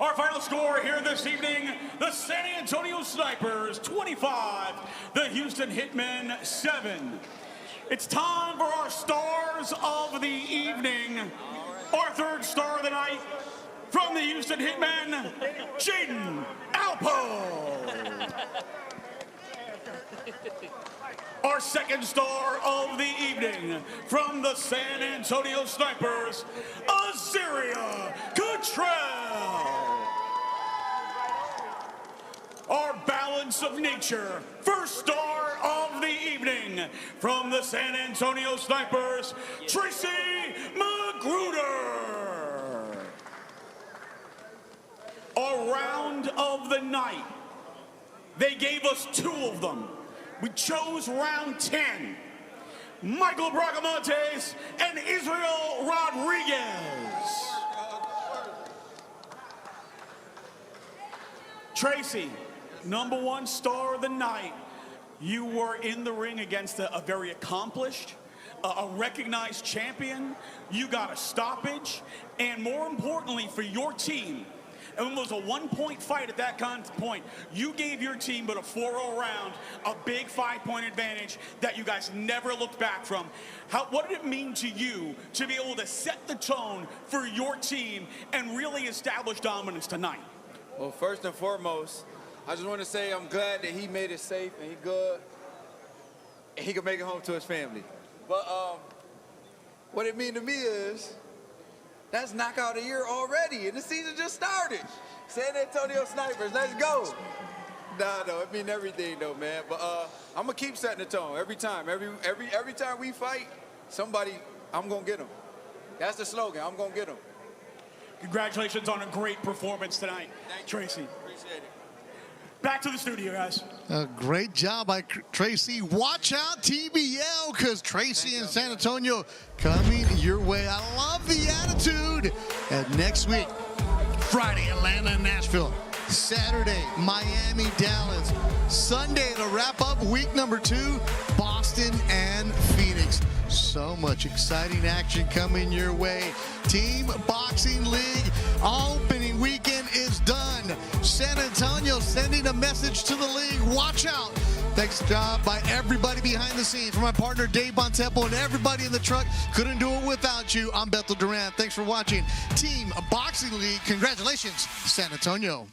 Our final score here this evening, the San Antonio Snipers 25, the Houston Hitmen 7. It's time for our stars of the evening. Our third star of the night, from the Houston Hitmen, Jaden Alpo. Our second star of the evening, from the San Antonio Snipers, Azaria Cottrell. Our Balance of Nature first star of the evening, from the San Antonio Snipers, Tracy Magruder. Our round of the night, they gave us 2 of them. We chose round 10. Michael Bracamontes and Israel Rodriguez. Tracy, #1 star of the night. You were in the ring against a very accomplished, a recognized champion. You got a stoppage, and more importantly for your team, it was a 1-point fight at that point. You gave your team but a 4-0 round, a big 5-point advantage that you guys never looked back from. What did it mean to you to be able to set the tone for your team and really establish dominance tonight? Well, first and foremost, I just want to say I'm glad that he made it safe and he good, and he could make it home to his family. But what it mean to me is, that's knockout of the year already, and the season just started. San Antonio Snipers, let's go. No, it mean everything though, man. But I'm gonna keep setting the tone every time. Every time we fight, somebody, I'm gonna get them. That's the slogan. I'm gonna get them. Congratulations on a great performance tonight, Tracy. Appreciate it. Back to the studio, guys. A great job by Tracy. Watch out, TBL, because Tracy and San Antonio coming your way. I love the attitude. And next week, Friday, Atlanta and Nashville. Saturday, Miami, Dallas. Sunday, to wrap up week #2, Boston and Phoenix. So much exciting action coming your way. Team Boxing League opening weekend is done. San Antonio sending a message to the league. Watch out. Thanks job by everybody behind the scenes. For my partner Dave Von Temple and everybody in the truck. Couldn't do it without you. I'm Bethel Durant. Thanks for watching Team Boxing League. Congratulations, San Antonio.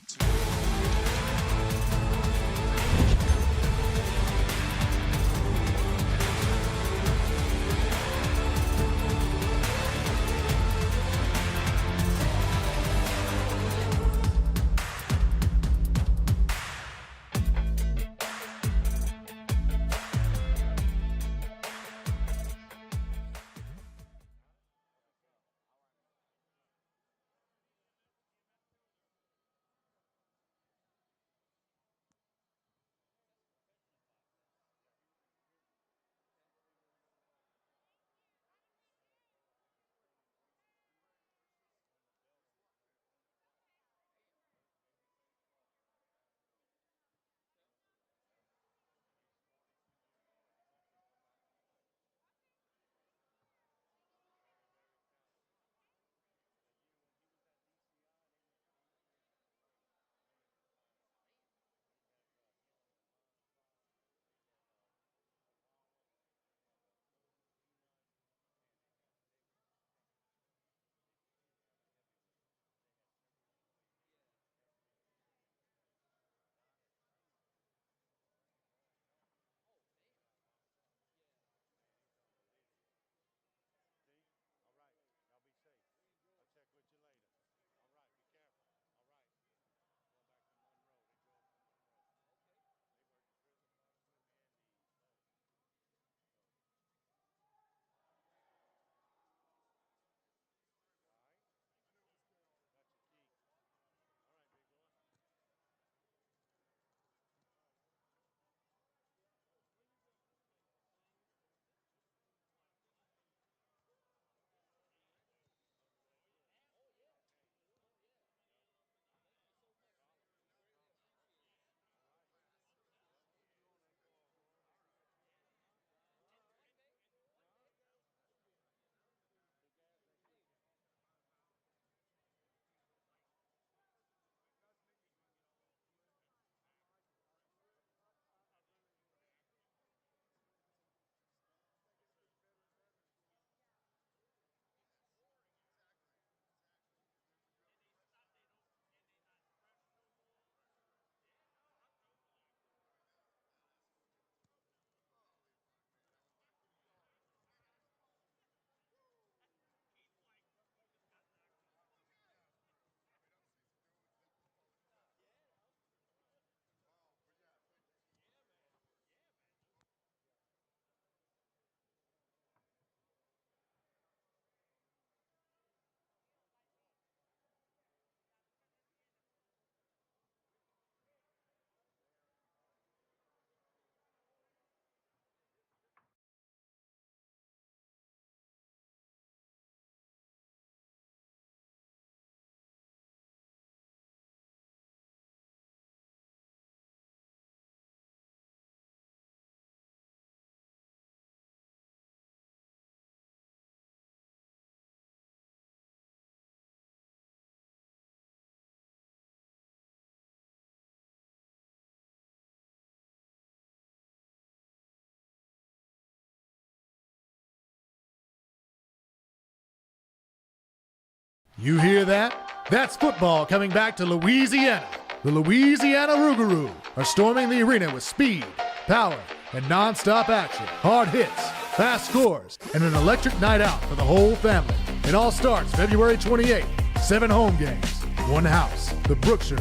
You hear that? That's football coming back to Louisiana. The Louisiana Rougarou are storming the arena with speed, power, and non-stop action, hard hits, fast scores, and an electric night out for the whole family. It all starts February 28th. 7 home games, 1 house. The Brookshire